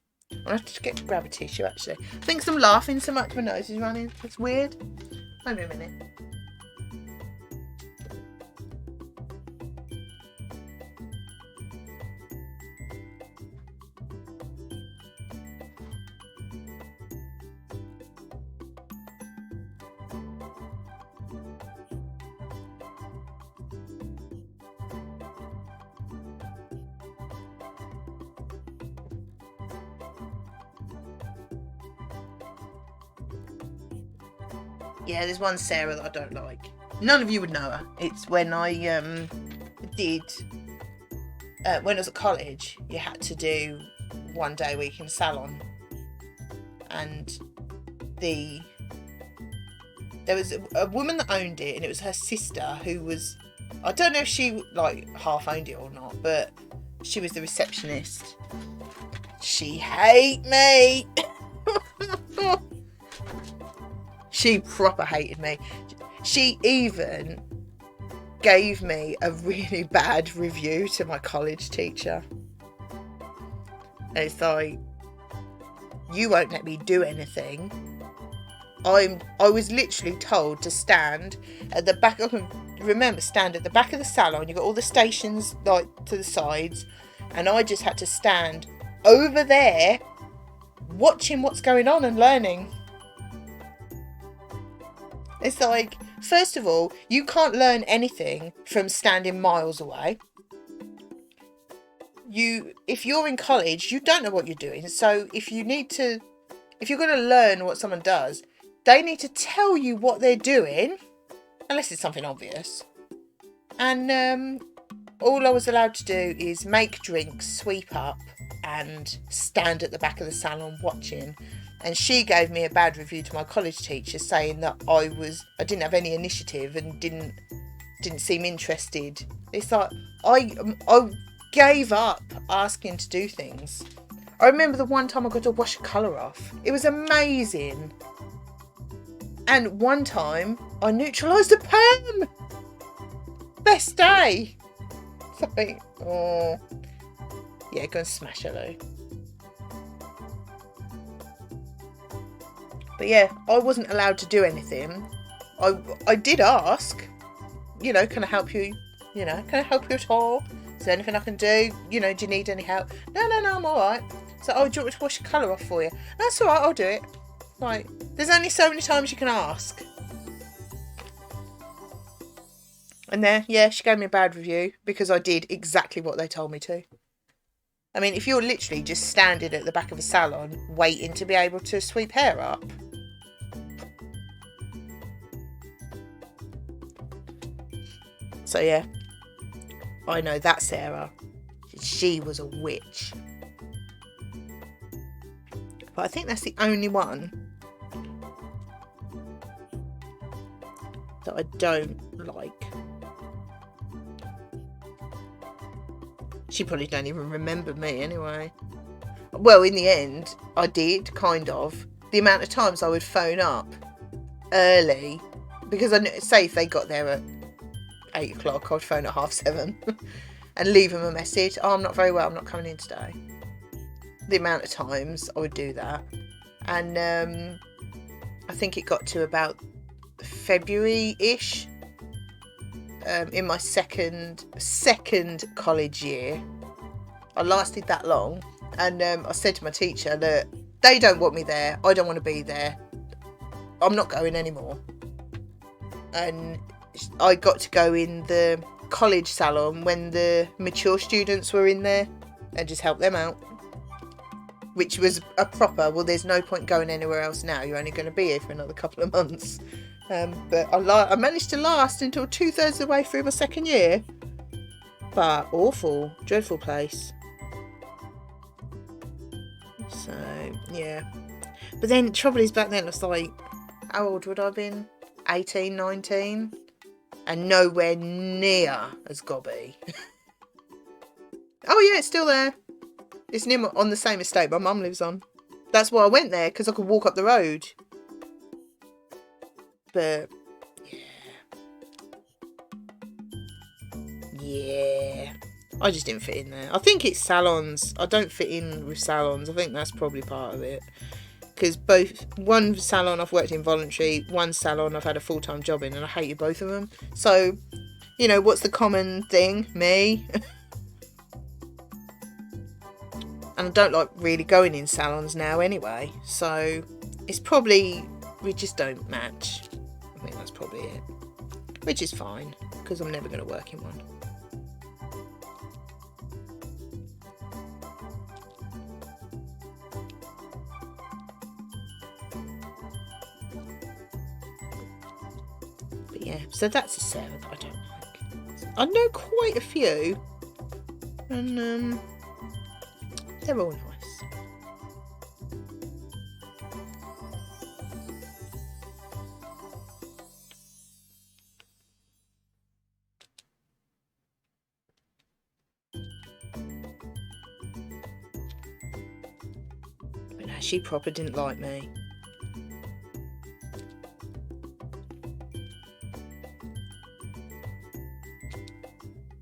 I have to get to grab a tissue, actually. I think I'm laughing so much my nose is running. It's weird. Wait a minute. Yeah, there's one Sarah that I don't like. None of you would know her. It's when I did when I was at college, you had to do 1 day a week in a salon, and there was a woman that owned it, and it was her sister who was, I don't know if she like half owned it or not, but she was the receptionist. She hate me. She proper hated me. She even gave me a really bad review to my college teacher. And it's like, you won't let me do anything. I was literally told to stand at the back of, stand at the back of the salon. You've got all the stations like to the sides, and I just had to stand over there watching what's going on and learning. It's like, first of all, you can't learn anything from standing miles away. If you're in college, you don't know what you're doing. So if you're going to learn what someone does, they need to tell you what they're doing, unless it's something obvious. And all I was allowed to do is make drinks, sweep up, and stand at the back of the salon watching. And she gave me a bad review to my college teacher, saying that I didn't have any initiative and didn't seem interested. It's like, I gave up asking to do things. I remember the one time I got to wash a colour off. It was amazing. And one time I neutralised a perm. Best day. It's like, oh. Yeah, go and smash it, Lou. But yeah, I wasn't allowed to do anything. I did ask, can I help you? Can I help you at all? Is there anything I can do? Do you need any help? No, I'm all right. So, do you want me to wash the colour off for you? That's all right, I'll do it. Like, there's only so many times you can ask. And there, yeah, she gave me a bad review because I did exactly what they told me to. I mean, if you're literally just standing at the back of a salon waiting to be able to sweep hair up. So yeah, I know that Sarah. She was a witch. But I think that's the only one that I don't like. She probably don't even remember me anyway. Well, in the end, I did, kind of. The amount of times I would phone up early, because I say if they got there at 8 o'clock, I'd phone at 7:30 and leave them a message. Oh, I'm not very well, I'm not coming in today. The amount of times I would do that. And I think it got to about February-ish. In my second college year. I lasted that long, and I said to my teacher that they don't want me there, I don't want to be there, I'm not going anymore. And I got to go in the college salon when the mature students were in there and just help them out, which was a proper, well, there's no point going anywhere else now, you're only going to be here for another couple of months. But I managed to last until 2/3 of the way through my second year. But awful, dreadful place. So, yeah. But then, the trouble is, back then, I was like, how old would I have been? 18, 19? And nowhere near as gobby. Oh, yeah, it's still there. It's on the same estate my mum lives on. That's why I went there, because I could walk up the road. But yeah, I just didn't fit in there. I think it's salons. I don't fit in with salons. I think that's probably part of it. Because one salon I've worked in voluntary, one salon I've had a full-time job in, and I hated both of them. So, what's the common thing? Me. And I don't like really going in salons now anyway. So, it's probably, we just don't match. I think that's probably it. Which is fine, because I'm never going to work in one. Yeah, so that's a Sarah that I don't like. I know quite a few, and they're all nice. But no, she proper didn't like me.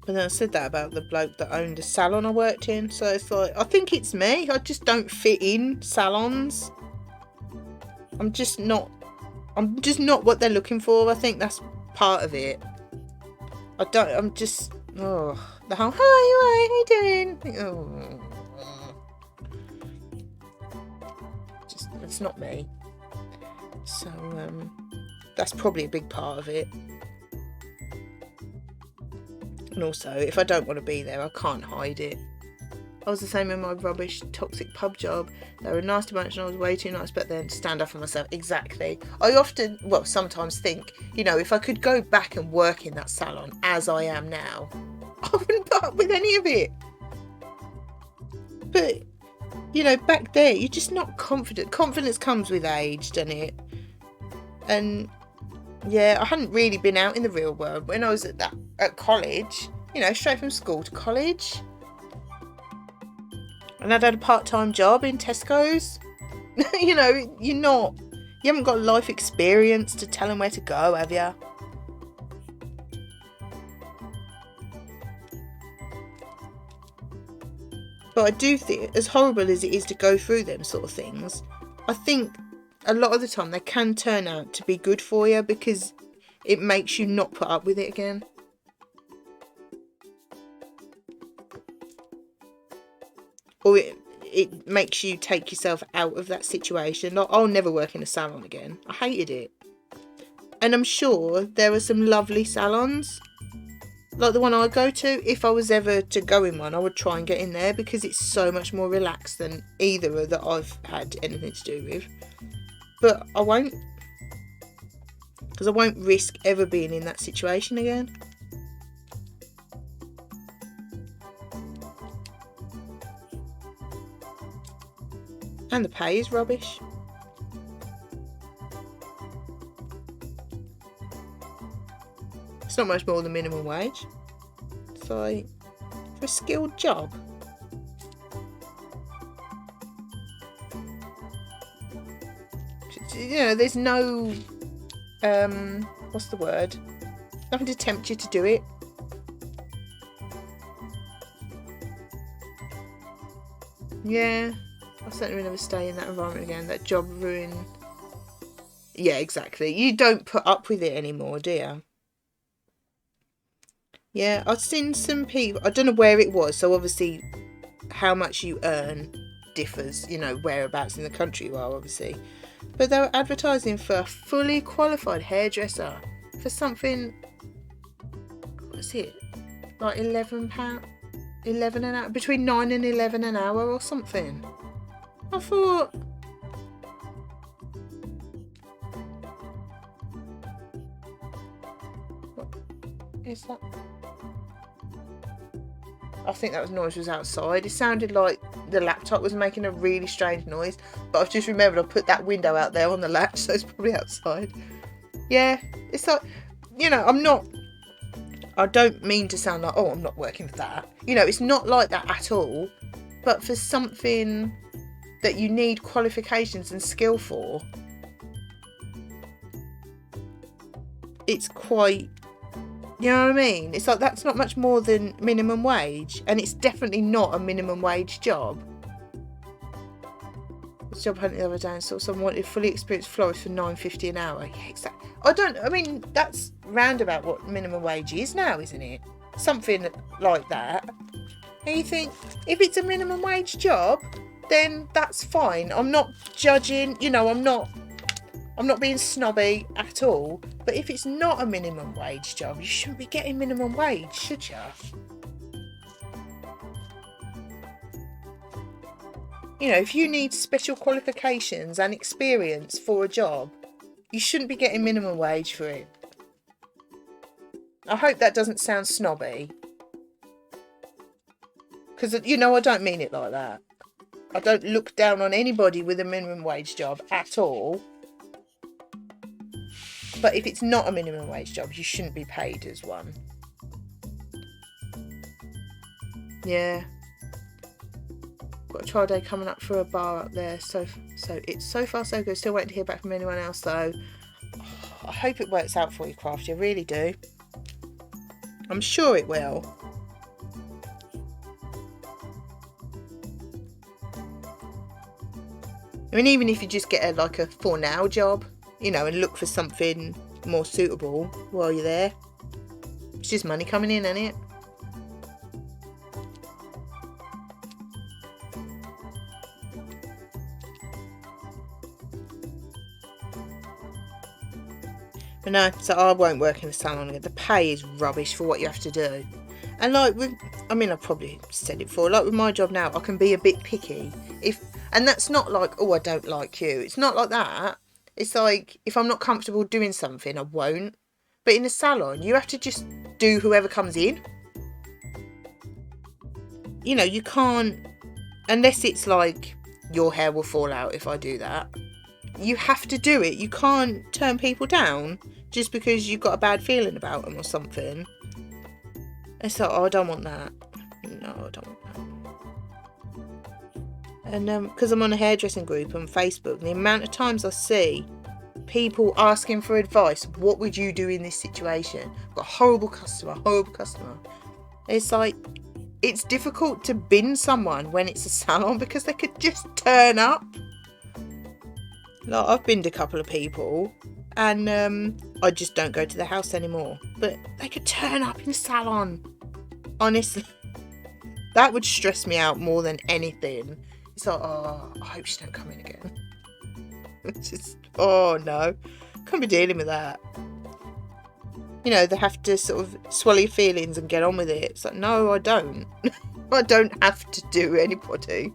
But then I said that about the bloke that owned the salon I worked in. So it's like, I think it's me. I just don't fit in salons. I'm just not what they're looking for. I think that's part of it. I'm just, the whole, hi, how you doing? Oh. Just, it's not me. So, that's probably a big part of it. And also, if I don't want to be there, I can't hide it. I was the same in my rubbish, toxic pub job. They were a nasty bunch and I was way too nice, but then stand up for myself. Exactly. I often, sometimes think, if I could go back and work in that salon as I am now, I wouldn't put up with any of it. But, back there, you're just not confident. Confidence comes with age, doesn't it? And, yeah, I hadn't really been out in the real world when I was at college, straight from school to college. And I'd had a part-time job in Tesco's. You haven't got life experience to tell them where to go, have you? But I do think, as horrible as it is to go through them sort of things, I think a lot of the time they can turn out to be good for you because it makes you not put up with it again. Or it makes you take yourself out of that situation. Like, I'll never work in a salon again. I hated it. And I'm sure there are some lovely salons. Like the one I go to, if I was ever to go in one, I would try and get in there because it's so much more relaxed than either that I've had anything to do with. But I won't. Because I won't risk ever being in that situation again. And the pay is rubbish. It's not much more than minimum wage. It's like, for a skilled job. There's no, what's the word? Nothing to tempt you to do it. Yeah. I certainly will never stay in that environment again. That job ruin. Yeah, exactly. You don't put up with it anymore, do you? Yeah, I've seen some people. I don't know where it was. So obviously, how much you earn differs. Whereabouts in the country you are, obviously. But they were advertising for a fully qualified hairdresser for something. What's it? Like £11, 11 an hour, between 9 and 11 an hour or something. I thought, what is that? I think that noise was outside. It sounded like the laptop was making a really strange noise, but I've just remembered I put that window out there on the latch, so it's probably outside. Yeah, it's like, I don't mean to sound like, oh, I'm not working for that. It's not like that at all, but for something that you need qualifications and skill for, it's quite, you know what I mean? It's like, that's not much more than minimum wage, and it's definitely not a minimum wage job. I was job hunting the other day and saw someone wanted fully experienced florist for £9.50 an hour. Yeah, exactly. That's roundabout what minimum wage is now, isn't it? Something like that. And you think, if it's a minimum wage job, then that's fine. I'm not judging, I'm not being snobby at all. But if it's not a minimum wage job, you shouldn't be getting minimum wage, should you? If you need special qualifications and experience for a job, you shouldn't be getting minimum wage for it. I hope that doesn't sound snobby. Because, you know, I don't mean it like that. I don't look down on anybody with a minimum wage job at all. But if it's not a minimum wage job, you shouldn't be paid as one. Yeah. Got a trial day coming up for a bar up there. So it's so far so good. Still waiting to hear back from anyone else though. I hope it works out for you, Crafty. I really do. I'm sure it will. I mean, even if you just get a for now job, you know, and look for something more suitable while you're there. It's just money coming in, isn't it? But no, so I won't work in a salon again. The pay is rubbish for what you have to do. And like with, I mean, I've probably said it before, like with my job now, I can be a bit picky. And that's not like, oh, I don't like you. It's not like that. It's like, if I'm not comfortable doing something, I won't. But in a salon, you have to just do whoever comes in. You know, you can't, unless it's like, your hair will fall out if I do that. You have to do it. You can't turn people down just because you've got a bad feeling about them or something. It's like, oh, I don't want that. No, I don't want that. And because I'm on a hairdressing group on Facebook, the amount of times I see people asking for advice, what would you do in this situation? I've got a horrible customer. It's like, it's difficult to bin someone when it's a salon because they could just turn up. Like, I've binned a couple of people and I just don't go to the house anymore. But they could turn up in a salon. Honestly, that would stress me out more than anything. It's like, oh, I hope she don't come in again. It's just, oh no, can't be dealing with that. You know, they have to sort of swallow your feelings and get on with it. It's like, no, I don't. I don't have to do anybody.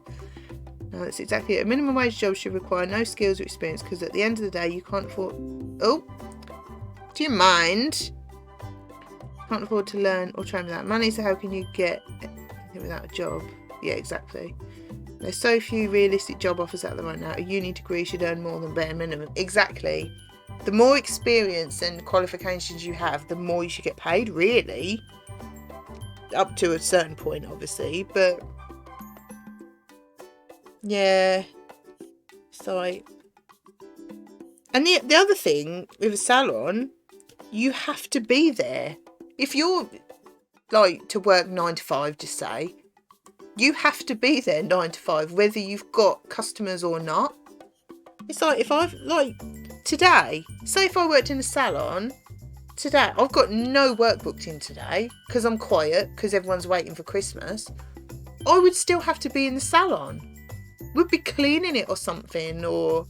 No, that's exactly it. A minimum wage job should require no skills or experience because at the end of the day, you can't afford... Oh, do you mind? Can't afford to learn or train without money, so how can you get anything without a job? Yeah, exactly. There's so few realistic job offers out there right now. A uni degree should earn more than bare minimum. Exactly. The more experience and qualifications you have, the more you should get paid, really. Up to a certain point, obviously, but... yeah, so and the other thing with a salon, you have to be there. If you're like to work 9 to 5, just say, you have to be there 9 to 5, whether you've got customers or not. It's like, if I've like today, say if I worked in a salon today, I've got no work booked in today because I'm quiet because everyone's waiting for Christmas. I would still have to be in the salon. Would be cleaning it or something, or,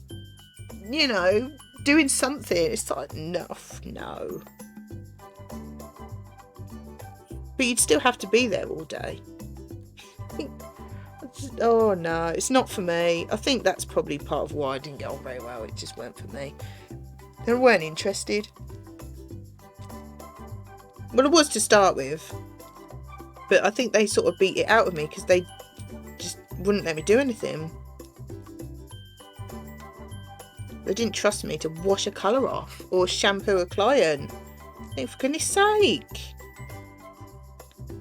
you know, doing something. It's like, no. But you'd still have to be there all day. Oh no, it's not for me. I think that's probably part of why I didn't get on very well. It just weren't for me. They weren't interested. Well, it was to start with. But I think they sort of beat it out of me because they just wouldn't let me do anything. They didn't trust me to wash a colour off or shampoo a client. I think, for goodness sake.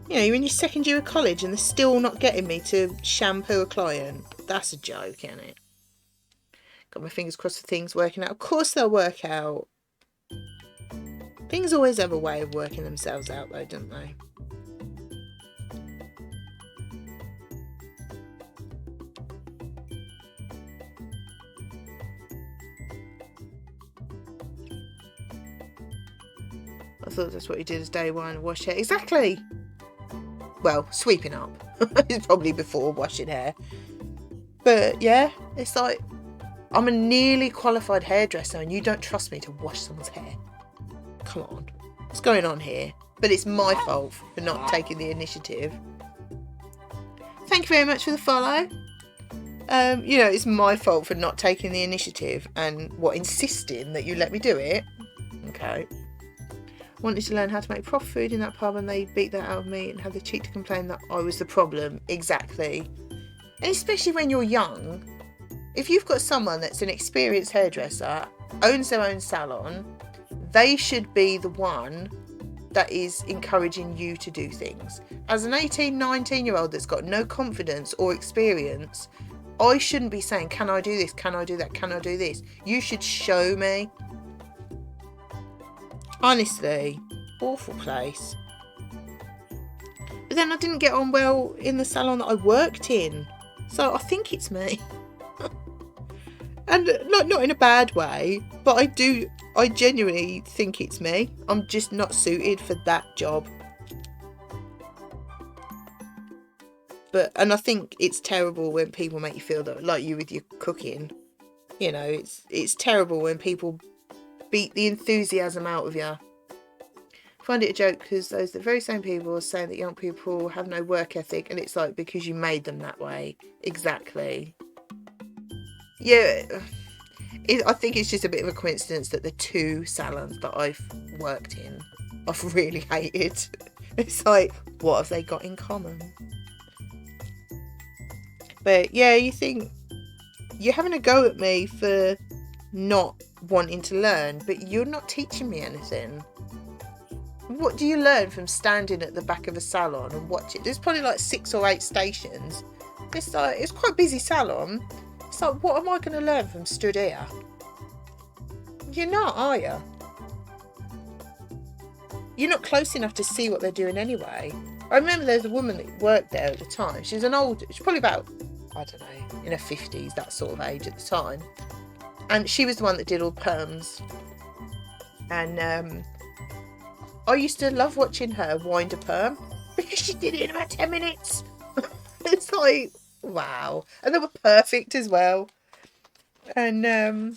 You know, you're in your second year of college and they're still not getting me to shampoo a client. That's a joke, isn't it? Got my fingers crossed for things working out. Of course they'll work out. Things always have a way of working themselves out though, don't they? I thought that's what he did as day one, wash hair. Exactly! Well, sweeping up. It's probably before washing hair. But yeah, it's like, I'm a nearly qualified hairdresser and you don't trust me to wash someone's hair. Come on. What's going on here? But it's my fault for not taking the initiative. Thank you very much for the follow. You know, it's my fault for not taking the initiative and insisting that you let me do it. Okay. Wanted to learn how to make proper food in that pub and they beat that out of me and had the cheek to complain that I was the problem. Exactly. And especially when you're young, if you've got someone that's an experienced hairdresser, owns their own salon, they should be the one that is encouraging you to do things. As an 18, 19-year-old that's got no confidence or experience, I shouldn't be saying, can I do this? Can I do that? Can I do this? You should show me. Honestly, awful place. But then I didn't get on well in the salon that I worked in. So I think it's me. And not in a bad way, but I genuinely think it's me. I'm just not suited for that job. And I think it's terrible when people make you feel that, like you with your cooking. You know, it's terrible when people beat the enthusiasm out of you. I find it a joke because those the very same people are saying that young people have no work ethic, and it's like, because you made them that way. Exactly. Yeah, I think it's just a bit of a coincidence that the 2 salons that I've worked in, I've really hated. It's like, what have they got in common? But yeah, you think you're having a go at me for not wanting to learn, but you're not teaching me anything. What do you learn from standing at the back of a salon and watching? There's probably like 6 or 8 stations. It's quite a busy salon. It's like, what am I going to learn from stood here? You're not, are you? You're not close enough to see what they're doing anyway. I remember there was a woman that worked there at the time. She's probably about, I don't know, in her 50s, that sort of age at the time. And she was the one that did all perms. And I used to love watching her wind a perm because she did it in about 10 minutes. It's like, wow. And they were perfect as well. And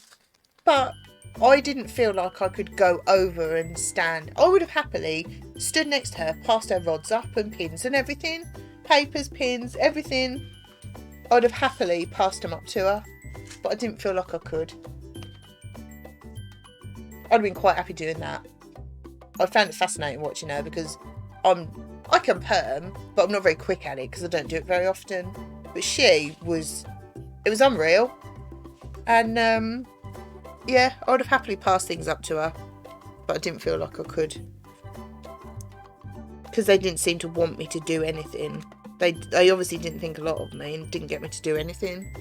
but I didn't feel like I could go over and stand. I would have happily stood next to her, passed her rods up and pins and everything. Papers, pins, everything. I would have happily passed them up to her. But I didn't feel like I could. I'd have been quite happy doing that. I found it fascinating watching her because I can perm, but I'm not very quick at it because I don't do it very often. But it was unreal. And yeah, I would have happily passed things up to her, but I didn't feel like I could. Because they didn't seem to want me to do anything. They obviously didn't think a lot of me and didn't get me to do anything.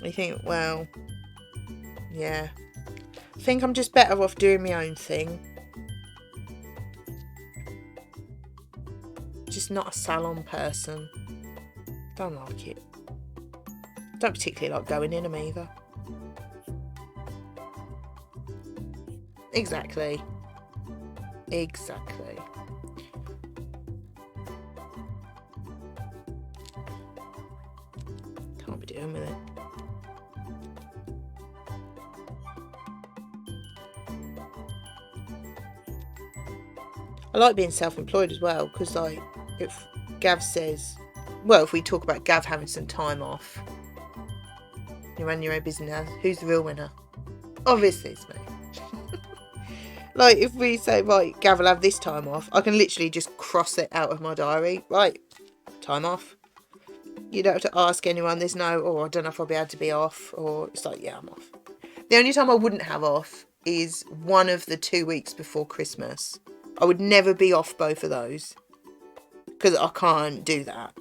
I think, well, yeah. I think I'm just better off doing my own thing. Just not a salon person. Don't like it. Don't particularly like going in them either. Exactly. Can't be doing with it. I like being self-employed as well, because like if Gav says, well, if we talk about Gav having some time off, you run your own business, who's the real winner? Obviously it's me. Like if we say, right, Gav will have this time off, I can literally just cross it out of my diary. Right, time off. You don't have to ask anyone. There's no, oh, I don't know if I'll be able to be off, or it's like, yeah, I'm off. The only time I wouldn't have off is one of the 2 weeks before Christmas. I would never be off both of those because I can't do that.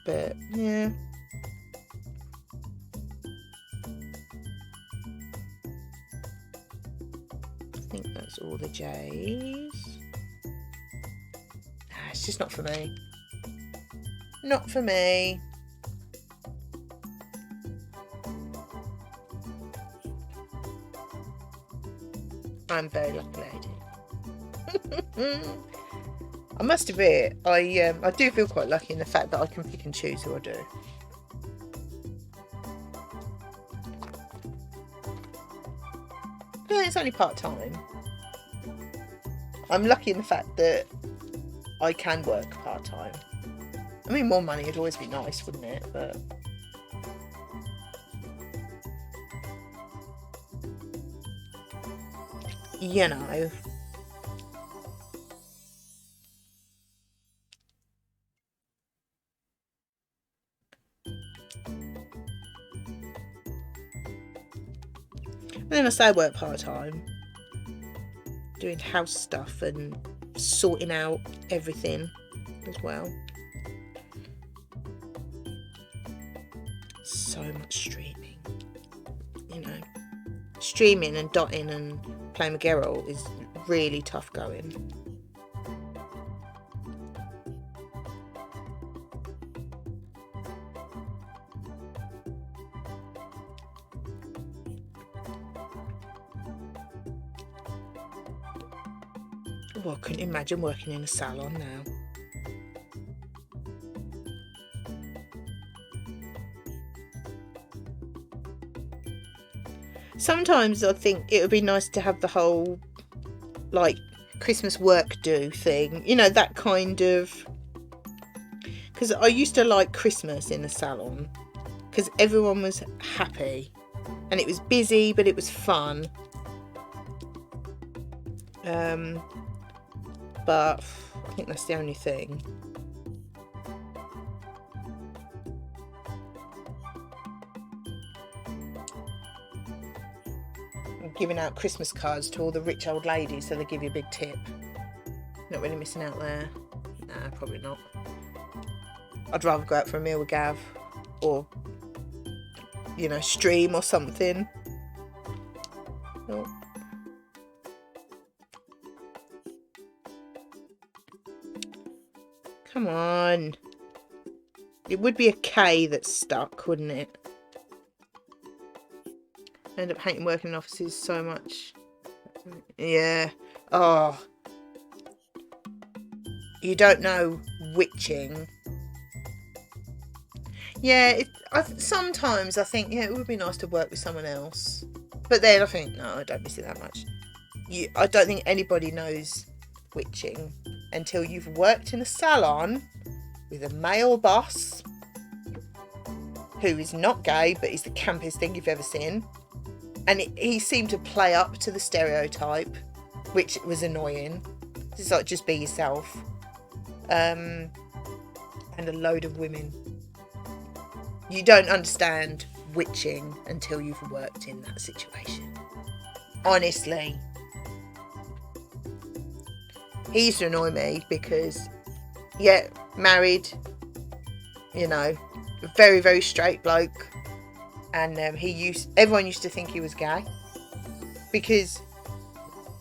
But yeah. I think that's all the J's. It's just not for me. Not for me. I'm a very lucky lady. I must admit, I do feel quite lucky in the fact that I can pick and choose who I do. But it's only part-time. I'm lucky in the fact that I can work part-time. I mean, more money would always be nice, wouldn't it? But you know. And then I say I work part-time, doing house stuff and sorting out everything as well. So much streaming, you know. Streaming and dotting and playing with Geralt is really tough going. Oh, I couldn't imagine working in a salon now. Sometimes I think it would be nice to have the whole, like, Christmas work do thing. You know, that kind of... Because I used to like Christmas in the salon. Because everyone was happy. And it was busy, but it was fun. But I think that's the only thing. Giving out Christmas cards to all the rich old ladies so they give you a big tip. Not really missing out there. Nah, probably not. I'd rather go out for a meal with Gav, or, you know, stream or something. Oh. Come on. It would be a K that's stuck, wouldn't it? I end up hating working in offices so much. Yeah. Oh. You don't know witching. Yeah, sometimes I think, yeah, it would be nice to work with someone else. But then I think, no, I don't miss it that much. I don't think anybody knows witching until you've worked in a salon with a male boss who is not gay, but is the campiest thing you've ever seen. And he seemed to play up to the stereotype, which was annoying. It's like, just be yourself. And a load of women. You don't understand witching until you've worked in that situation. Honestly. He used to annoy me because, yeah, married, you know, very, very straight bloke. And everyone used to think he was gay. Because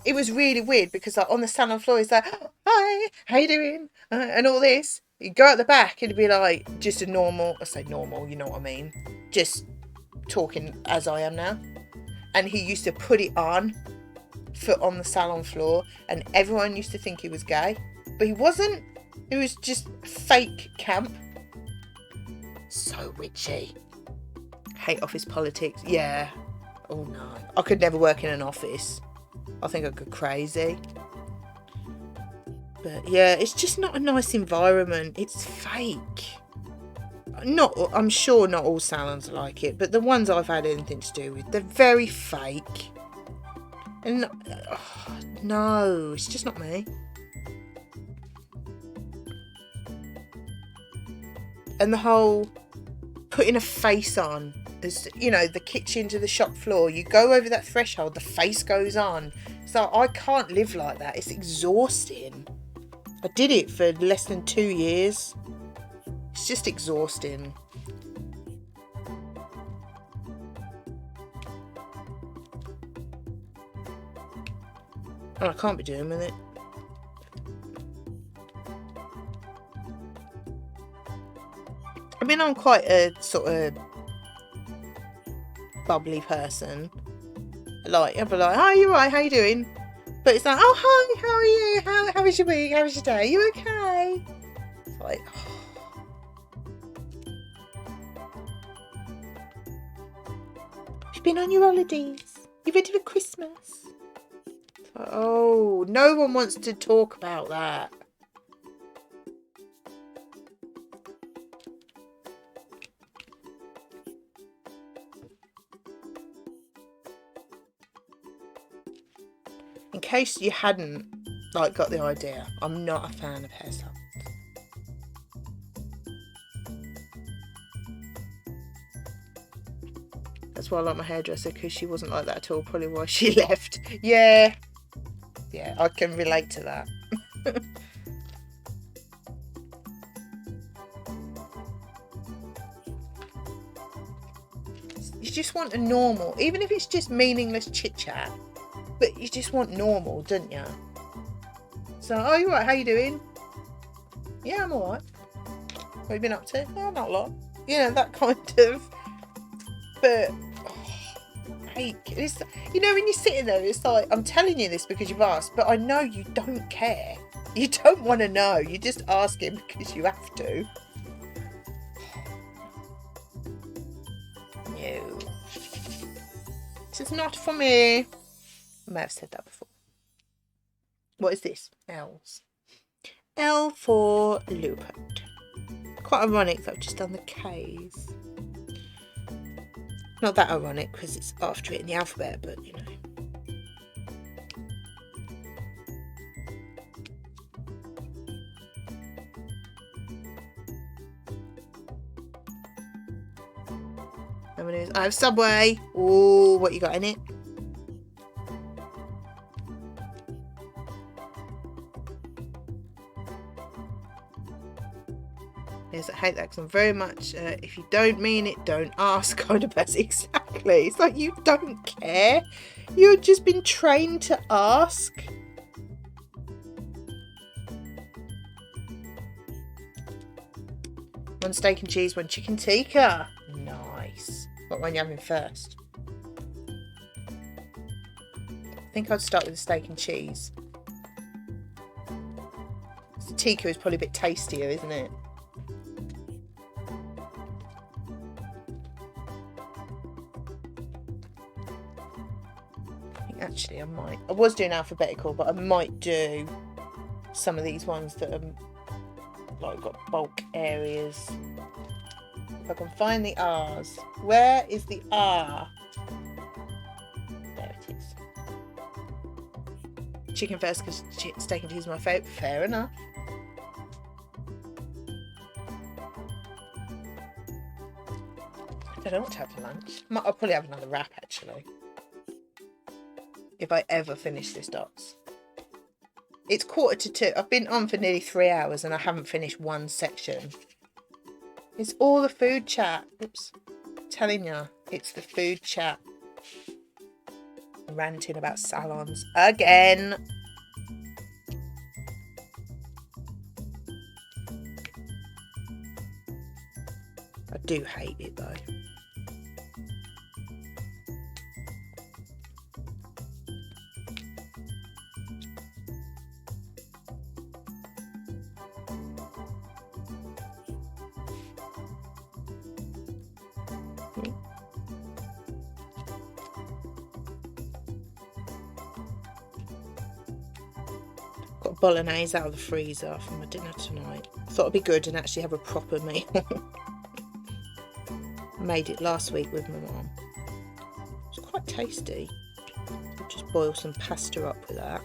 it was really weird, because like, on the salon floor he's like, hi, how you doing? And all this. You'd go out the back and it'd be like just a normal, I say normal, you know what I mean, just talking as I am now. And he used to put it on the salon floor, and everyone used to think he was gay, but he wasn't. It was just fake camp. So witchy. Hate office politics. Yeah. Oh no, I could never work in an office. I think I'd go crazy. But yeah, it's just not a nice environment. It's fake. I'm sure not all salons are like it, but the ones I've had anything to do with, they're very fake. And no, it's just not me. And the whole putting a face on, as you know, the kitchen to the shop floor, you go over that threshold, the face goes on. So I can't live like that. It's exhausting. I did it for less than 2 years. It's just exhausting. And I can't be doing with it. I mean, I'm quite a sort of bubbly person. Like, I'll be like, oh, you're right, how you doing? But it's like, oh, hi, how are you? How was your week? How was your day? You okay? It's like, oh. You've been on your holidays? You ready for Christmas? It's like, oh, no one wants to talk about that. In case you hadn't like got the idea, I'm not a fan of hair salons. That's why I like my hairdresser, because she wasn't like that at all. Probably why she left. Yeah, I can relate to that. You just want a normal, even if it's just meaningless chit chat, but you just want normal, don't you? So, oh, you alright? How you doing? Yeah, I'm alright. What have you been up to? Oh, not a lot. You know, that kind of. But, it's, you know, when you're sitting there, it's like, I'm telling you this because you've asked, but I know you don't care. You don't want to know. You just ask him because you have to. No. This is not for me. I may have said that before. What is this? L's. L for Leopard. Quite ironic that I've just done the K's. Not that ironic because it's after it in the alphabet, but you know. I have Subway. Oh, what you got in it? Yes, I hate that because I'm very much, if you don't mean it, don't ask kind of person. Exactly. It's like you don't care. You've just been trained to ask. One steak and cheese, one chicken tikka. Nice. What one are you having first? I think I'd start with the steak and cheese. The tikka is probably a bit tastier, isn't it? Actually, I was doing alphabetical, but I might do some of these ones that are like got bulk areas. If I can find the R's. Where is the R? There it is. Chicken first because steak and cheese is my favourite. Fair enough. I don't know what to have for lunch. I'll probably have another wrap actually. If I ever finish this dots. It's 1:45. I've been on for nearly 3 hours and I haven't finished one section. It's all the food chat. Oops. I'm telling you, it's the food chat. I'm ranting about salons again. I do hate it though. Got bolognese out of the freezer for my dinner tonight. Thought it'd be good and actually have a proper meal. Made it last week with my mum. It's quite tasty. I'll just boil some pasta up with that.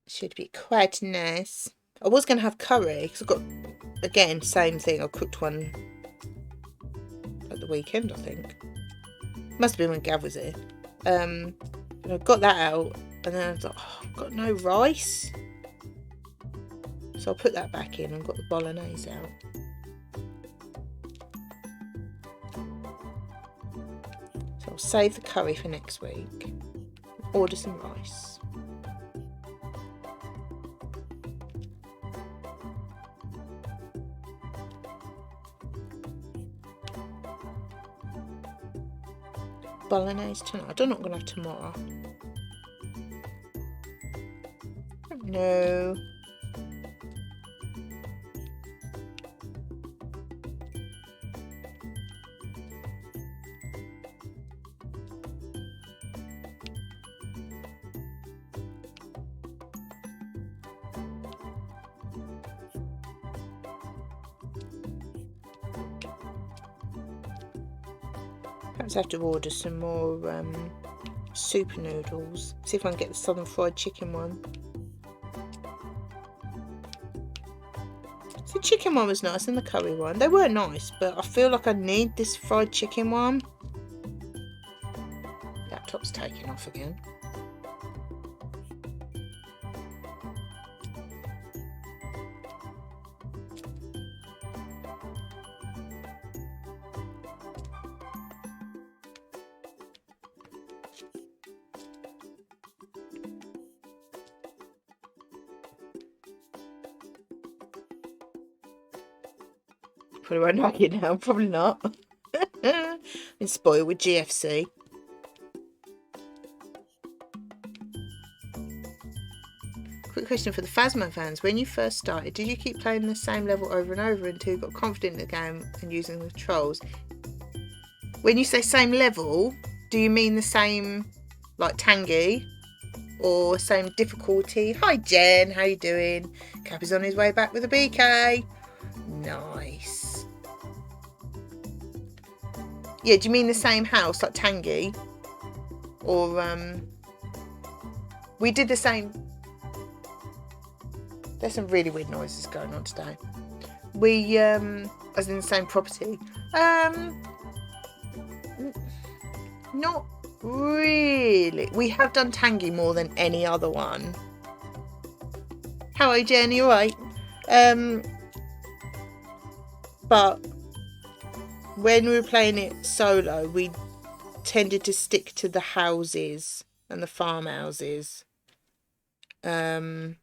Should be quite nice. I was going to have curry because I've got, again, same thing. I cooked one at the weekend, I think. Must have been when Gav was here. And I got that out and then I was like, oh, I've got no rice. So I'll put that back in and got the bolognese out. So I'll save the curry for next week. Order some rice. Bolognese tonight. I don't know what I'm going to have tomorrow. I don't know. Perhaps I have to order some more super noodles. See if I can get the southern fried chicken one. The chicken one was nice and the curry one. They were nice, but I feel like I need this fried chicken one. Laptop's taking off again. Probably won't like it now, probably not. Been spoiled with GFC. Quick question for the Phasmo fans. When you first started, did you keep playing the same level over and over until you got confident in the game and using the controls? When you say same level, do you mean the same, like Tangy? Or same difficulty? Hi Jen, how you doing? Cap is on his way back with a BK. Nice. Yeah, do you mean the same house, like Tangy? Or, we did the same... There's some really weird noises going on today. We, as in the same property. Not really. We have done Tangy more than any other one. How are you, Jenny? All right. But when we were playing it solo, we tended to stick to the houses and the farmhouses. But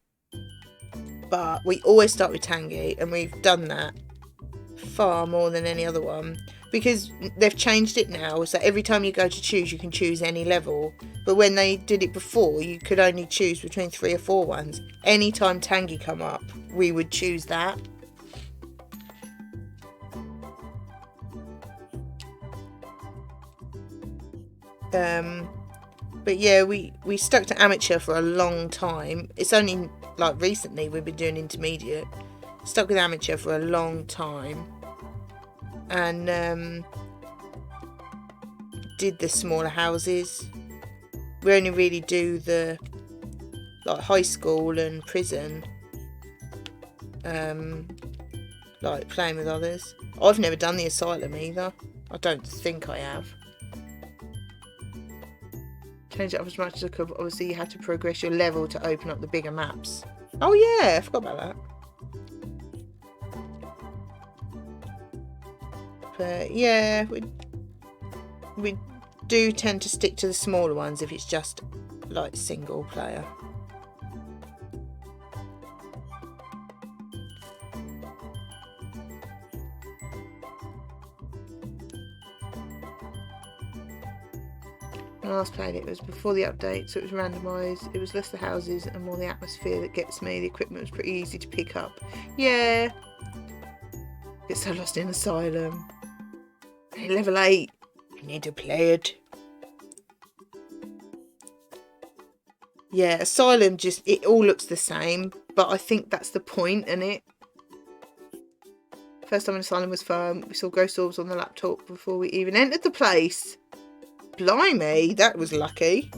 we always start with Tangy, and we've done that far more than any other one. Because they've changed it now, so every time you go to choose, you can choose any level. But when they did it before, you could only choose between 3 or 4 ones. Anytime Tangy come up, we would choose that. But yeah, we stuck to amateur for a long time. It's only like recently we've been doing intermediate. Stuck with amateur for a long time. And did the smaller houses. We only really do the like high school and prison, like playing with others. I've never done the asylum either. I don't think I have. Change it up as much as I could, but obviously you have to progress your level to open up the bigger maps. Oh yeah, I forgot about that. But yeah, we do tend to stick to the smaller ones if it's just like single player. When I last played it was before the update, so it was randomised. It was less the houses and more the atmosphere that gets me. The equipment was pretty easy to pick up. Yeah. Get so lost in Asylum. Hey, level 8. I need to play it. Yeah, Asylum just, it all looks the same, but I think that's the point, isn't it? First time in Asylum was fun. We saw Ghost Orbs on the laptop before we even entered the place. Blimey, that was lucky.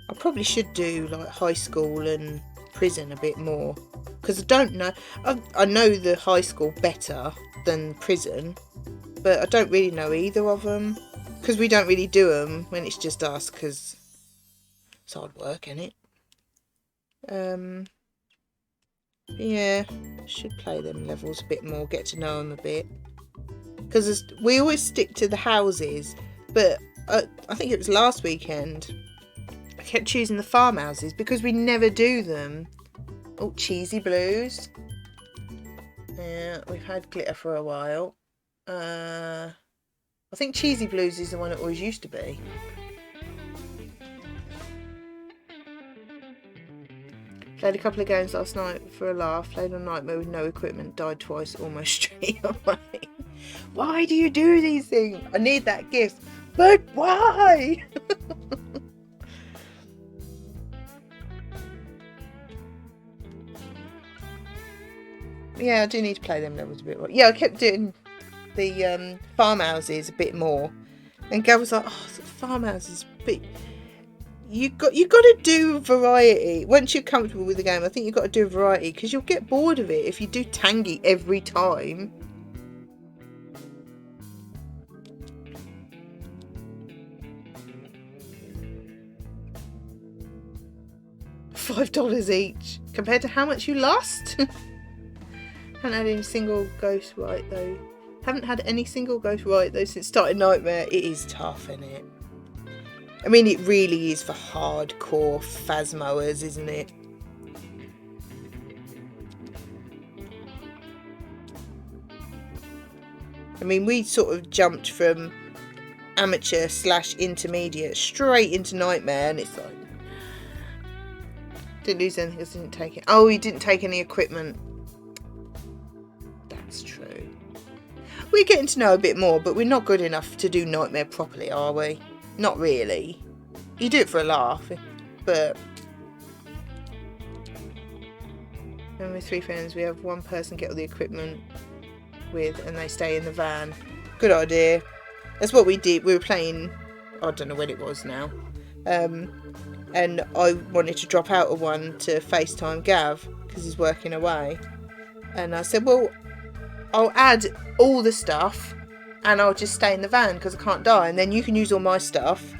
I probably should do like high school and prison a bit more, because I don't know. I know the high school better than prison, but I don't really know either of them, because we don't really do them when it's just us, because it's hard work, isn't it? Yeah, should play them levels a bit more, get to know them a bit, because we always stick to the houses. But I think it was last weekend kept choosing the farmhouses because we never do them. Oh, Cheesy Blues. Yeah, we've had Glitter for a while. I think Cheesy Blues is the one it always used to be. Played a couple of games last night for a laugh. Played on Nightmare with no equipment. Died twice, almost straight away. Why do you do these things? I need that gift. But why? Yeah, I do need to play them levels a bit more. Yeah, I kept doing the farmhouses a bit more. And Gav was like, oh, the farmhouses, but you got to do variety. Once you're comfortable with the game, I think you've got to do variety because you'll get bored of it if you do Tangy every time. $5 each compared to how much you lost. Haven't had any single ghost right though. Haven't had any single ghost right though since starting Nightmare. It is tough, isn't it? I mean, it really is for hardcore phasmoers, isn't it? I mean, we sort of jumped from amateur / intermediate straight into Nightmare, and it's like didn't lose anything because I didn't take it. Oh, he didn't take any equipment. That's true. We're getting to know a bit more, but we're not good enough to do Nightmare properly, are we? Not really. You do it for a laugh, but... And with 3 friends, we have one person get all the equipment with, and they stay in the van. Good idea. That's what we did. We were playing... I don't know when it was now. And I wanted to drop out of one to FaceTime Gav, because he's working away. And I said, well, I'll add all the stuff and I'll just stay in the van because I can't die, and then you can use all my stuff,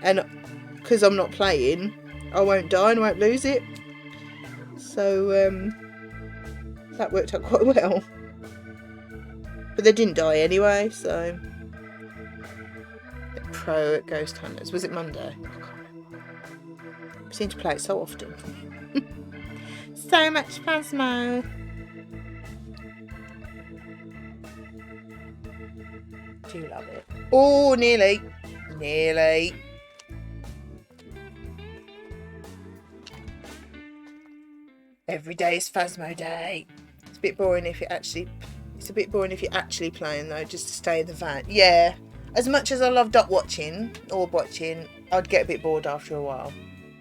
and because I'm not playing I won't die and I won't lose it. So that worked out quite well, but they didn't die anyway. So pro at Ghost Hunters, was it Monday? I can't remember. I seem to play it so often. So much Phasmo. Do love it. Oh, nearly. Nearly. Every day is Phasmo day. It's a bit boring if you're actually playing though, just to stay in the van. Yeah. As much as I love duck watching, orb watching, I'd get a bit bored after a while.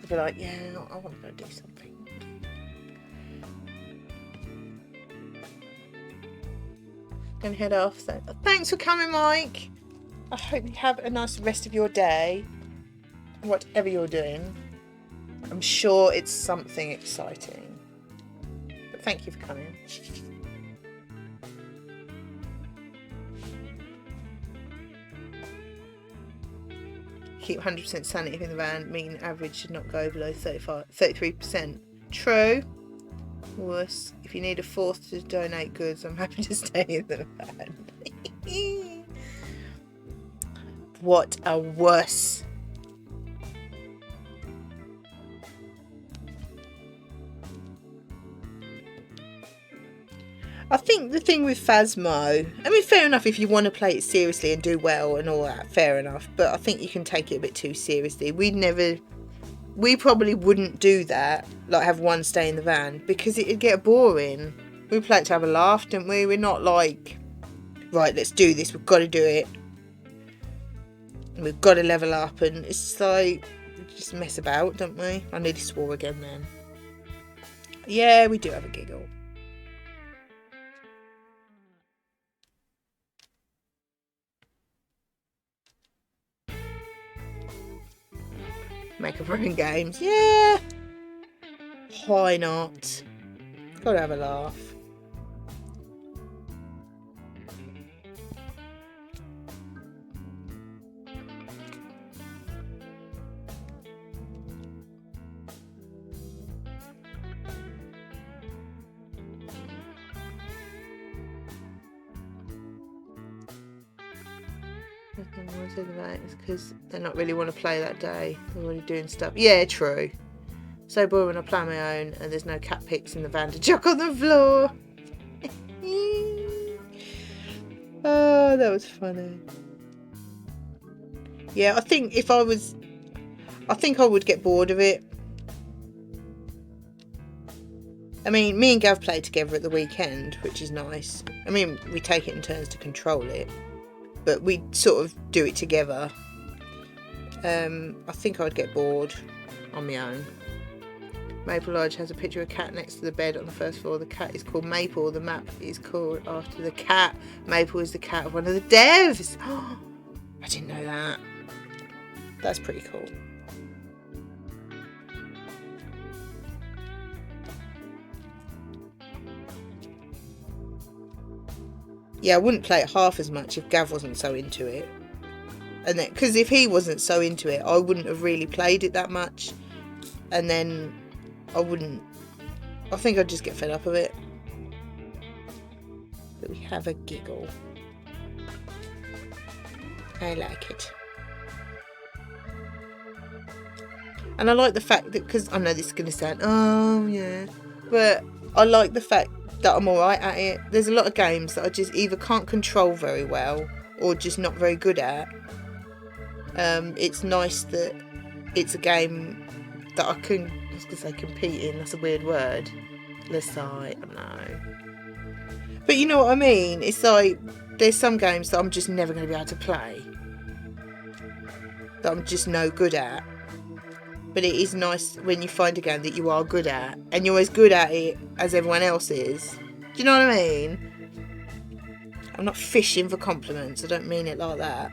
I'd be like, yeah, I want to go do something. Gonna head off. So thanks for coming, Mike. I hope you have a nice rest of your day, whatever you're doing. I'm sure it's something exciting, but thank you for coming. Keep 100% sanity in the van, meaning average should not go below 33%. True. Worse, if you need a fourth to donate goods, I'm happy to stay in the van. What a wuss. I think the thing with Phasmo, I mean, fair enough if you want to play it seriously and do well and all that, fair enough, but I think you can take it a bit too seriously. We probably wouldn't do that, like have one stay in the van, because it'd get boring. We play it to have a laugh, don't we? We're not like, right, let's do this, we've got to do it. We've got to level up, and it's like, we just mess about, don't we? I nearly swore again then. Yeah, we do have a giggle. Make up our own games. Yeah. Why not? Gotta have a laugh. It's because they not really want to play that day. They're already doing stuff. Yeah, true. So boring when I play my own and there's no cat pics in the van to chuck on the floor. Oh, that was funny. Yeah, I think I would get bored of it. I mean, me and Gav played together at the weekend, which is nice. I mean, we take it in turns to control it, but we sort of do it together. I think I'd get bored on my own. Maple Lodge has a picture of a cat next to the bed on the first floor. The cat is called Maple. The map is called after the cat. Maple is the cat of one of the devs. Oh, I didn't know that. That's pretty cool. Yeah, I wouldn't play it half as much if Gav wasn't so into it. And then, because if he wasn't so into it, I wouldn't have really played it that much. And then I think I'd just get fed up of it. But we have a giggle. I like it. And I like the fact that, because I know this is going to sound, oh yeah, but I like the fact that I'm alright at it. There's a lot of games that I just either can't control very well or just not very good at. It's nice that it's a game that I was going to say compete in, that's a weird word. Let's say, no. But you know what I mean? It's like, there's some games that I'm just never going to be able to play. That I'm just no good at. But it is nice when you find a game that you are good at, and you're as good at it as everyone else is. Do you know what I mean? I'm not fishing for compliments, I don't mean it like that.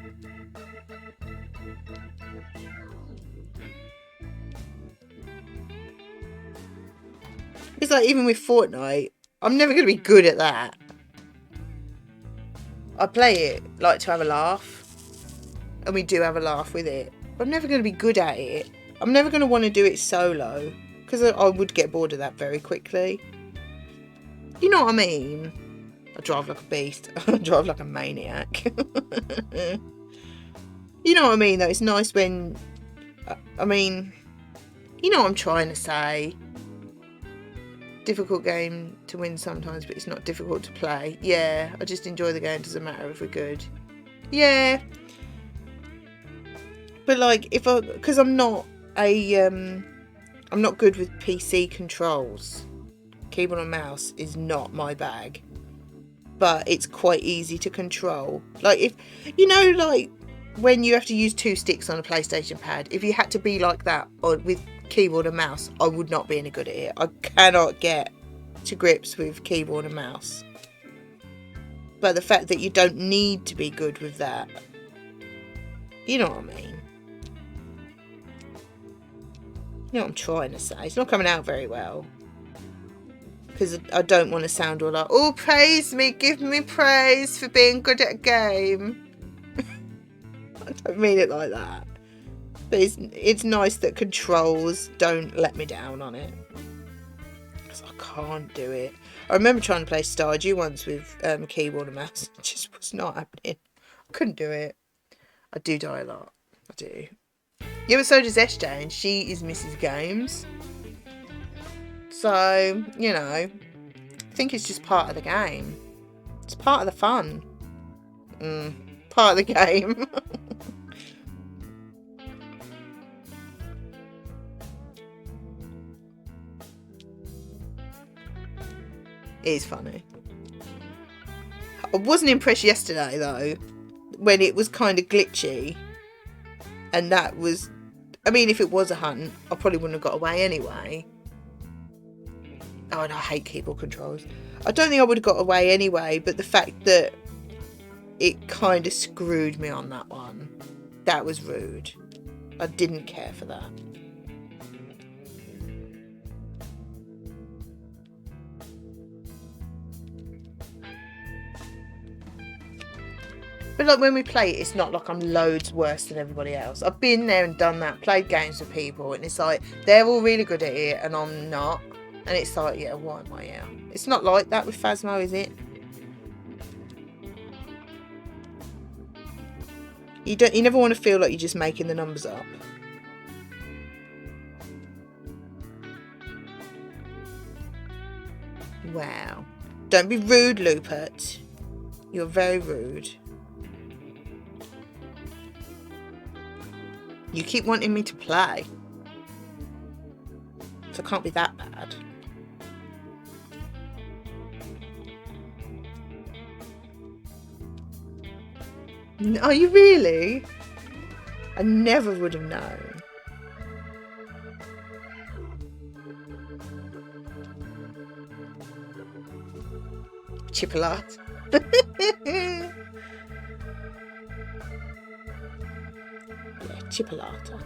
It's like, even with Fortnite, I'm never going to be good at that. I play it like to have a laugh, and we do have a laugh with it. But I'm never going to be good at it. I'm never going to want to do it solo, because I would get bored of that very quickly. You know what I mean? I drive like a beast. I drive like a maniac. You know what I mean, though? It's nice when... I mean... You know what I'm trying to say. Difficult game to win sometimes, but it's not difficult to play. Yeah, I just enjoy the game. Doesn't matter if we're good. Yeah. But like, because I'm not good with PC controls. Keyboard and mouse is not my bag. But it's quite easy to control. Like, if, you know, like when you have to use 2 sticks on a PlayStation pad, if you had to be like that with keyboard and mouse, I would not be any good at it. I cannot get to grips with keyboard and mouse. But the fact that you don't need to be good with that, you know what I mean? You know what I'm trying to say? It's not coming out very well. Because I don't want to sound all like, oh, praise me, give me praise for being good at a game. I don't mean it like that. But it's nice that controls don't let me down on it. Because I can't do it. I remember trying to play Stardew once with keyboard and mouse. It just was not happening. I couldn't do it. I do die a lot. I do. Yeah, but so does SJ, and she is Mrs. Games. So, you know, I think it's just part of the game. It's part of the fun. Part of the game. It is funny. I wasn't impressed yesterday, though, when it was kind of glitchy. And that was... I mean, if it was a hunt, I probably wouldn't have got away anyway. Oh, and I hate keyboard controls. I don't think I would have got away anyway, but the fact that it kind of screwed me on that one, that was rude. I didn't care for that. But like when we play it, it's not like I'm loads worse than everybody else. I've been there and done that, played games with people, and it's like, they're all really good at it and I'm not. And it's like, yeah, why am I here? It's not like that with Phasmo, is it? You never want to feel like you're just making the numbers up. Wow. Don't be rude, Lupert. You're very rude. You keep wanting me to play. So it can't be that bad. Are you really? I never would have known. Chipolata. Yeah, chipolata.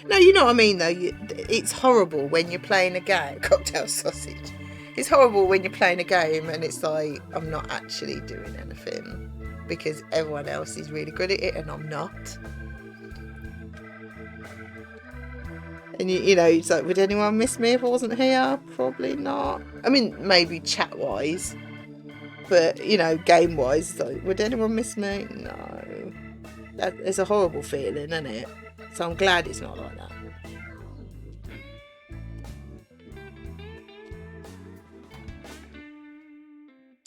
No, you know what I mean though. It's horrible when you're playing a game. Cocktail sausage. It's horrible when you're playing a game and it's like, I'm not actually doing anything because everyone else is really good at it and I'm not. And you know, it's like, would anyone miss me if I wasn't here? Probably not. I mean, maybe chat-wise. But, you know, game-wise, like, would anyone miss me? No. It's a horrible feeling, isn't it? So I'm glad it's not like that.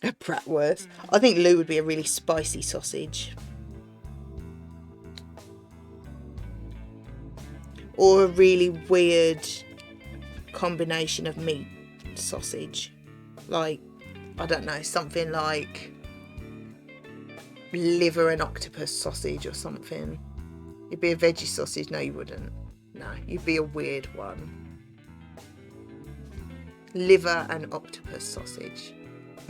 A bratwurst. I think Lou would be a really spicy sausage. Or a really weird combination of meat sausage. Like, I don't know, something like liver and octopus sausage or something. You'd be a veggie sausage. No, you wouldn't. No, you'd be a weird one. Liver and octopus sausage.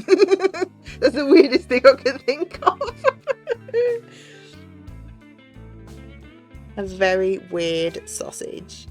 That's the weirdest thing I can think of. A very weird sausage.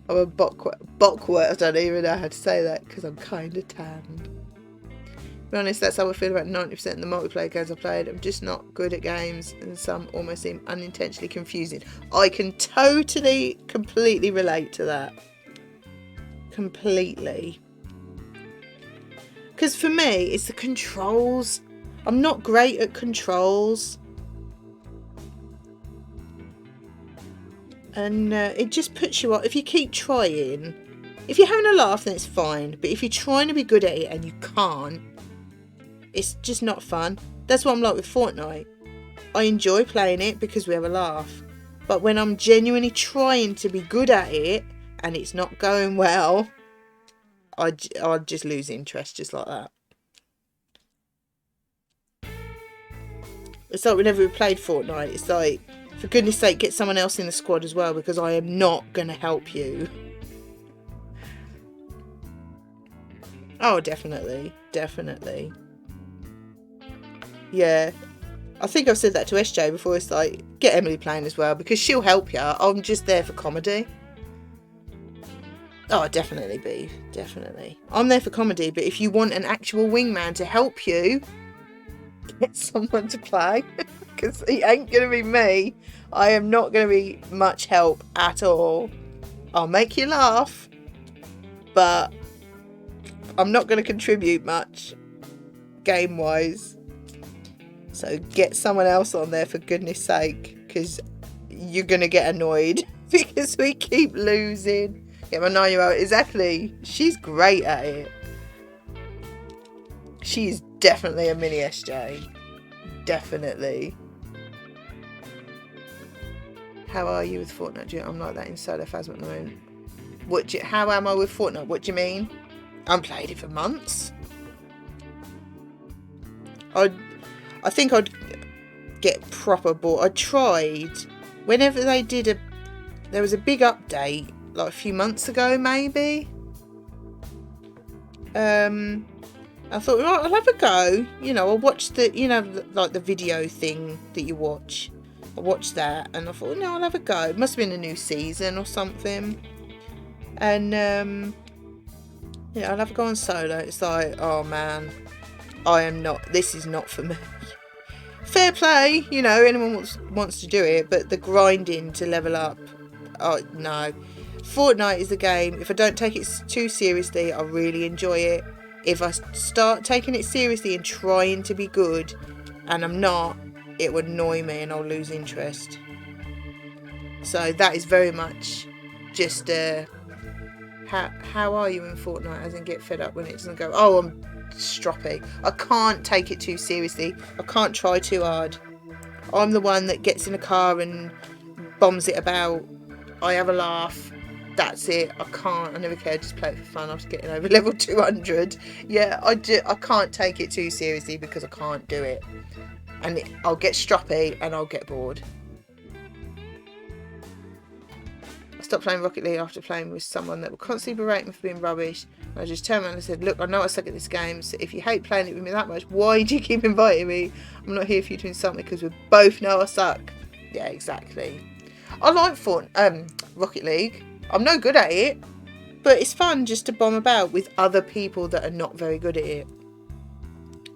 I'm a bockwurt. I don't even know how to say that because I'm kind of tanned. To be honest, that's how I feel about 90% of the multiplayer games I played. I'm just not good at games and some almost seem unintentionally confusing. I can totally, completely relate to that. Completely. Because for me, it's the controls. I'm not great at controls. And it just puts you off. If you keep trying, if you're having a laugh, then it's fine. But if you're trying to be good at it and you can't, it's just not fun. That's what I'm like with Fortnite. I enjoy playing it because we have a laugh. But when I'm genuinely trying to be good at it and it's not going well, I'd just lose interest just like that. It's like whenever we played Fortnite, it's like, for goodness sake, get someone else in the squad as well because I am not going to help you. Oh, definitely. Definitely. Yeah. I think I've said that to SJ before. It's like, get Emily playing as well because she'll help you. I'm just there for comedy. Oh, definitely, Beef. Definitely. I'm there for comedy, but if you want an actual wingman to help you, get someone to play. Because it ain't going to be me. I am not going to be much help at all. I'll make you laugh, but I'm not going to contribute much game-wise. So get someone else on there for goodness sake, because you're going to get annoyed because we keep losing. Yeah, my 9-year-old, exactly. She's great at it. She's definitely a mini SJ. Definitely. How are you with Fortnite? I'm like that in Solo Phasma at the moment. How am I with Fortnite? What do you mean? I haven't played it for months. I think I'd get proper bored. I tried. Whenever they did there was a big update, like a few months ago maybe. I thought, right, I'll have a go. You know, I watched like the video thing that you watch. I watched that and I thought, no, I'll have a go. It must have been a new season or something. And, I'll have a go on solo. It's like, oh man, this is not for me. Fair play, anyone wants to do it, but the grinding to level up, oh no. Fortnite is the game, if I don't take it too seriously, I really enjoy it. If I start taking it seriously and trying to be good, and I'm not, it would annoy me and I'll lose interest. So that is very much just how are you in Fortnite, as in get fed up when it doesn't go, oh, I'm stroppy. I can't take it too seriously. I can't try too hard. I'm the one that gets in a car and bombs it about. I have a laugh. That's it. I never cared, just play it for fun after getting over level 200. Yeah, I can't take it too seriously because I can't do it. And I'll get stroppy and I'll get bored. I stopped playing Rocket League after playing with someone that would constantly berate me for being rubbish. And I just turned around and said, look, I know I suck at this game, so if you hate playing it with me that much, why do you keep inviting me? I'm not here for you to insult me because we both know I suck. Yeah, exactly. I like Rocket League. I'm no good at it, but it's fun just to bomb about with other people that are not very good at it.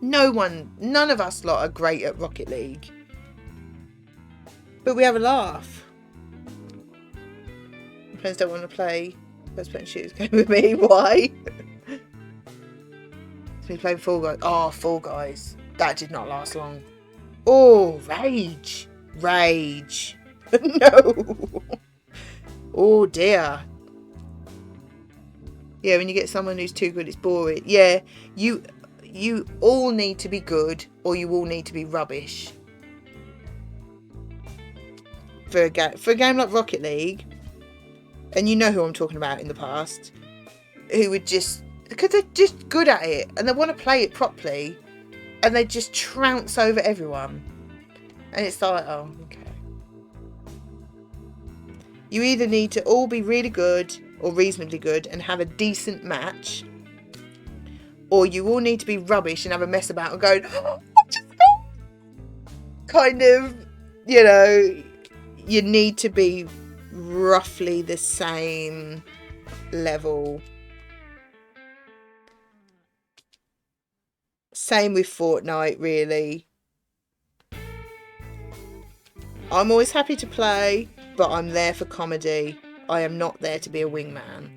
None of us lot are great at Rocket League, but we have a laugh. My friends don't want to play first-person shooters game with me. Why? It's me playing Fall Guys. Oh, Fall Guys. That did not last long. Oh, rage. No. Oh dear. Yeah, when you get someone who's too good, it's boring. Yeah, you all need to be good, or you all need to be rubbish. For a game like Rocket League, and you know who I'm talking about in the past, who would just, because they're just good at it and they want to play it properly, and they just trounce over everyone, and it's like, oh, okay. You either need to all be really good or reasonably good and have a decent match, or you all need to be rubbish and have a mess about and go, oh, kind of, you know, you need to be roughly the same level. Same with Fortnite, really. I'm always happy to play, but I'm there for comedy. I am not there to be a wingman,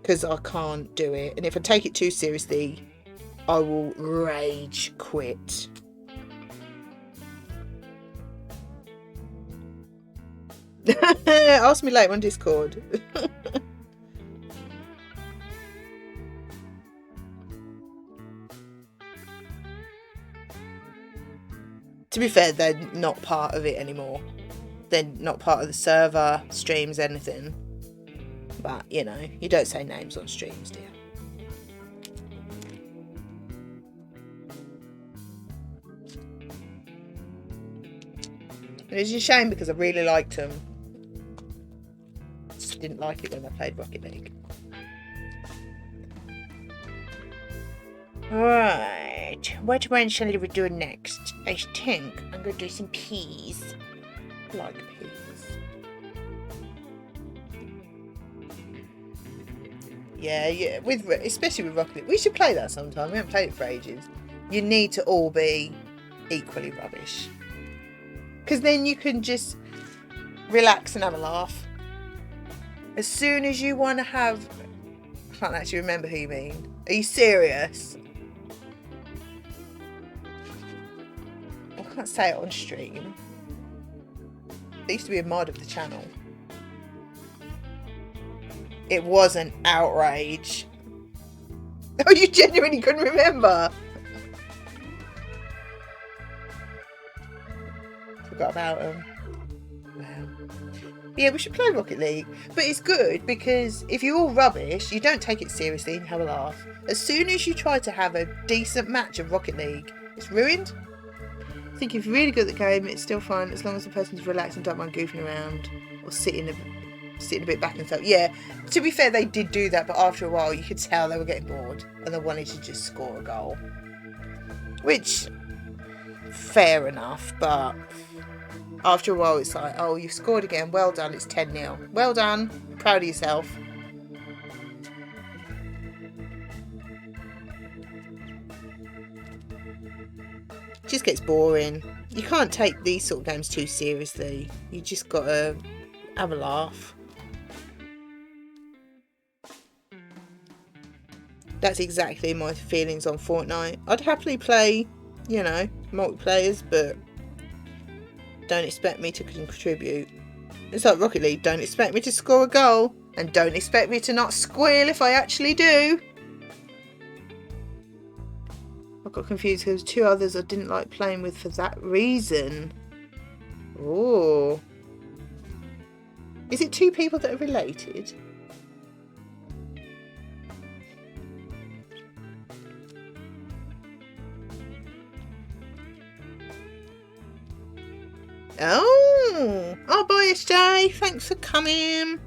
because I can't do it. And if I take it too seriously, I will rage quit. Ask me later on Discord. To be fair, they're not part of it anymore. They're not part of the server, streams, anything. But, you know, you don't say names on streams, do you? And it's a shame because I really liked them. Just didn't like it when I played Rocket League. Alright, what one shall we do next? I think I'm going to do some peas. I like peas. Yeah, especially with Rocket League. We should play that sometime. We haven't played it for ages. You need to all be equally rubbish. Because then you can just relax and have a laugh. As soon as you want to have... I can't actually remember who you mean. Are you serious? I can't say it on stream. There used to be a mod of the channel. It was an outrage. Oh, you genuinely couldn't remember? Forgot about them. Wow. Yeah, we should play Rocket League. But it's good because if you're all rubbish, you don't take it seriously and have a laugh. As soon as you try to have a decent match of Rocket League, it's ruined. I think if you're really good at the game, it's still fun as long as the person's relaxed and don't mind goofing around or sitting a bit back and stuff. Yeah, to be fair, they did do that, but after a while you could tell they were getting bored and they wanted to just score a goal. Which, fair enough, but after a while it's like, oh, you've scored again, well done, it's 10-0. Well done, proud of yourself. Just gets boring. You can't take these sort of games too seriously. You just gotta have a laugh. That's exactly my feelings on Fortnite. I'd happily play, you know, multiplayers, but don't expect me to contribute. It's like Rocket League, don't expect me to score a goal, and don't expect me to not squeal if I actually do. I got confused because 2 others I didn't like playing with for that reason. Oh. Is it 2 people that are related? Oh, bye SJ, thanks for coming.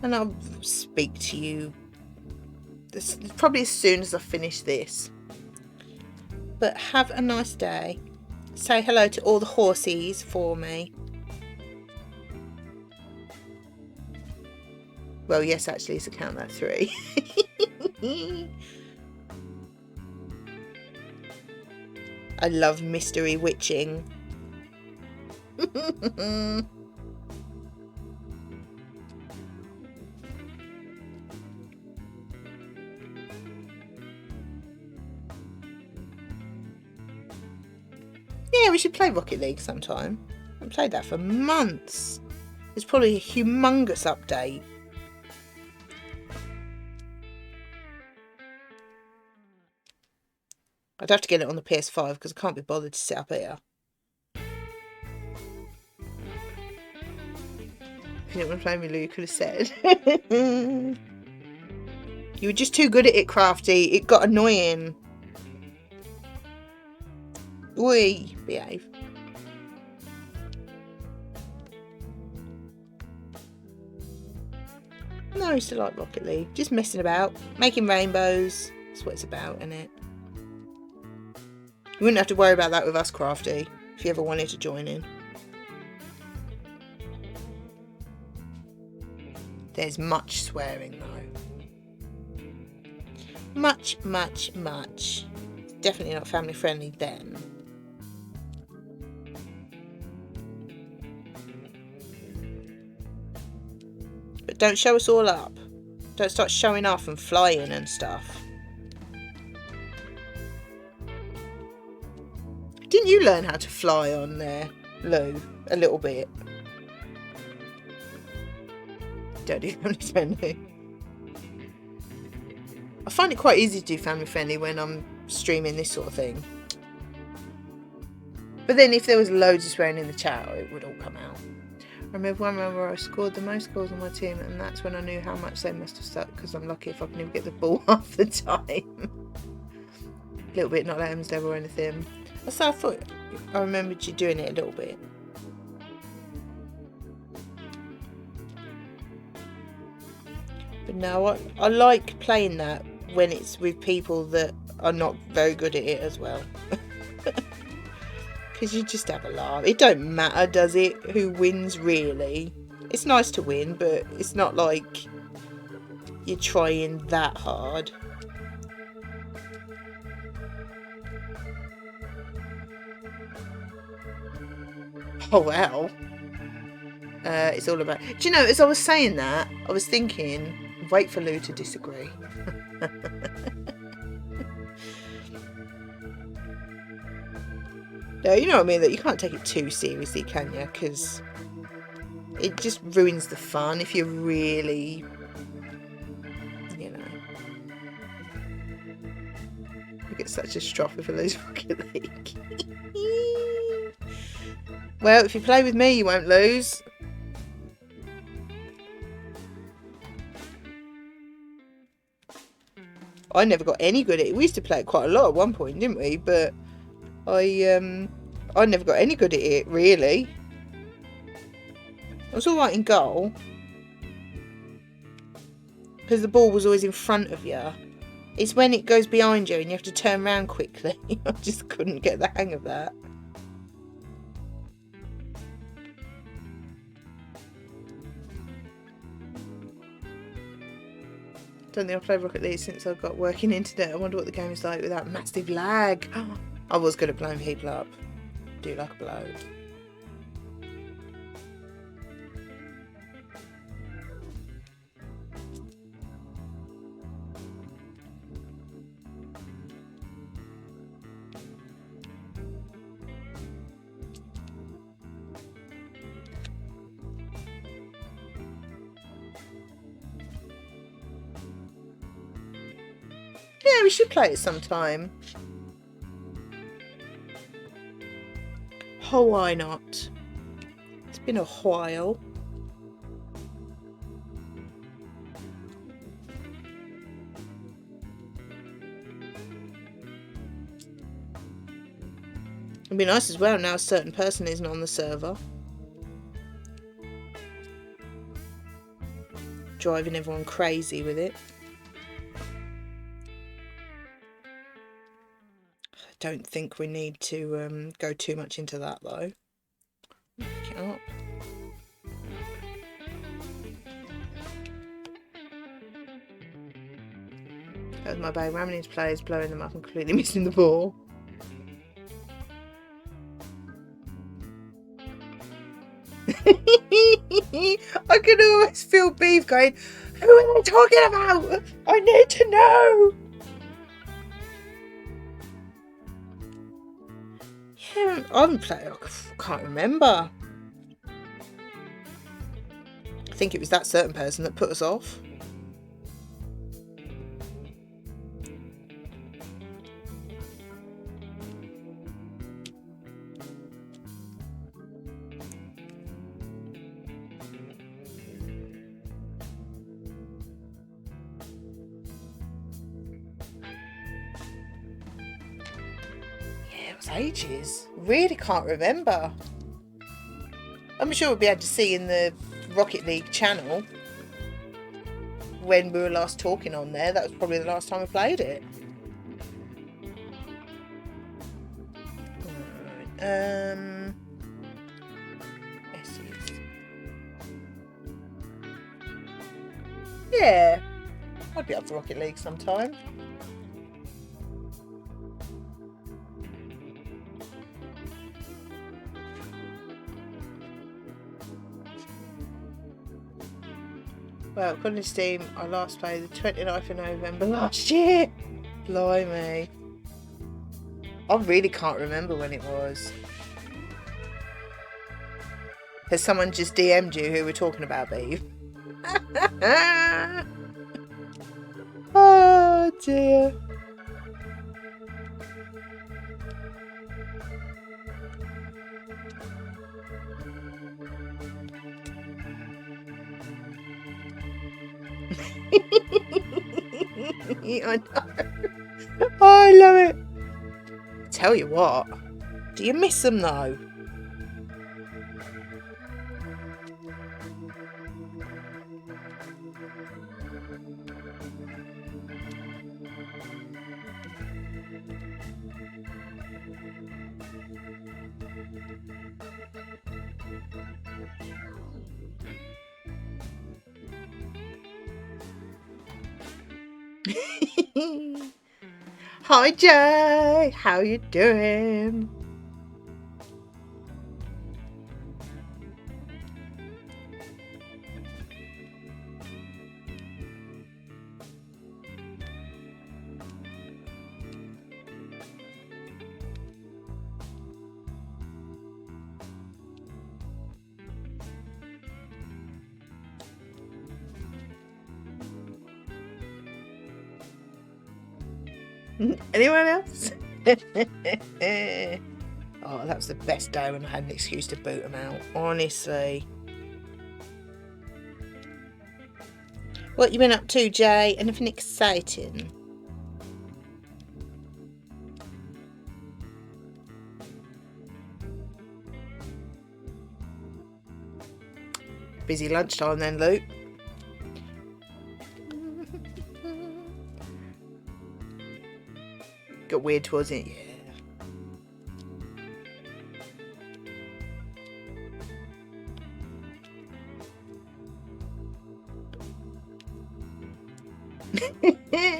And I'll speak to you probably as soon as I finish this. But have a nice day. Say hello to all the horsies for me. Well, yes, actually, to count that 3. I love mystery witching. Yeah, we should play Rocket League sometime. I haven't played that for months. It's probably a humongous update. I'd have to get it on the PS5 because I can't be bothered to sit up here. If you didn't want to play me, Lou, you could have said. You were just too good at it, Crafty. It got annoying. Oi, behave. No, I used to like Rocket League. Just messing about. Making rainbows. That's what it's about, isn't it? You wouldn't have to worry about that with us, Crafty, if you ever wanted to join in. There's much swearing, though. Much. Definitely not family friendly then. But don't show us all up. Don't start showing off and flying and stuff. Didn't you learn how to fly on there, Lou? A little bit. Don't do family friendly. I find it quite easy to do family friendly when I'm streaming this sort of thing. But then if there was loads of swearing in the chat, it would all come out. I remember one round where I scored the most goals on my team, and that's when I knew how much they must have sucked, because I'm lucky if I can even get the ball half the time. A little bit, not like Emsdale or anything. So I thought I remembered you doing it a little bit. But no, I like playing that when it's with people that are not very good at it as well. Because you just have a laugh. It don't matter, does it, who wins really? It's nice to win, but it's not like you're trying that hard. Oh, wow. It's all about... Do you know, as I was saying that, I was thinking, wait for Lou to disagree. No, you know what I mean? That you can't take it too seriously, can you? Because it just ruins the fun if you're really, you know. You get such a stroff if you lose Rocket League. Well, if you play with me, you won't lose. I never got any good at it. We used to play it quite a lot at one point, didn't we? But I never got any good at it, really. I was alright in goal, because the ball was always in front of you. It's when it goes behind you and you have to turn around quickly. I just couldn't get the hang of that. Don't think I've played Rocket League since I got working internet. I wonder what the game is like without massive lag. I was good at blowing people up. Do like a blow. Yeah, we should play it sometime. Oh, why not? It's been a while. It'd be nice as well now a certain person isn't on the server. Driving everyone crazy with it. I don't think we need to go too much into that though. Pick it up. That was my bag. Ramming into players, blowing them up and completely missing the ball. I can always feel Beef going, who are they talking about? I need to know. Yeah, I haven't played. I can't remember. I think it was that certain person that put us off. Ages. Really can't remember. I'm sure we'll be able to see in the Rocket League channel when we were last talking on there. That was probably the last time I played it. Right, yeah, I'd be up for Rocket League sometime. Well, according to Steam, I last played the 29th of November last year. Blimey. I really can't remember when it was. Has someone just DM'd you who we're talking about, Beef? Oh dear. I know. Oh, I love it. Tell you what, do you miss them though? Hi Jay, how you doing? Anyone else? Oh, that was the best day when I had an excuse to boot them out, honestly. What you been up to, Jay? Anything exciting? Busy lunchtime then, Luke. Got weird towards it, yeah.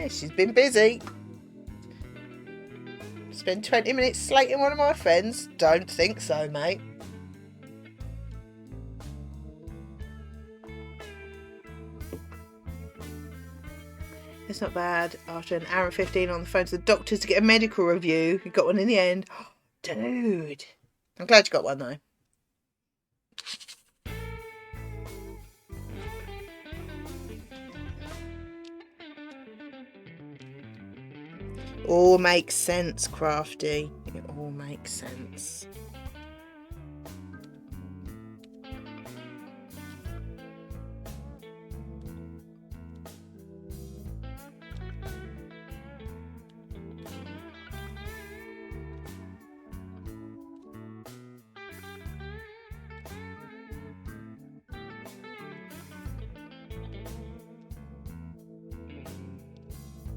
She's been busy. Spend 20 minutes slating one of my friends? Don't think so, mate. It's not bad. After an hour and 15 on the phone to the doctors to get a medical review, you got one in the end. Dude. I'm glad you got one though. All makes sense, Crafty. It all makes sense.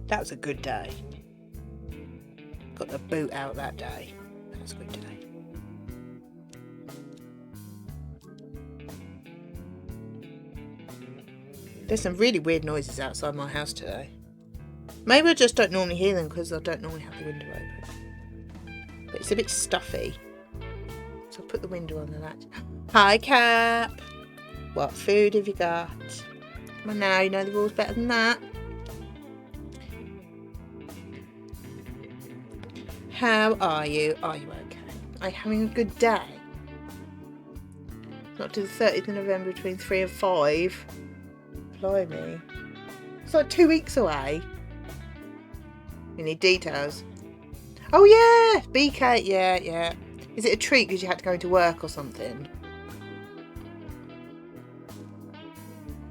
That was a good day. Got the boot out that day. That was a good day. There's some really weird noises outside my house today. Maybe I just don't normally hear them because I don't normally have the window open. But it's a bit stuffy. So I'll put the window on the latch. Hi, Cap. What food have you got? Come on now, you know the rules better than that. How are you? Are you okay? Are you having a good day? Not till the 30th of November between 3 and 5. Blimey. It's like 2 weeks away. You need details. Oh yeah! BK, yeah. Is it a treat because you had to go into work or something?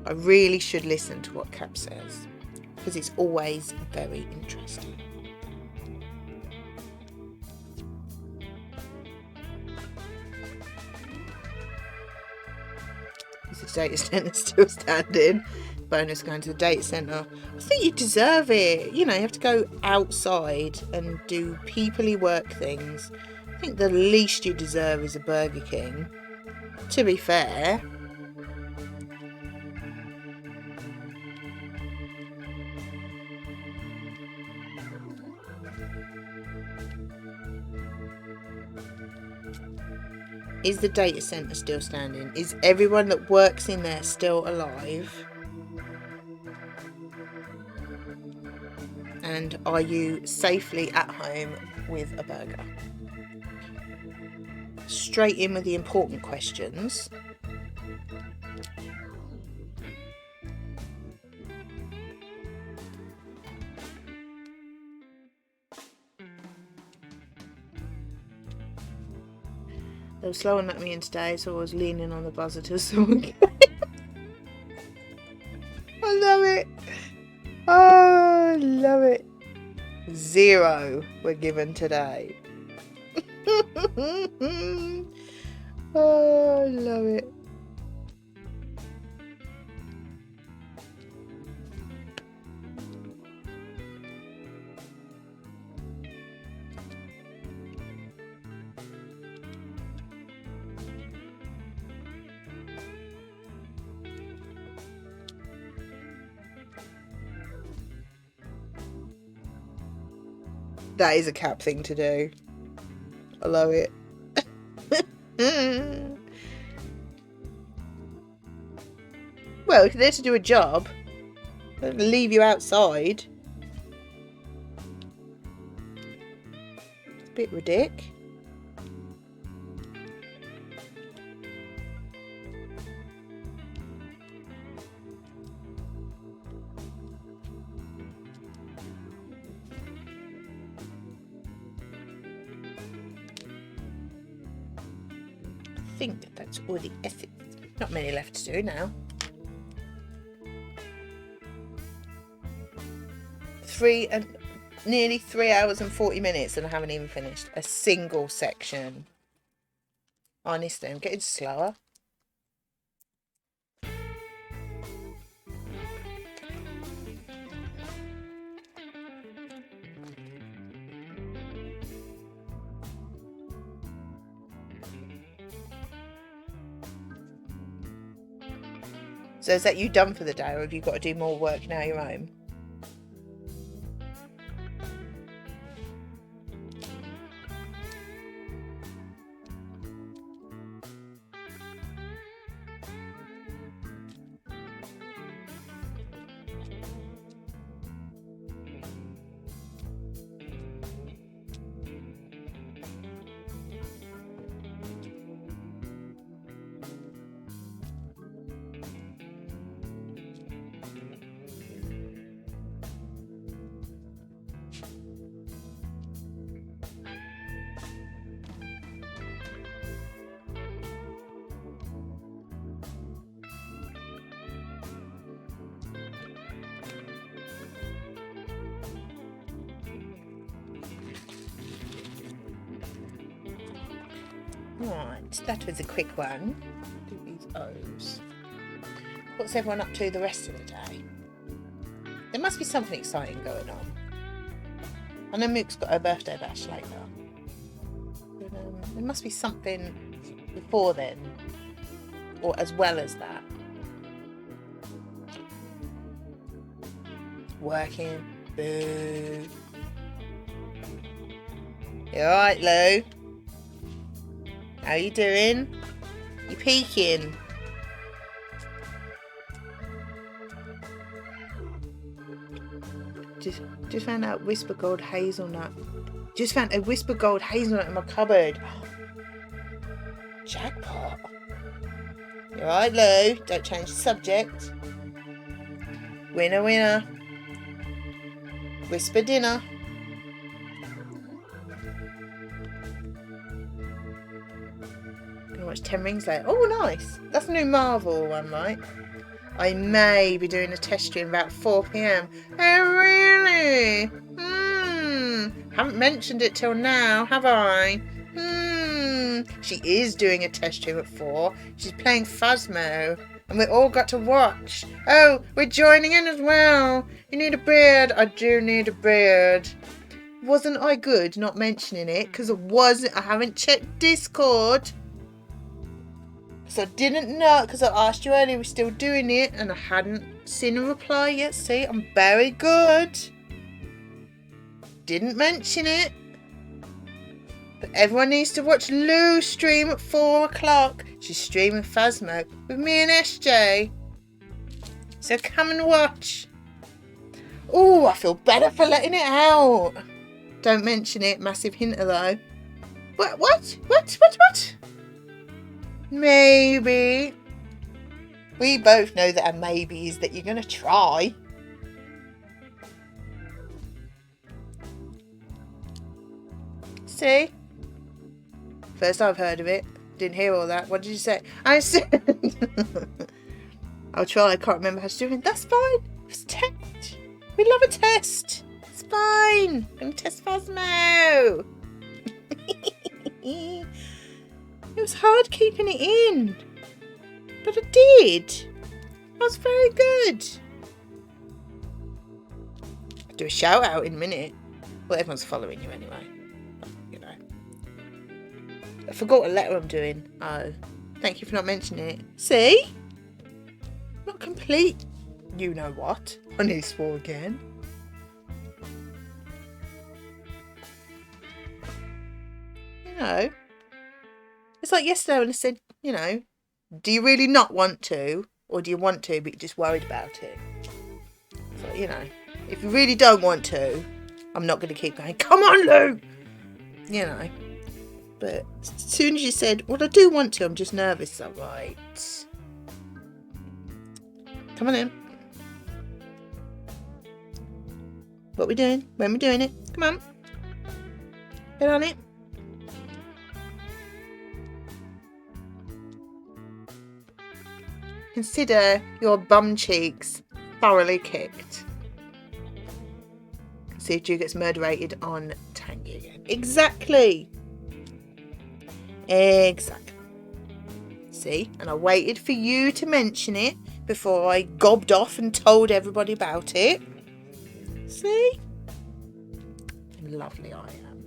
I really should listen to what Cap says. Because it's always very interesting. The data centre still standing. Bonus going to the data centre. I think you deserve it. You know, you have to go outside and do people-y work things. I think the least you deserve is a Burger King. To be fair. Is the data centre still standing? Is everyone that works in there still alive? And are you safely at home with a burger? Straight in with the important questions. They were slow and let me in today, so I was leaning on the buzzer till someone came. I love it. Oh, I love it. 0 were given today. Oh, I love it. That is a Cap thing to do. I love it. Well, if you're there to do a job, don't leave you outside. It's a bit ridiculous. I think that's all the ethics. Not many left to do now. 3 and nearly 3 hours and 40 minutes and I haven't even finished a single section. Honestly, I'm getting slower. So is that you done for the day, or have you got to do more work now you're home? Right, that was a quick one. Do these O's. What's everyone up to the rest of the day? There must be something exciting going on. I know Mook's got her birthday bash later. But, there must be something before then. Or as well as that. Working. Boo. You alright, Lou? How you doing? You peeking? Just found out Whisper Gold Hazelnut. Just found a Whisper Gold Hazelnut in my cupboard. Jackpot. You alright, Lou? Don't change the subject. Winner, winner. Whisper dinner. Gonna watch 10 Rings later. Oh, nice. That's a new Marvel one, right? I may be doing a test stream about 4 p.m. Oh, really? Haven't mentioned it till now, have I? She is doing a test stream at 4. She's playing Phasmo. And we all got to watch. Oh, we're joining in as well. You need a beard? I do need a beard. Wasn't I good not mentioning it? Because I haven't checked Discord. So I didn't know, because I asked you earlier, we're still doing it, and I hadn't seen a reply yet. See, I'm very good. Didn't mention it. But everyone needs to watch Lou stream at 4 o'clock. She's streaming Phasmo with me and SJ. So come and watch. Oh, I feel better for letting it out. Don't mention it. Massive hinter though. What? Maybe. We both know that a maybe is that you're going to try. See? First I've heard of it. Didn't hear all that. What did you say? I said... I'll try. I can't remember how to do it. That's fine. It's a test. We love a test. It's fine. I'm going to test Phasmo. It was hard keeping it in. But I did. I was very good. I'll do a shout out in a minute. Well, everyone's following you anyway. You know. I forgot what letter I'm doing. Oh. Thank you for not mentioning it. See? Not complete. You know what? I nearly swore again. You know. It's like yesterday when I said, you know, do you really not want to? Or do you want to, but you're just worried about it? So, you know, if you really don't want to, I'm not going to keep going, come on, Lou! You know. But as soon as you said, well, I do want to, I'm just nervous. All right. Come on in. What we doing? When we doing it? Come on. Get on it. Consider your bum cheeks thoroughly kicked. See if Drew gets murderated on Tangy again. Exactly. See? And I waited for you to mention it before I gobbed off and told everybody about it. See? Lovely I am.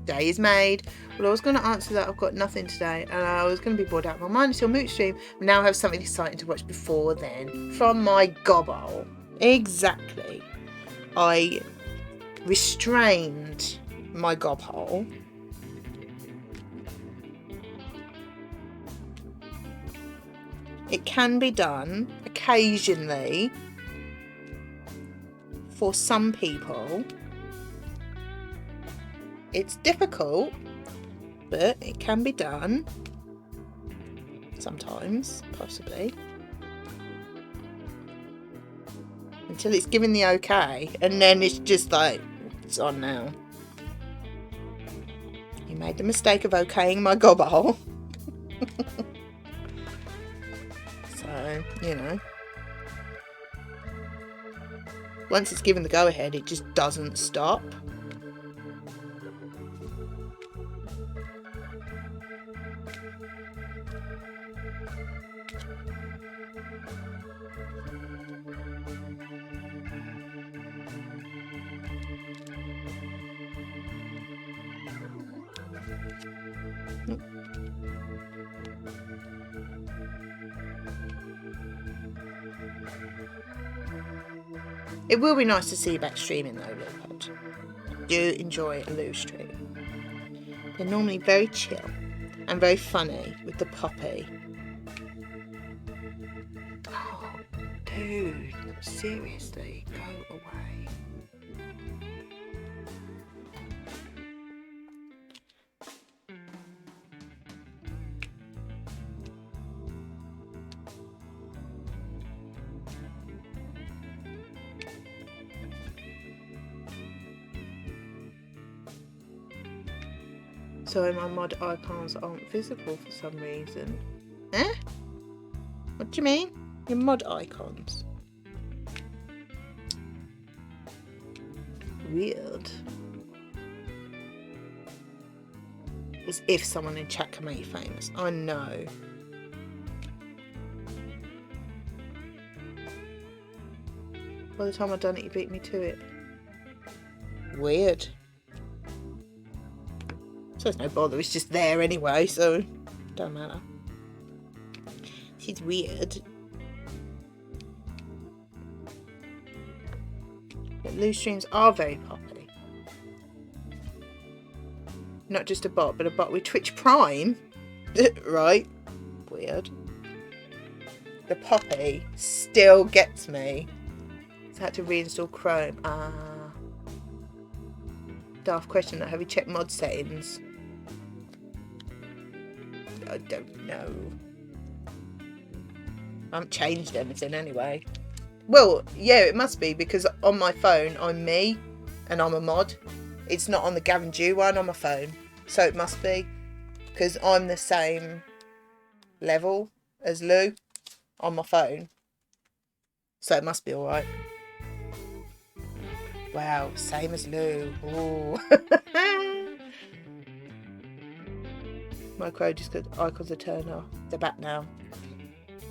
Day is made. Well, I was going to answer that. I've got nothing today. And I was going to be bored out of my mind until Moot stream. Now I have something exciting to watch before then. From my gobble. Exactly. I restrained my gobhole. It can be done occasionally for some people. It's difficult, but it can be done sometimes, possibly. Until it's given the okay, and then it's just like, it's on now. You made the mistake of okaying my gobble. So, you know. Once it's given the go-ahead, it just doesn't stop. It will be nice to see you back streaming though, Leopard. Do enjoy a Lou stream. They're normally very chill and very funny with the puppy. Oh, dude, seriously, go away. So my mod icons aren't visible for some reason. Eh? What do you mean? Your mod icons? Weird. As if someone in chat can make you famous. I know. By the time I've done it, you beat me to it. Weird. So it's no bother, it's just there anyway, so don't matter. She's weird. But Lou streams are very poppy. Not just a bot, but a bot with Twitch Prime. Right? Weird. The poppy still gets me. So I had to reinstall Chrome. Daft question, have you checked mod settings? I don't know. I haven't changed anything anyway. Well, yeah, it must be because on my phone I'm me and I'm a mod. It's not on the Gavin Dew one on my phone. So it must be because I'm the same level as Lou on my phone. So it must be alright. Wow, same as Lou. Ooh. My crow just got icons are turned off. They're back now.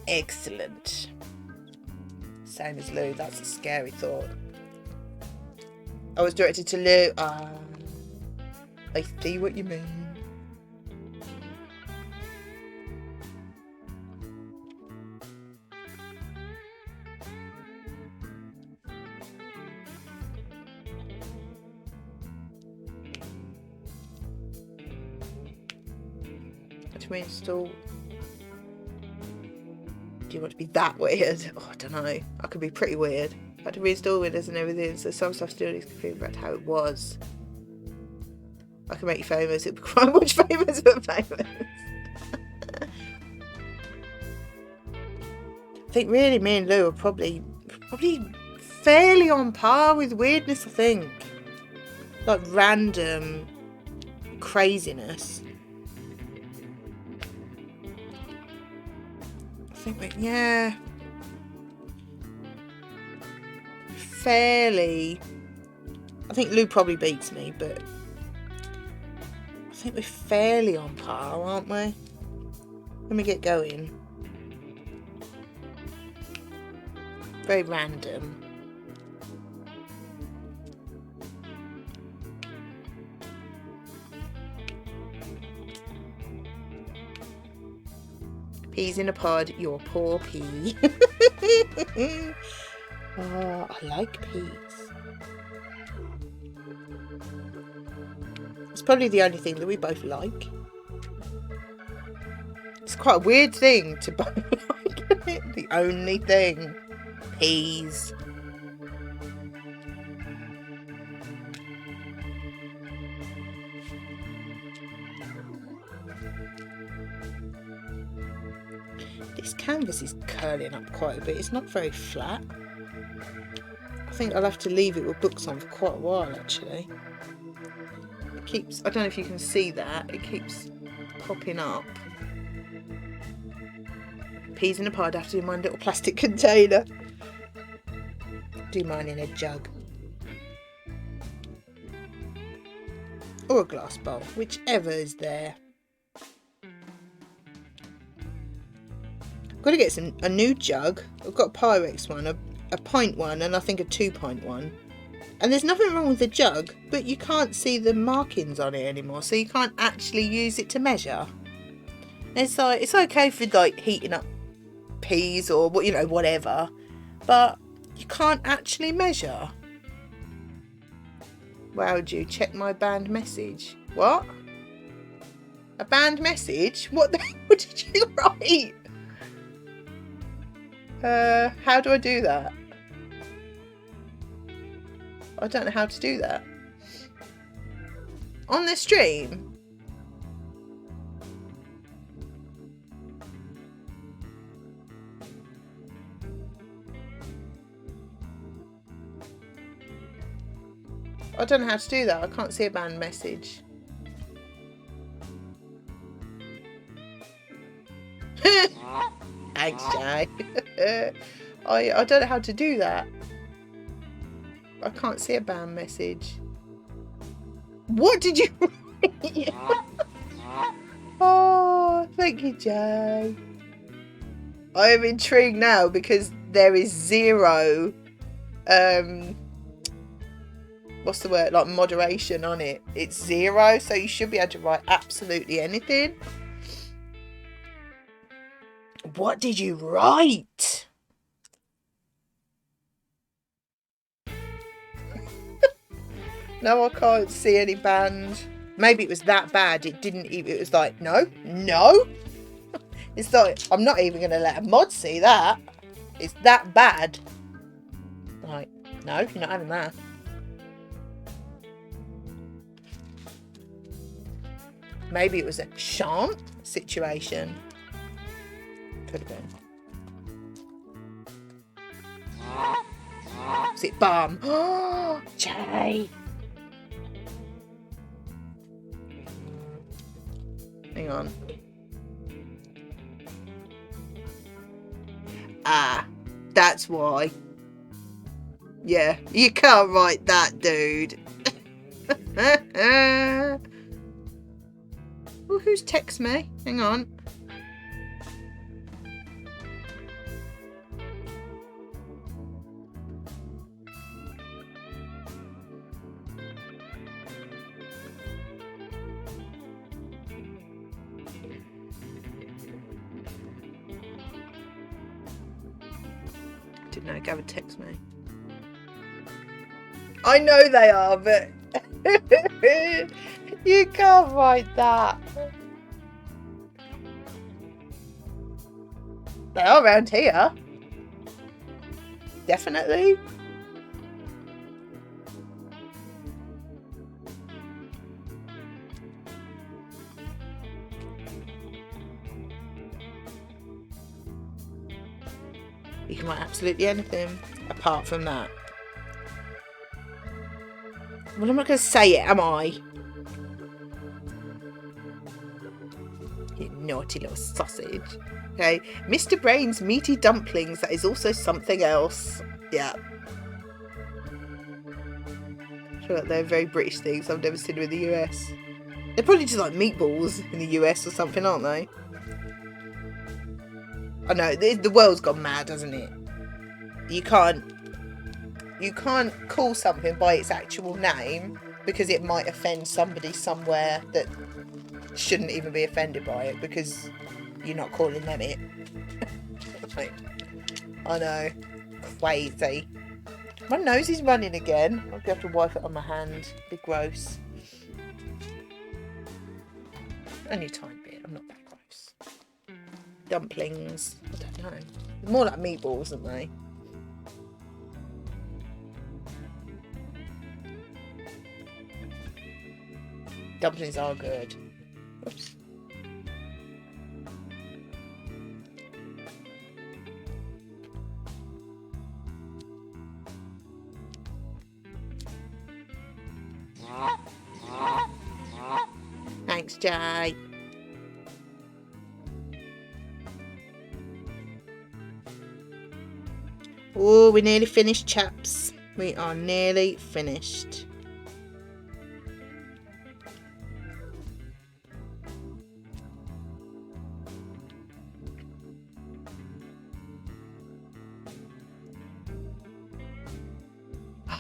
Excellent. Same as Lou. That's a scary thought. I was directed to Lou. I see what you mean. Reinstall. Do you want to be that weird? Oh, I don't know. I could be pretty weird. I had to reinstall Windows and everything, so some stuff still needs to figure out how it was. I can make you famous. It'd be quite much famous, but famous. I think really me and Lou are probably fairly on par with weirdness, I think. Like random craziness. Yeah, fairly. I think Lou probably beats me, but I think we're fairly on par, aren't we? Let me get going. Very random. Peas in a pod, you're poor pea. Oh, I like peas. It's probably the only thing that we both like. It's quite a weird thing to both like, isn't it? The only thing. Peas. This canvas is curling up quite a bit. It's not very flat. I think I'll have to leave it with books on for quite a while actually. It keeps, I don't know if you can see that, it keeps popping up. Peas in a pod, I have to do mine in a little plastic container. Do mine in a jug. Or a glass bowl, whichever is there. Got to get a new jug. I've got a Pyrex one, a pint one, and I think a 2-pint one. And there's nothing wrong with the jug, but you can't see the markings on it anymore, so you can't actually use it to measure. It's like, it's okay for like heating up peas or whatever, but you can't actually measure. Wow, would you check my banned message? What? A banned message? What the hell did you write? How do I do that? I don't know how to do that. On the stream? I don't know how to do that. I can't see a banned message. Thanks, Jay. I don't know how to do that. I can't see a banned message. What did you write? Oh, thank you, Jay. I am intrigued now because there is zero what's the word, like moderation on it. It's 0, so you should be able to write absolutely anything. What did you write? No, I can't see any banned. Maybe it was that bad. It didn't even, it was like, no. It's like, I'm not even going to let a mod see that. It's that bad. Like, no, you're not having that. Maybe it was a shan't situation. Could have been. Is it bum? Oh, Jay. Hang on. Ah, that's why. Yeah, you can't write that, dude. Well, who's text me? Hang on. Didn't know Gavin text me. I know they are, but you can't write that. They are around here. Definitely. You can write absolutely anything apart from that. Well, I'm not going to say it, am I? You naughty little sausage. Okay, Mr. Brain's meaty dumplings. That is also something else. Yeah. I feel like they're very British things. I've never seen them in the US. They're probably just like meatballs in the US or something, aren't they? I know, the world's gone mad, hasn't it? You can't call something by its actual name because it might offend somebody somewhere that shouldn't even be offended by it because you're not calling them it. Like, I know. Crazy. My nose is running again. I'll have to wipe it on my hand. Be gross. Only a tiny bit. I'm not that gross. Dumplings. I don't know. They're more like meatballs, aren't they? Dumplings are good. Oops. Thanks, Jay. Oh, we're nearly finished, chaps. We are nearly finished.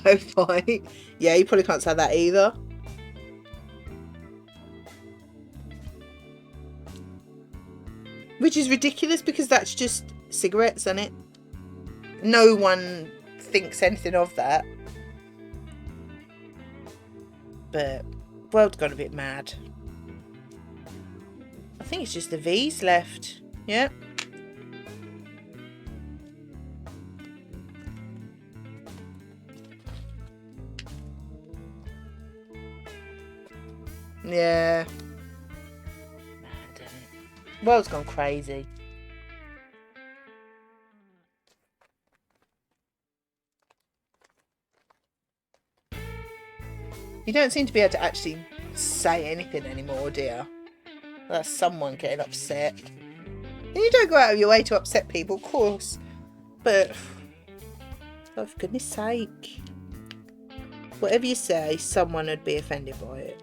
Right. Yeah, you probably can't say that either. Which is ridiculous because that's just cigarettes, isn't it? No one thinks anything of that. But world's gone a bit mad. I think it's just the V's left. Yeah. Yeah. Mad, isn't it? World's gone crazy. You don't seem to be able to actually say anything anymore, do you? That's someone getting upset. And you don't go out of your way to upset people, of course. But, oh, for goodness sake. Whatever you say, someone would be offended by it.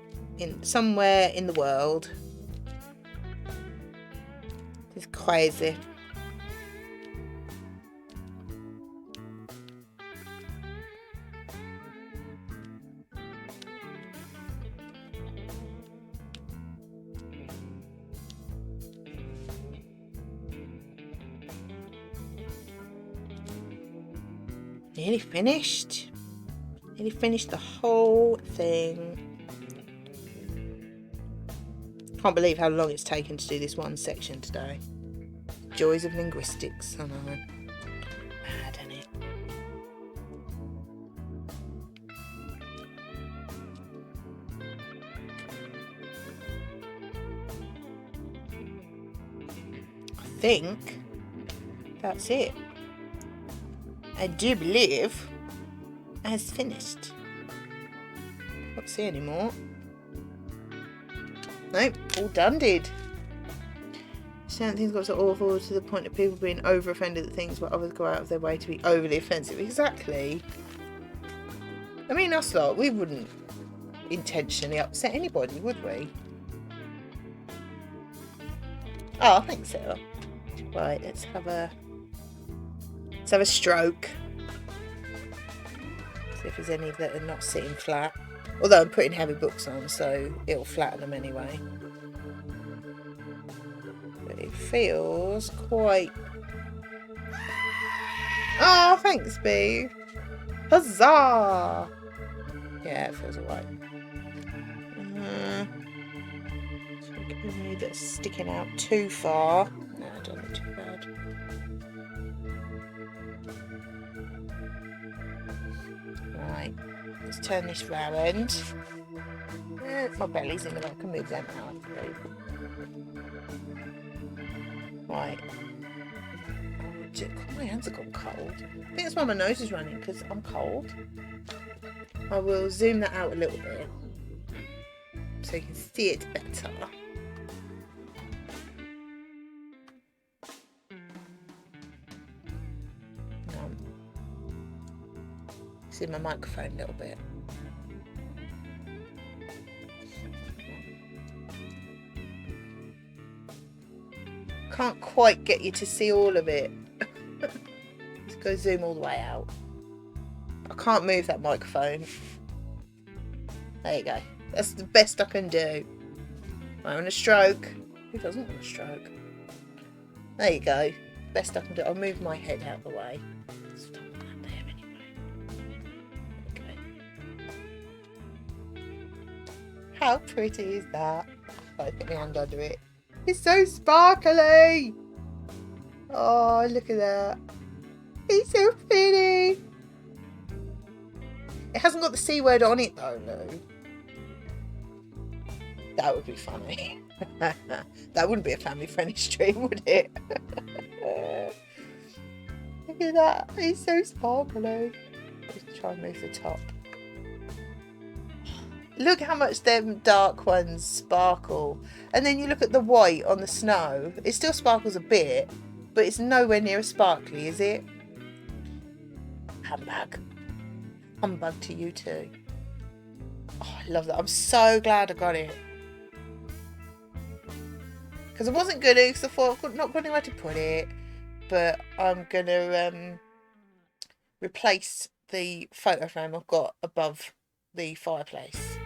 Somewhere in the world. It's crazy. Nearly finished. Nearly finished the whole thing. Can't believe how long it's taken to do this one section today. Joys of linguistics, I know. Mad, isn't it? I think that's it. I do believe has finished. Can't see anymore. Nope, all done did. Certain things got so awful to the point of people being over offended at things where others go out of their way to be overly offensive. Exactly. I mean, us lot, we wouldn't intentionally upset anybody, would we? Oh, thanks, Sarah. Right, let's have a stroke. See if there's any that are not sitting flat. Although I'm putting heavy books on, so it'll flatten them anyway. But it feels quite... Oh, thanks, Boo. Huzzah! Yeah, it feels alright. So that's sticking out too far. No, I don't look too bad. Right, let's turn this round. My belly's in the way. I can move them out. Right. My hands have gone cold. I think that's why my nose is running, because I'm cold. I will zoom that out a little bit so you can see it better. See my microphone a little bit. Can't quite get you to see all of it. Let's go zoom all the way out. I can't move that microphone. There you go. That's the best I can do. I want a stroke. Who doesn't want a stroke? There you go. Best I can do. I'll move my head out of the way. Stop that there anyway. Okay. How pretty is that? I put my hand under it. It's so sparkly. Oh, look at that. It's so pretty. It hasn't got the C word on it though, Lou. That would be funny. That wouldn't be a family-friendly stream, would it? Look at that. It's so sparkly. Just try and move the top. Look how much them dark ones sparkle. And then you look at the white on the snow. It still sparkles a bit, but it's nowhere near as sparkly, is it? Humbug. Humbug to you too. Oh, I love that. I'm so glad I got it. Because I wasn't going to, because I thought I've not got anywhere to put it. But I'm going to replace the photo frame I've got above the fireplace.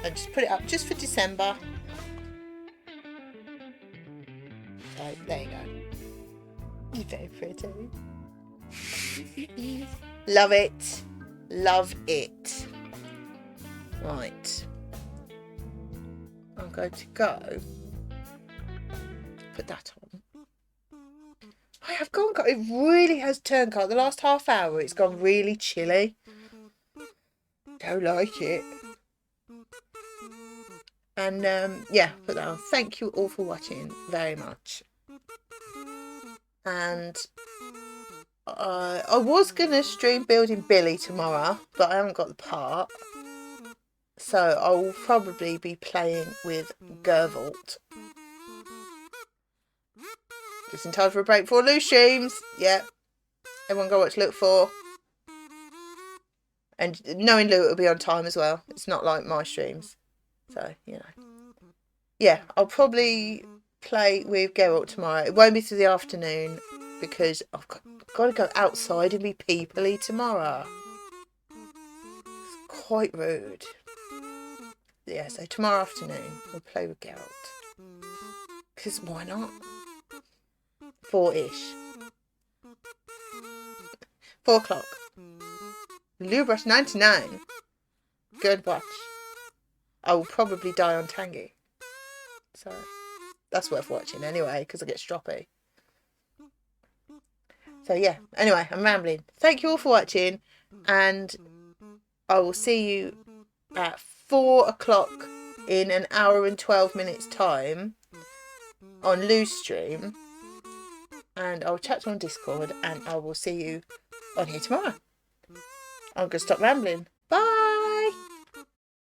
And just put it up just for December. So there you go. It's very pretty. Love it. Love it. Right. I'm going to go put that on. I have gone. It really has turned cold. The last half hour, it's gone really chilly. Don't like it. And yeah, put that on. Thank you all for watching very much. And I was going to stream Building Billy tomorrow, but I haven't got the part. So I will probably be playing with Gervault. Just in time for a break before Lou streams. Yeah. Everyone go watch Look For. And knowing Lou, it'll be on time as well. It's not like my streams. So, you know. Yeah, I'll probably play with Geralt tomorrow. It won't be to the afternoon because I've got to go outside and be people-y tomorrow. It's quite rude. Yeah, so tomorrow afternoon we'll play with Geralt. Because why not? 4-ish. 4 o'clock. Lubrush 99. Good watch. I will probably die on Tangy. So that's worth watching anyway, because I get stroppy. So yeah, anyway, I'm rambling. Thank you all for watching, and I will see you at 4 o'clock in an hour and 12 minutes time on Lou's stream, and I'll chat on Discord, and I will see you on here tomorrow. I'm going to stop rambling. Bye!